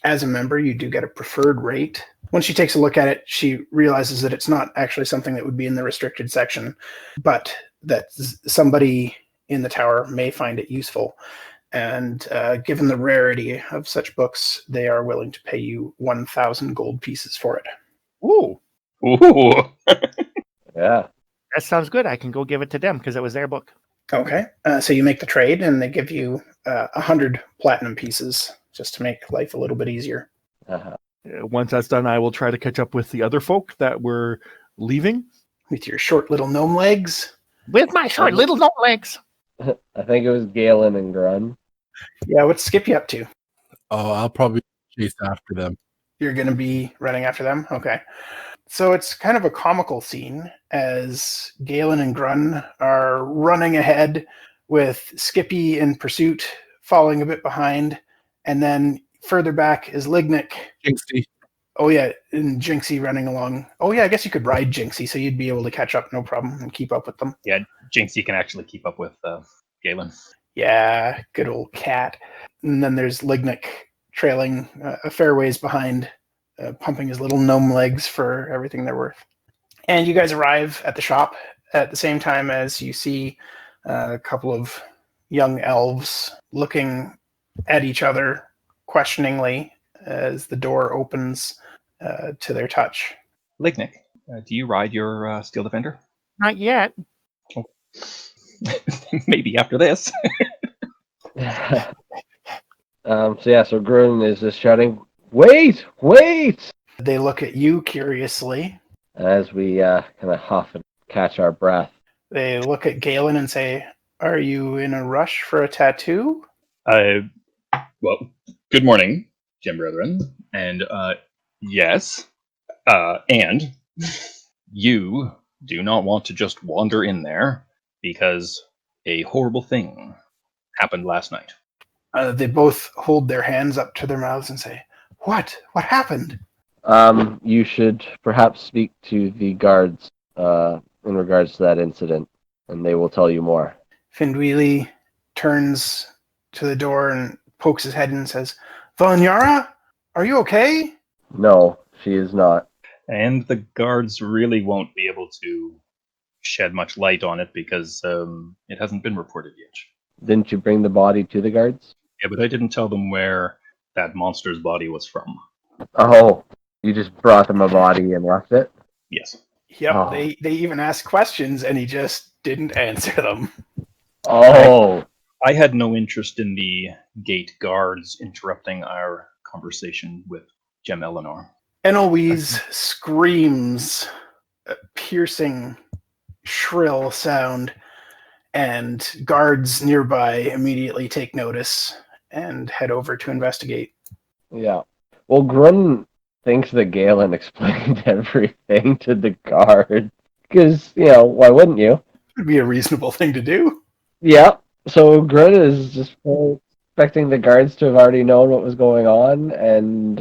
[SPEAKER 1] As a member, you do get a preferred rate. When she takes a look at it, she realizes that it's not actually something that would be in the restricted section, but that somebody in the tower may find it useful. And given the rarity of such books, they are willing to pay you 1,000 gold pieces for it.
[SPEAKER 6] Ooh,
[SPEAKER 4] Ooh.
[SPEAKER 2] Yeah.
[SPEAKER 6] that sounds good. I can go give it to them because it was their book.
[SPEAKER 1] Okay. So you make the trade, and they give you 100 platinum pieces just to make life a little bit easier.
[SPEAKER 2] Uh-huh.
[SPEAKER 7] Once that's done, I will try to catch up with the other folk that were leaving.
[SPEAKER 1] With your short little gnome legs.
[SPEAKER 6] With my short little long legs.
[SPEAKER 2] I think it was Gaelen and Grun.
[SPEAKER 1] Yeah, what's Skippy up to?
[SPEAKER 3] Oh, I'll probably chase after them.
[SPEAKER 1] You're going to be running after them? Okay. So it's kind of a comical scene as Gaelen and Grun are running ahead with Skippy in pursuit, falling a bit behind. And then further back is Lignyck.
[SPEAKER 3] Jinxie.
[SPEAKER 1] Oh, yeah, and Jinxie running along. Oh, yeah, I guess you could ride Jinxie, so you'd be able to catch up, no problem, and keep up with them.
[SPEAKER 4] Yeah, Jinxie can actually keep up with Gaelen.
[SPEAKER 1] Yeah, good old cat. And then there's Lignyck trailing a fair ways behind, pumping his little gnome legs for everything they're worth. And you guys arrive at the shop at the same time as you see a couple of young elves looking at each other questioningly as the door opens to their touch.
[SPEAKER 4] Lignyck, do you ride your Steel Defender?
[SPEAKER 6] Not yet.
[SPEAKER 4] Maybe after this.
[SPEAKER 2] So Grun is just shouting, wait!
[SPEAKER 1] They look at you curiously.
[SPEAKER 2] As we kind of huff and catch our breath.
[SPEAKER 1] They look at Gaelen and say, are you in a rush for a tattoo?
[SPEAKER 4] Well, good morning, Jim Brethren. And yes, and you do not want to just wander in there because a horrible thing happened last night.
[SPEAKER 1] They both hold their hands up to their mouths and say, What? What happened?
[SPEAKER 2] You should perhaps speak to the guards in regards to that incident, and they will tell you more.
[SPEAKER 1] Findwili turns to the door and pokes his head in and says, Velshonie, are you okay?
[SPEAKER 2] No, she is not.
[SPEAKER 4] And the guards really won't be able to shed much light on it because it hasn't been reported yet.
[SPEAKER 2] Didn't you bring the body to the guards?
[SPEAKER 4] Yeah, but I didn't tell them where that monster's body was from.
[SPEAKER 2] Oh, you just brought them a body and left it?
[SPEAKER 4] Yes.
[SPEAKER 1] Yep,
[SPEAKER 2] Oh.
[SPEAKER 1] they even asked questions and he just didn't answer them.
[SPEAKER 2] Oh.
[SPEAKER 4] I had no interest in the gate guards interrupting our conversation with Gem Eleanor.
[SPEAKER 1] Eloise screams a piercing, shrill sound, and guards nearby immediately take notice and head over to investigate.
[SPEAKER 2] Yeah. Well, Grun thinks that Gaelen explained everything to the guard. Because, why wouldn't you?
[SPEAKER 1] Would be a reasonable thing to do.
[SPEAKER 2] Yeah. So Grun is just expecting the guards to have already known what was going on and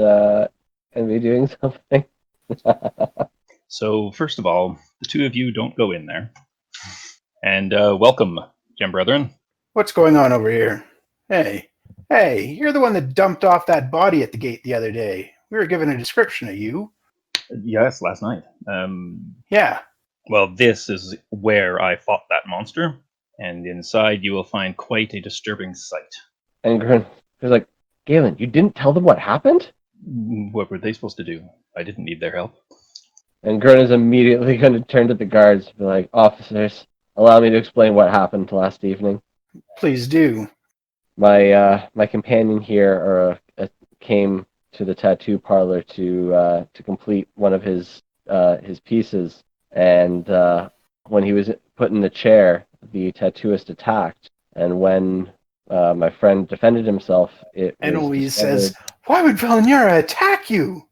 [SPEAKER 2] be doing something.
[SPEAKER 4] So, first of all, the two of you don't go in there. And welcome, gem brethren.
[SPEAKER 1] What's going on over here? Hey, you're the one that dumped off that body at the gate the other day. We were given a description of you.
[SPEAKER 4] Yes, last night.
[SPEAKER 1] Yeah.
[SPEAKER 4] Well, this is where I fought that monster, and inside you will find quite a disturbing sight.
[SPEAKER 2] And Grun was like, Gaelen, you didn't tell them what happened?
[SPEAKER 4] What were they supposed to do? I didn't need their help.
[SPEAKER 2] And Grun is immediately going to turn to the guards and be like, officers, allow me to explain what happened last evening.
[SPEAKER 1] Please do.
[SPEAKER 2] My companion here came to the tattoo parlor to complete one of his pieces, and when he was put in the chair, the tattooist attacked, and when my friend defended himself, it was
[SPEAKER 1] Eloise
[SPEAKER 2] discovered...
[SPEAKER 1] says, "Why would Valnyara attack you?"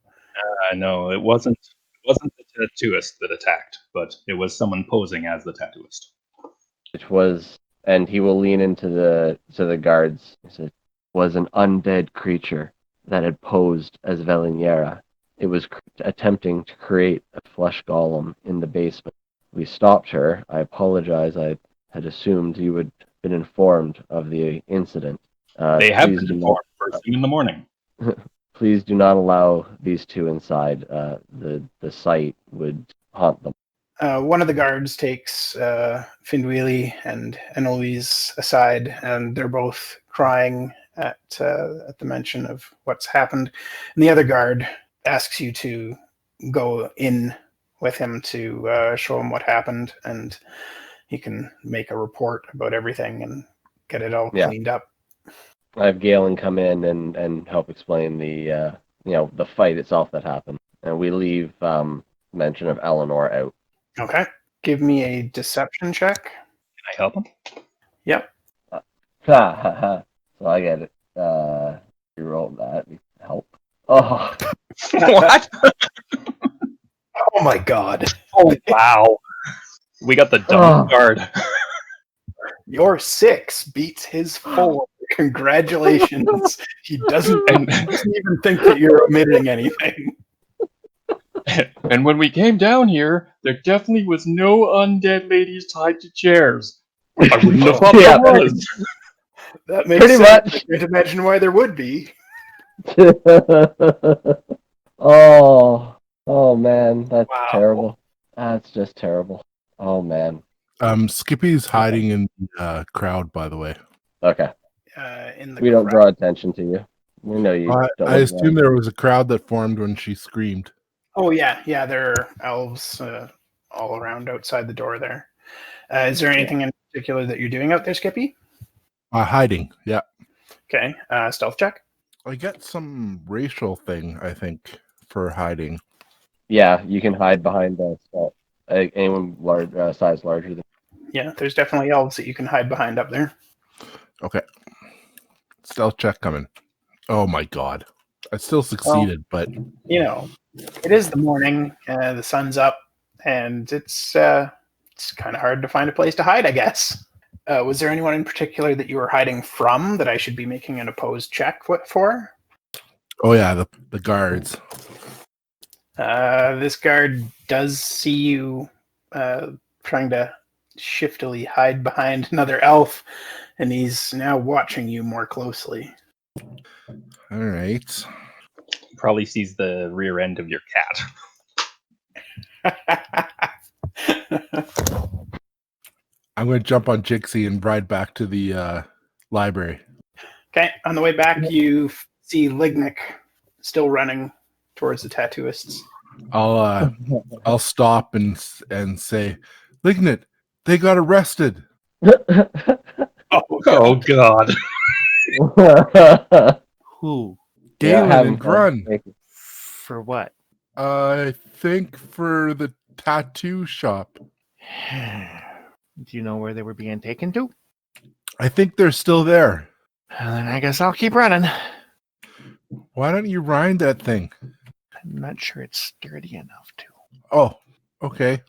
[SPEAKER 4] No, it wasn't the tattooist that attacked, but it was someone posing as the tattooist.
[SPEAKER 2] It was, and he will lean into the guards. He said, was an undead creature that had posed as Valnyara. It was attempting to create a flesh golem in the basement. We stopped her. I apologize. I had assumed you would have been informed of the incident.
[SPEAKER 4] They have been informed first thing in the morning.
[SPEAKER 2] Please do not allow these two inside. The sight would haunt them.
[SPEAKER 1] One of the guards takes Findwili and Eloise aside, and they're both crying at the mention of what's happened. And the other guard asks you to go in with him to show him what happened, and he can make a report about everything and get it all cleaned up.
[SPEAKER 2] I have Gaelen come in and help explain the the fight itself that happened, and we leave mention of Eleanor out.
[SPEAKER 1] Okay. Give me a deception check.
[SPEAKER 4] Can I help him?
[SPEAKER 1] Yep.
[SPEAKER 2] So I get it. You rolled that. Help. Oh.
[SPEAKER 4] What?
[SPEAKER 1] Oh my god.
[SPEAKER 4] Oh wow. We got the double guard.
[SPEAKER 1] Your 6 beats his 4. Congratulations. He doesn't even think that you're omitting anything.
[SPEAKER 4] And when we came down here, there definitely was no undead ladies tied to chairs. I wouldn't have thought there was.
[SPEAKER 1] That makes
[SPEAKER 2] Pretty
[SPEAKER 1] sense.
[SPEAKER 2] much.
[SPEAKER 1] I can't imagine why there would be.
[SPEAKER 2] Oh man, that's terrible. That's just terrible. Oh man.
[SPEAKER 3] Skippy's hiding in the crowd, by the way.
[SPEAKER 2] Okay.
[SPEAKER 1] We
[SPEAKER 2] don't draw attention to you. We know you.
[SPEAKER 3] I assume there was a crowd that formed when she screamed.
[SPEAKER 1] Oh yeah, there are elves all around outside the door there. Is there anything in particular that you're doing out there, Skippy?
[SPEAKER 3] Hiding, yeah.
[SPEAKER 1] Okay, stealth check.
[SPEAKER 3] I get some racial thing, I think, for hiding.
[SPEAKER 2] Yeah, you can hide behind anyone size larger than.
[SPEAKER 1] Yeah, there's definitely elves that you can hide behind up there.
[SPEAKER 3] Okay. Stealth check coming. Oh my god. I still succeeded, but...
[SPEAKER 1] it is the morning, the sun's up, and it's kind of hard to find a place to hide, I guess. Was there anyone in particular that you were hiding from that I should be making an opposed check for?
[SPEAKER 3] Oh yeah, the guards.
[SPEAKER 1] This guard does see you trying to shiftily hide behind another elf, and he's now watching you more closely.
[SPEAKER 3] All right.
[SPEAKER 4] Probably sees the rear end of your cat.
[SPEAKER 3] I'm going to jump on Jixie and ride back to the library.
[SPEAKER 1] Okay, on the way back, you see Lignyck still running towards the tattooists.
[SPEAKER 3] I'll stop and say, Lignyck, they got arrested.
[SPEAKER 4] Oh god.
[SPEAKER 6] Who?
[SPEAKER 3] Gaelen and Grun.
[SPEAKER 6] For what?
[SPEAKER 3] I think for the tattoo shop.
[SPEAKER 6] Do you know where they were being taken to?
[SPEAKER 3] I think they're still there.
[SPEAKER 6] Then I guess I'll keep running.
[SPEAKER 3] Why don't you ride that thing?
[SPEAKER 6] I'm not sure it's sturdy enough to.
[SPEAKER 3] Oh, okay.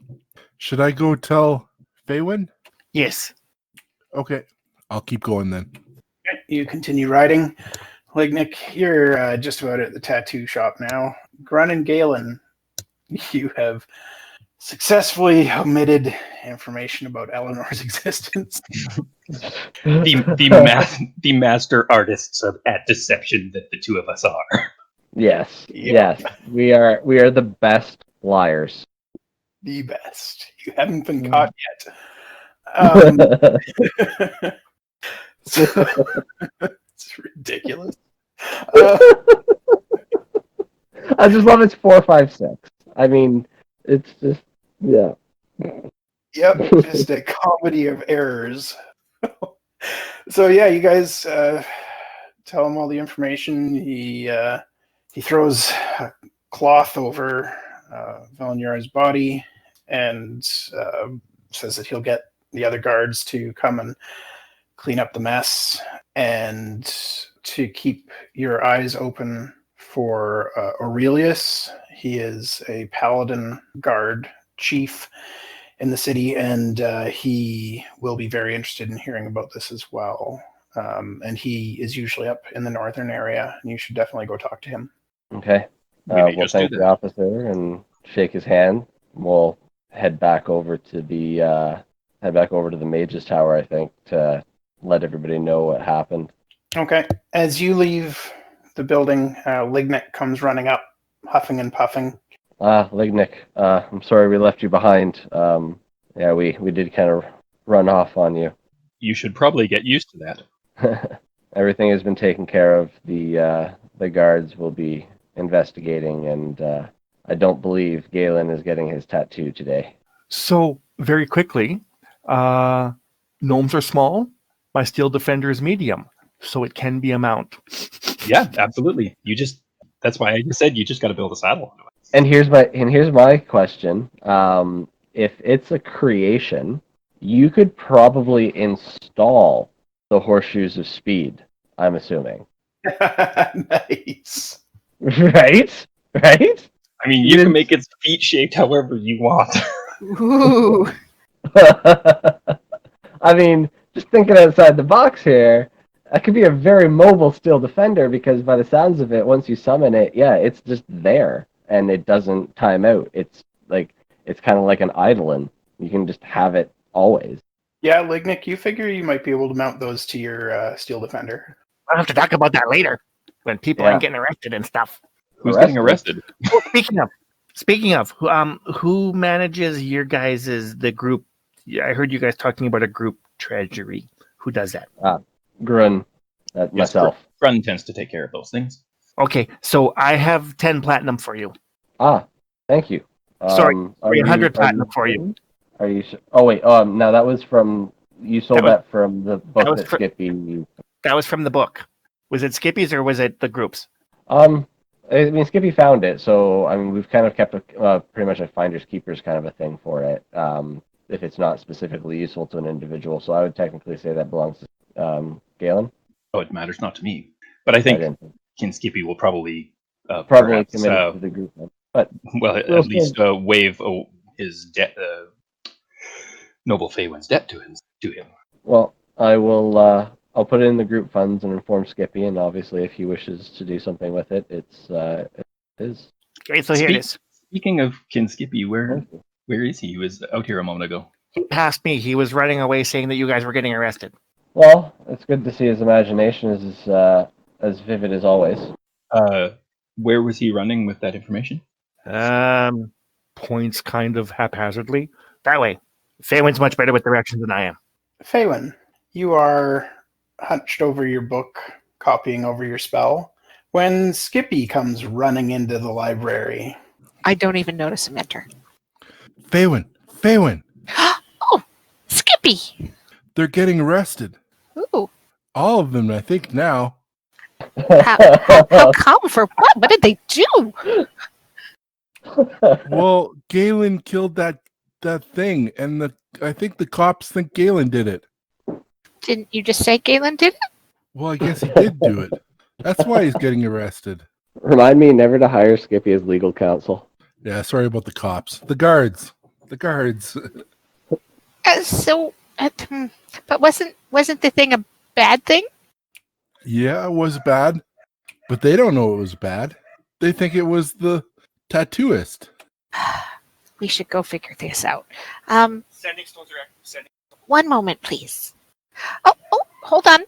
[SPEAKER 3] Should I go tell Faewyn?
[SPEAKER 6] Yes.
[SPEAKER 3] Okay. I'll keep going then.
[SPEAKER 1] Okay, you continue riding. Lignyck, you're just about at the tattoo shop now. Grun and Gaelen, you have successfully omitted information about Eleanor's existence.
[SPEAKER 4] The master artists at deception that the two of us are.
[SPEAKER 2] Yes,
[SPEAKER 1] Yep.
[SPEAKER 2] yes, we are the best liars.
[SPEAKER 1] The best. You haven't been caught yet. So, it's ridiculous.
[SPEAKER 2] I just love it's 4, 5, 6. I mean, it's just yeah.
[SPEAKER 1] Yep, just a comedy of errors. So yeah, you guys tell him all the information. He throws a cloth over Velshonie's body and says that he'll get the other guards to come and clean up the mess and to keep your eyes open for Aurelius. He is a paladin guard chief in the city, and he will be very interested in hearing about this as well. And he is usually up in the northern area, and you should definitely go talk to him.
[SPEAKER 2] Okay.
[SPEAKER 4] We may
[SPEAKER 2] We'll
[SPEAKER 4] just do
[SPEAKER 2] thank the
[SPEAKER 4] that.
[SPEAKER 2] officer and shake his hand. We'll head back over to the mage's tower, I think, to let everybody know what happened.
[SPEAKER 1] Okay. As you leave the building, Lignyck comes running up, huffing and puffing.
[SPEAKER 2] Lignyck, I'm sorry we left you behind. Yeah, we did kind of run off on you.
[SPEAKER 4] You should probably get used to that.
[SPEAKER 2] Everything has been taken care of. The guards will be investigating, and I don't believe Gaelen is getting his tattoo today.
[SPEAKER 7] So, very quickly, gnomes are small. My steel defender is medium, so it can be a mount.
[SPEAKER 4] Yeah, absolutely. That's why I just said you just got to build a saddle onto it.
[SPEAKER 2] And here's my question. If it's a creation, you could probably install the horseshoes of speed, I'm assuming.
[SPEAKER 1] Nice.
[SPEAKER 2] Right? Right?
[SPEAKER 4] I mean, you can make its feet shaped however you want.
[SPEAKER 5] Ooh.
[SPEAKER 2] I mean, just thinking outside the box here, that could be a very mobile steel defender because by the sounds of it, once you summon it, yeah, it's just there and it doesn't time out. It's kind of like an eidolon. You can just have it always.
[SPEAKER 1] Yeah, Lignyck, you figure you might be able to mount those to your steel defender.
[SPEAKER 6] I'll have to talk about that later when people aren't getting arrested and stuff.
[SPEAKER 4] Who's getting arrested?
[SPEAKER 6] Oh, speaking of, who manages your guys' the group? I heard you guys talking about a group treasury. Who does that?
[SPEAKER 2] Grun, myself.
[SPEAKER 4] Grun tends to take care of those things.
[SPEAKER 6] Okay, so I have 10 platinum for you.
[SPEAKER 2] Thank you.
[SPEAKER 6] Sorry, 100 platinum for you.
[SPEAKER 2] Are you? Oh wait. No, that was from you sold that from the book that Skippy.
[SPEAKER 6] That was from the book. Was it Skippy's or was it the group's?
[SPEAKER 2] I mean, Skippy found it, so I mean, we've kind of kept pretty much a finders keepers kind of a thing for it. If it's not specifically useful to an individual, so I would technically say that belongs to Gaelen.
[SPEAKER 4] Oh, it matters not to me. But I think Skippy will probably
[SPEAKER 2] commit to the group. But
[SPEAKER 4] well, at least waive his debt, noble Faewyn's debt to him.
[SPEAKER 2] Well, I will. I'll put it in the group funds and inform Skippy, and obviously, if he wishes to do something with it, it's his.
[SPEAKER 6] Okay, so here it is.
[SPEAKER 4] Speaking of Skippy, where is he? He was out here a moment ago.
[SPEAKER 6] He passed me. He was running away saying that you guys were getting arrested.
[SPEAKER 2] Well, it's good to see his imagination is as vivid as always.
[SPEAKER 4] Where was he running with that information?
[SPEAKER 7] Points kind of haphazardly.
[SPEAKER 6] That way. Faewyn's much better with directions than I am.
[SPEAKER 1] Faewyn, you are hunched over your book, copying over your spell, when Skippy comes running into the library.
[SPEAKER 5] I don't even notice him enter.
[SPEAKER 3] Faewyn!
[SPEAKER 5] Oh, Skippy!
[SPEAKER 3] They're getting arrested.
[SPEAKER 5] Ooh.
[SPEAKER 3] All of them, I think, now.
[SPEAKER 5] How come? For what? What did they do?
[SPEAKER 3] Well, Gaelen killed that thing, and I think the cops think Gaelen did it.
[SPEAKER 5] Didn't you just say Gaelen did it?
[SPEAKER 3] Well, I guess he did do it. That's why he's getting arrested.
[SPEAKER 2] Remind me never to hire Skippy as legal counsel.
[SPEAKER 3] Yeah, sorry about the cops. The guards.
[SPEAKER 5] So But wasn't the thing a bad thing?
[SPEAKER 3] Yeah, it was bad, but they don't know it was bad. They think it was the tattooist.
[SPEAKER 5] We should go figure this out.
[SPEAKER 6] Sending stones are sending.
[SPEAKER 5] One moment, please. Oh, hold on.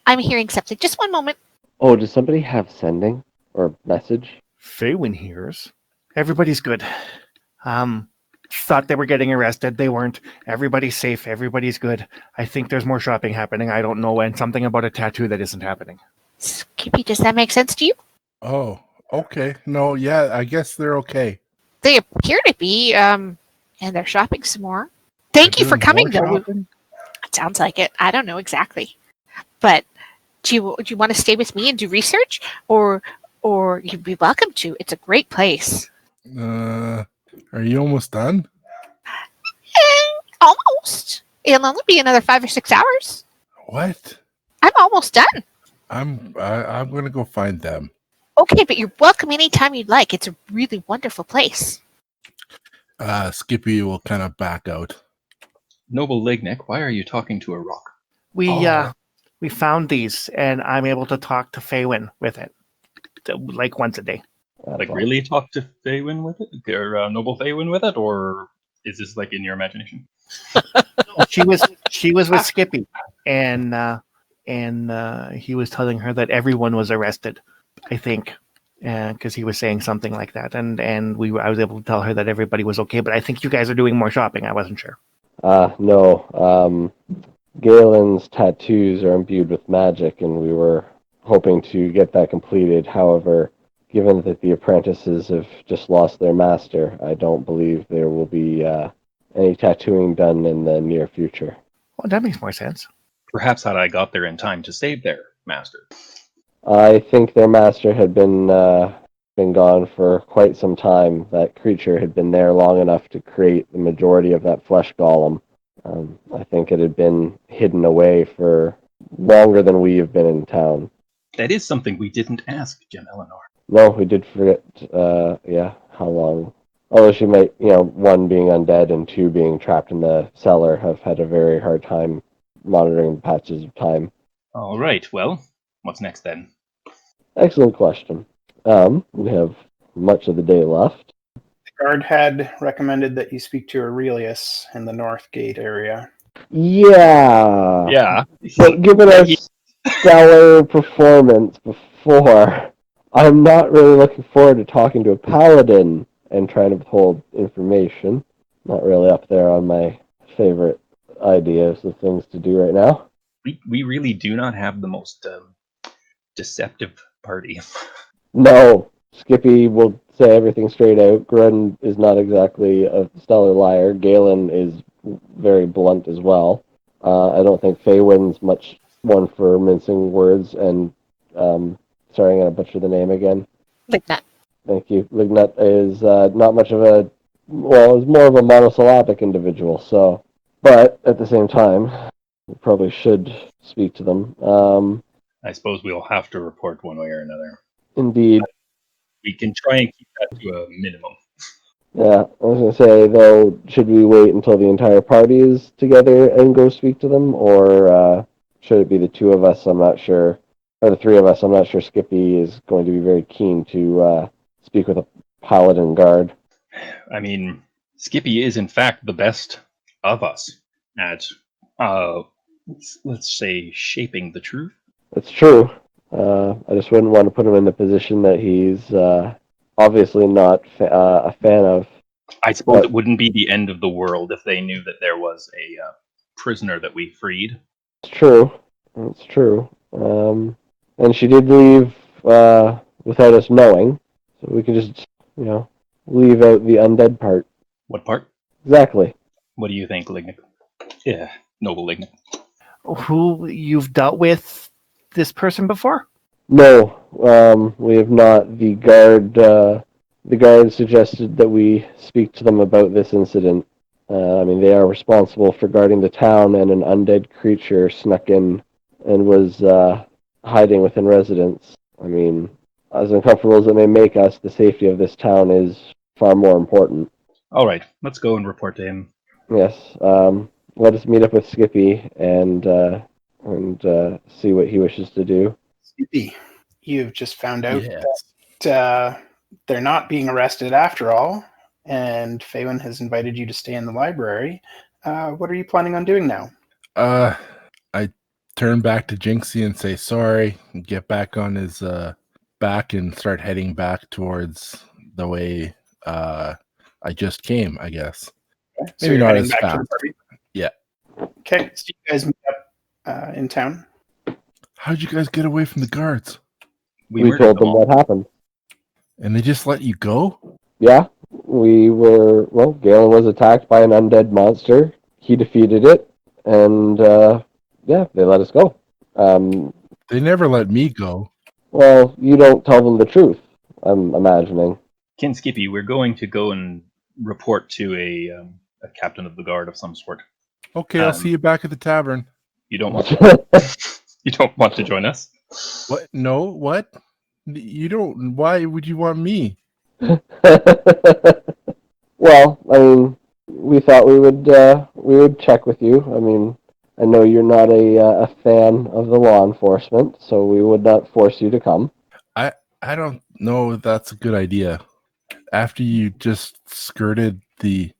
[SPEAKER 5] I'm hearing something. Just one moment.
[SPEAKER 2] Oh, does somebody have sending or message?
[SPEAKER 6] Faewyn hears. Everybody's good. Thought they were getting arrested. They weren't. Everybody's safe. Everybody's good. I think there's more shopping happening. I don't know. And something about a tattoo that isn't happening.
[SPEAKER 5] Skippy, does that make sense to you?
[SPEAKER 3] Oh, okay. No, yeah, I guess they're okay.
[SPEAKER 5] They appear to be, and they're shopping some more. Thank you for coming, though. It sounds like it. I don't know exactly. But do you want to stay with me and do research? Or you'd be welcome to. It's a great place.
[SPEAKER 3] Are you almost done?
[SPEAKER 5] Almost. It'll only be another 5 or 6 hours.
[SPEAKER 3] What?
[SPEAKER 5] I'm almost done.
[SPEAKER 3] I'm gonna go find them.
[SPEAKER 5] Okay, but you're welcome anytime you'd like. It's a really wonderful place.
[SPEAKER 3] Skippy will kind of back out.
[SPEAKER 4] Noble Lignyck, why are you talking to a rock?
[SPEAKER 6] We found these, and I'm able to talk to Faewyn with it, like once a day.
[SPEAKER 4] Like, really talk to Faewyn with it? Or Noble Faewyn with it? Or is this like in your imagination?
[SPEAKER 6] She was with Skippy, and he was telling her that everyone was arrested, I think, because he was saying something like that, and I was able to tell her that everybody was okay. But I think you guys are doing more shopping. I wasn't sure.
[SPEAKER 2] No. Gaelen's tattoos are imbued with magic, and we were hoping to get that completed. However, given that the apprentices have just lost their master, I don't believe there will be any tattooing done in the near future.
[SPEAKER 6] Well, that makes more sense.
[SPEAKER 4] Perhaps had I got there in time to save their master.
[SPEAKER 2] I think their master had been gone for quite some time. That creature had been there long enough to create the majority of that flesh golem. I think it had been hidden away for longer than we have been in town.
[SPEAKER 4] That is something we didn't ask, Jim Eleanor.
[SPEAKER 2] No, we did forget, how long. Although she might, one being undead and two being trapped in the cellar, have had a very hard time monitoring the patches of time.
[SPEAKER 4] All right, well, what's next then?
[SPEAKER 2] Excellent question. We have much of the day left.
[SPEAKER 1] The guard had recommended that you speak to Aurelius in the North Gate area.
[SPEAKER 2] Yeah.
[SPEAKER 4] Yeah.
[SPEAKER 2] But given our stellar performance before, I'm not really looking forward to talking to a paladin and trying to withhold information. Not really up there on my favorite ideas of things to do right now.
[SPEAKER 4] We really do not have the most deceptive party.
[SPEAKER 2] No. Skippy will say everything straight out. Grun is not exactly a stellar liar. Gaelen is very blunt as well. I don't think Faewyn's much one for mincing words, and sorry, I'm going to butcher the name again.
[SPEAKER 5] Lignyck.
[SPEAKER 2] Thank you. Lignyck is not much of is more of a monosyllabic individual, so, but at the same time, we probably should speak to them.
[SPEAKER 4] I suppose we'll have to report one way or another.
[SPEAKER 2] Indeed.
[SPEAKER 4] We can try and keep that to a minimum.
[SPEAKER 2] Yeah, I was going to say, though, should we wait until the entire party is together and go speak to them, or should it be the two of us? I'm not sure. Or the three of us. I'm not sure Skippy is going to be very keen to speak with a paladin guard.
[SPEAKER 4] I mean, Skippy is in fact the best of us at, let's say, shaping the truth.
[SPEAKER 2] It's true. I just wouldn't want to put him in the position that he's obviously not a fan of.
[SPEAKER 4] I suppose it wouldn't be the end of the world if they knew that there was a prisoner that we freed.
[SPEAKER 2] It's true. It's true. And she did leave without us knowing, so we can just, leave out the undead part.
[SPEAKER 4] What part?
[SPEAKER 2] Exactly.
[SPEAKER 4] What do you think, Lignyck? Yeah, Noble Lignyck.
[SPEAKER 6] Who you've dealt with this person before?
[SPEAKER 2] No, we have not. The guard suggested that we speak to them about this incident. They are responsible for guarding the town, and an undead creature snuck in and was hiding within residents. As uncomfortable as it may make us, the safety of this town is far more important.
[SPEAKER 4] All right, let's go and report to him.
[SPEAKER 2] Yes. let us meet up with Skippy and see what he wishes to do.
[SPEAKER 1] Skippy, you've just found out
[SPEAKER 3] Yes.
[SPEAKER 1] that they're not being arrested after all, and Faewyn has invited you to stay in the library. What are you planning on doing now?
[SPEAKER 3] I turn back to Jinxie and say sorry, and get back on his back and start heading back towards the way I just came, I guess.
[SPEAKER 1] Okay, so
[SPEAKER 3] Maybe
[SPEAKER 1] you're
[SPEAKER 3] not
[SPEAKER 1] heading
[SPEAKER 3] as
[SPEAKER 1] back to
[SPEAKER 3] fast.
[SPEAKER 1] the party?
[SPEAKER 3] Yeah.
[SPEAKER 1] Okay, so you guys meet up in town.
[SPEAKER 3] How'd you guys get away from the guards?
[SPEAKER 2] We
[SPEAKER 4] murdered
[SPEAKER 2] told them
[SPEAKER 4] all.
[SPEAKER 2] what happened.
[SPEAKER 3] And they just let you go?
[SPEAKER 2] Yeah, Gaelen was attacked by an undead monster. He defeated it, and they let us go.
[SPEAKER 3] They never let me go.
[SPEAKER 2] Well, you don't tell them the truth, I'm imagining.
[SPEAKER 4] Kin Skippy, we're going to go and report to a captain of the guard of some sort.
[SPEAKER 3] Okay, I'll see you back at the tavern.
[SPEAKER 4] You don't want you don't want to join us?
[SPEAKER 3] What? No, what? You don't. Why would you want me?
[SPEAKER 2] Well, I mean, we thought we would check with you. I mean, I know you're not a fan of the law enforcement, so we would not force you to come.
[SPEAKER 3] I don't know if that's a good idea. After you just skirted the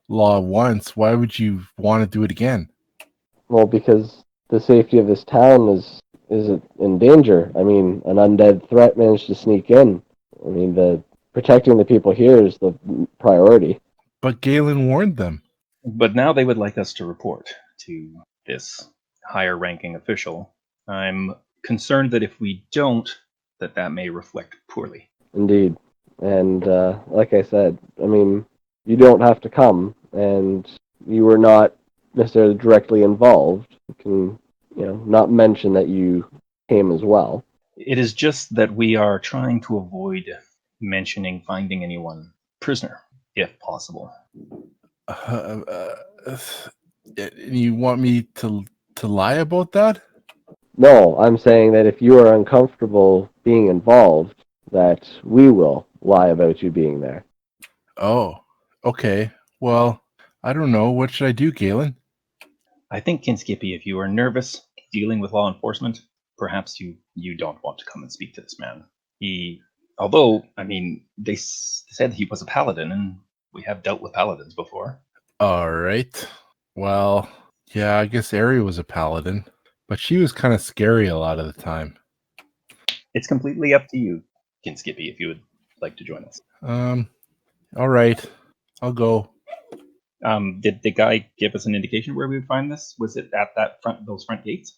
[SPEAKER 3] law once, why would you want to do it again?
[SPEAKER 2] Well, because the safety of this town is in danger. I mean, an undead threat managed to sneak in. I mean, protecting the people here is the priority.
[SPEAKER 3] But Gaelen warned them.
[SPEAKER 4] But now they would like us to report to this higher-ranking official. I'm concerned that if we don't, that may reflect poorly.
[SPEAKER 2] Indeed. And like I said, I mean, you don't have to come, and you were not necessarily directly involved. You can, not mention that you came as well.
[SPEAKER 4] It is just that we are trying to avoid mentioning finding anyone prisoner, if possible.
[SPEAKER 3] You want me to lie about that?
[SPEAKER 2] No, I'm saying that if you are uncomfortable being involved, that we will lie about you being there.
[SPEAKER 3] Oh, okay. Well, I don't know. What should I do, Gaelen?
[SPEAKER 4] I think, Kin Skippy, if you are nervous dealing with law enforcement, perhaps you don't want to come and speak to this man. Although, I mean, they said he was a paladin, and we have dealt with paladins before.
[SPEAKER 3] All right. Well, yeah, I guess Ari was a paladin, but she was kind of scary a lot of the time.
[SPEAKER 4] It's completely up to you, Kin Skippy, if you would like to join us.
[SPEAKER 3] All right. I'll go.
[SPEAKER 4] Did the guy give us an indication where we would find this? Was it at those front gates?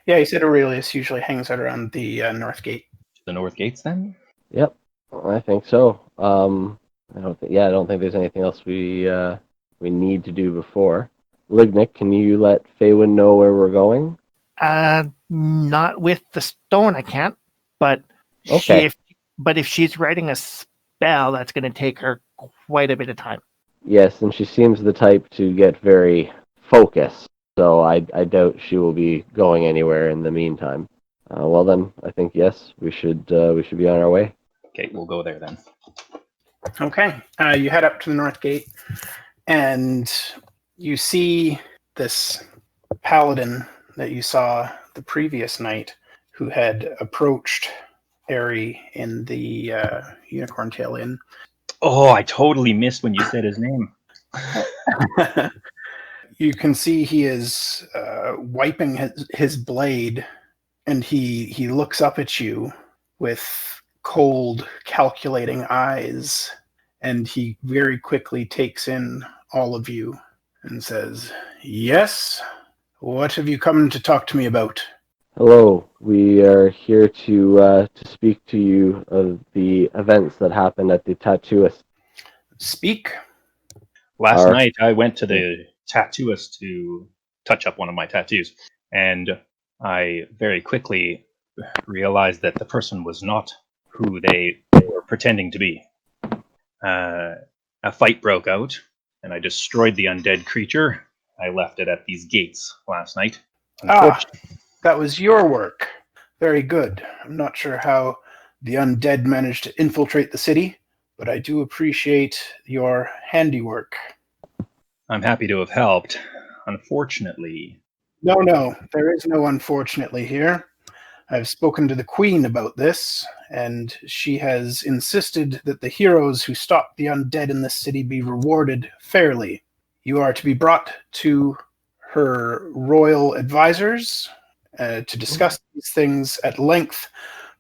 [SPEAKER 1] Yeah, he said Aurelius usually hangs out around the north gate.
[SPEAKER 4] The north gates, then?
[SPEAKER 2] Yep, I think so. I don't think there's anything else we need to do before. Lignyck, can you let Faewyn know where we're going?
[SPEAKER 6] Not with the stone, I can't. But
[SPEAKER 2] Okay.
[SPEAKER 6] if she's writing a spell, that's going to take her quite a bit of time.
[SPEAKER 2] Yes, and she seems the type to get very focused, so I doubt she will be going anywhere in the meantime. Well then, I think yes, we should be on our way.
[SPEAKER 4] Okay, we'll go there then.
[SPEAKER 1] Okay, you head up to the north gate, and you see this paladin that you saw the previous night, who had approached Ari in the Unicorn Tail Inn.
[SPEAKER 4] Oh, I totally missed when you said his name.
[SPEAKER 1] You can see he is wiping his blade, and he looks up at you with cold, calculating eyes, and he very quickly takes in all of you and says, "Yes? What have you come to talk to me about?"
[SPEAKER 2] Hello, we are here to speak to you of the events that happened at the tattooist.
[SPEAKER 1] Speak.
[SPEAKER 4] Last night, I went to the tattooist to touch up one of my tattoos, and I very quickly realized that the person was not who they were pretending to be. A fight broke out, and I destroyed the undead creature. I left it at these gates last night.
[SPEAKER 1] That was your work. Very good. I'm not sure how the undead managed to infiltrate the city, but I do appreciate your handiwork.
[SPEAKER 4] I'm happy to have helped. unfortunately,
[SPEAKER 1] No, there is no unfortunately here. I've spoken to the Queen about this, and she has insisted that the heroes who stopped the undead in this city be rewarded fairly. You are to be brought to her royal advisors to discuss these things at length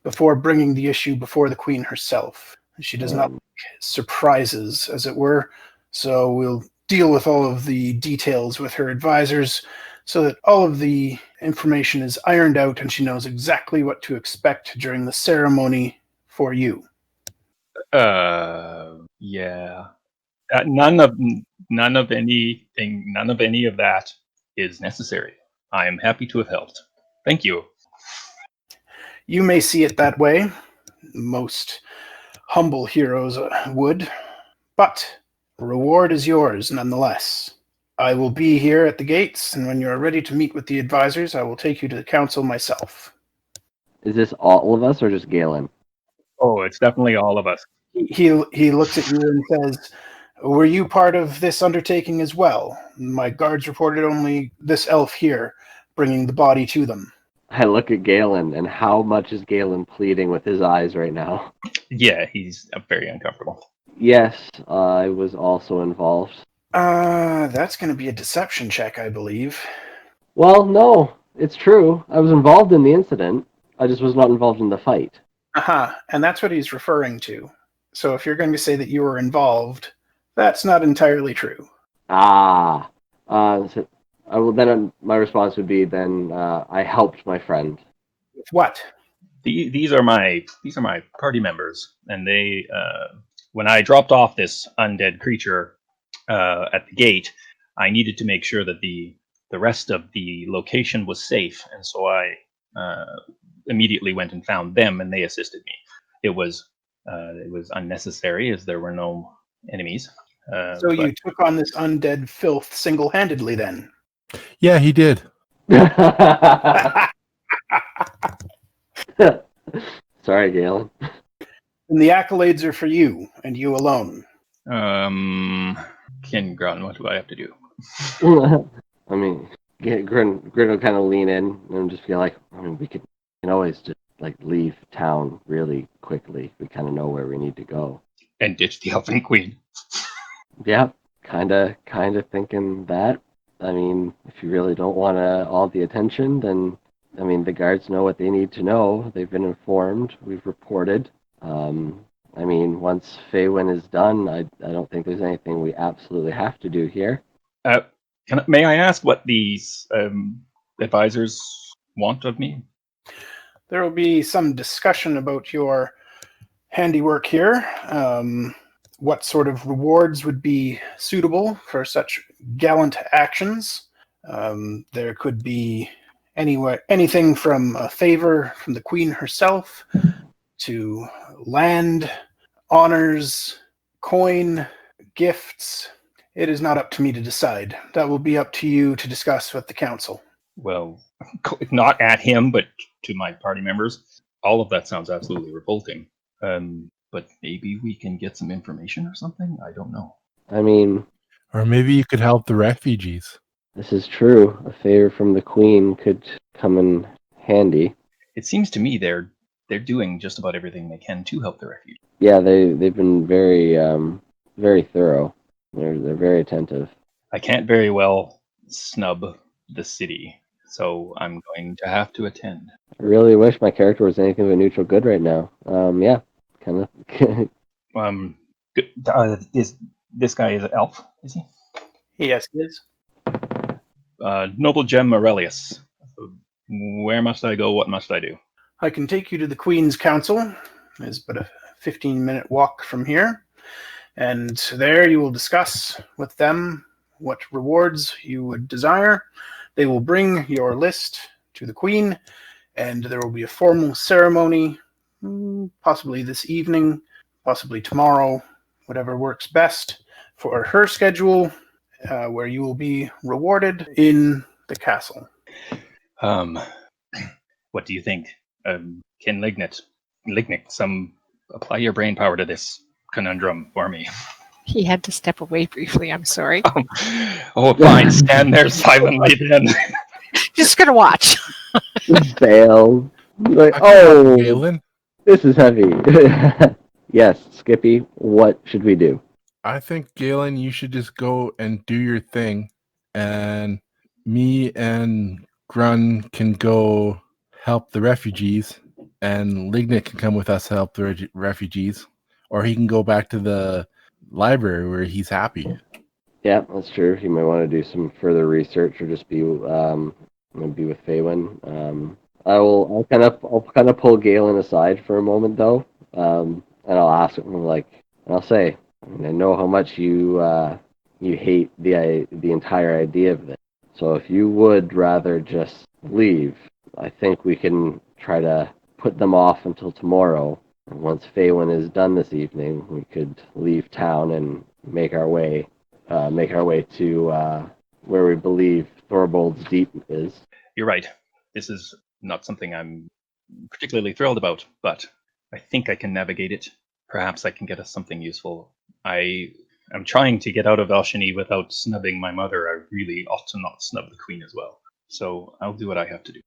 [SPEAKER 1] before bringing the issue before the Queen herself. She does not like surprises, as it were, so we'll deal with all of the details with her advisors so that all of the information is ironed out and she knows exactly what to expect during the ceremony for you.
[SPEAKER 4] yeah. None of any of that is necessary. I am happy to have helped. Thank you.
[SPEAKER 1] You may see it that way. Most humble heroes would. But reward is yours nonetheless. I will be here at the gates, and when you are ready to meet with the advisors, I will take you to the council myself.
[SPEAKER 2] Is this all of us or just Gaelen?
[SPEAKER 4] Oh, it's definitely all of us.
[SPEAKER 1] He looks at you and says, "Were you part of this undertaking as well? My guards reported only this elf here, bringing the body to them."
[SPEAKER 2] I look at Gaelen, and how much is Gaelen pleading with his eyes right now?
[SPEAKER 4] Yeah, he's very uncomfortable.
[SPEAKER 2] Yes, I was also involved.
[SPEAKER 1] That's going to be a deception check, I believe.
[SPEAKER 2] Well, no, it's true. I was involved in the incident. I just was not involved in the fight.
[SPEAKER 1] And that's what he's referring to. So if you're going to say that you were involved, that's not entirely true.
[SPEAKER 2] So I will then. My response would be then I helped my friend.
[SPEAKER 1] With what?
[SPEAKER 4] These are my party members, and they when I dropped off this undead creature at the gate, I needed to make sure that the rest of the location was safe, and so I immediately went and found them, and they assisted me. It was unnecessary as there were no enemies.
[SPEAKER 1] So you took on this undead filth single-handedly then?
[SPEAKER 3] Yeah, he did.
[SPEAKER 2] Sorry, Gaelen.
[SPEAKER 1] And the accolades are for you, and you alone.
[SPEAKER 4] Kin Grun, what do I have to do?
[SPEAKER 2] I mean, Grun will kind of lean in and just feel like, I mean, we can always just like leave town really quickly. We kind of know where we need to go.
[SPEAKER 4] And ditch the Elfin Queen.
[SPEAKER 2] Yeah, kind of thinking that. I mean, if you really don't want all the attention, then, I mean, the guards know what they need to know. They've been informed. We've reported. I mean, once Faewyn is done, I don't think there's anything we absolutely have to do here.
[SPEAKER 4] May I ask what these advisors want of me?
[SPEAKER 1] There will be some discussion about your handiwork here. What sort of rewards would be suitable for such gallant actions? There could be anything from a favor from the Queen herself to land, honors, coin, gifts. It is not up to me to decide. That will be up to you to discuss with the council.
[SPEAKER 4] Well, not at him, but to my party members. All of that sounds absolutely revolting. But maybe we can get some information or something? I don't know.
[SPEAKER 2] I mean...
[SPEAKER 3] Or maybe you could help the refugees.
[SPEAKER 2] This is true. A favor from the Queen could come in handy.
[SPEAKER 4] It seems to me they're doing just about everything they can to help the refugees.
[SPEAKER 2] Yeah, they've been very very thorough. They're very attentive.
[SPEAKER 4] I can't very well snub the city, so I'm going to have to attend.
[SPEAKER 2] I really wish my character was anything but neutral good right now. Yeah, kind of.
[SPEAKER 4] This guy is an elf, is he?
[SPEAKER 1] Yes, he is.
[SPEAKER 4] Noble Gem Aurelius. Where must I go? What must I do?
[SPEAKER 1] I can take you to the Queen's Council. It's but a 15-minute walk from here. And there you will discuss with them what rewards you would desire. They will bring your list to the Queen, and there will be a formal ceremony, possibly this evening, possibly tomorrow, whatever works best for her schedule, where you will be rewarded in the castle.
[SPEAKER 4] What do you think? Can Lignyck, apply your brain power to this conundrum for me?
[SPEAKER 5] He had to step away briefly. I'm sorry.
[SPEAKER 4] Oh, fine. Stand there silently then.
[SPEAKER 5] Just gonna watch.
[SPEAKER 2] Fail. Like,
[SPEAKER 3] I can help
[SPEAKER 2] oh,
[SPEAKER 3] Gaelen.
[SPEAKER 2] this is heavy. Yes, Skippy, what should we do?
[SPEAKER 3] I think Galen, you should just go and do your thing, and me and Grun can go help the refugees, and Lignyck can come with us to help the refugees, or he can go back to the library where he's happy.
[SPEAKER 2] Yeah, that's true. You might want to do some further research or just be with Faewyn. I'll kind of pull Galen aside for a moment though, and I'll ask him and I'll say, I know how much you hate the entire idea of this. So if you would rather just leave, I think we can try to put them off until tomorrow. And once Faewyn is done this evening, we could leave town and make our way to where we believe Thorbold's Deep is.
[SPEAKER 4] You're right. This is not something I'm particularly thrilled about, but I think I can navigate it. Perhaps I can get us something useful. I am trying to get out of Velshonie without snubbing my mother. I really ought to not snub the queen as well. So I'll do what I have to do.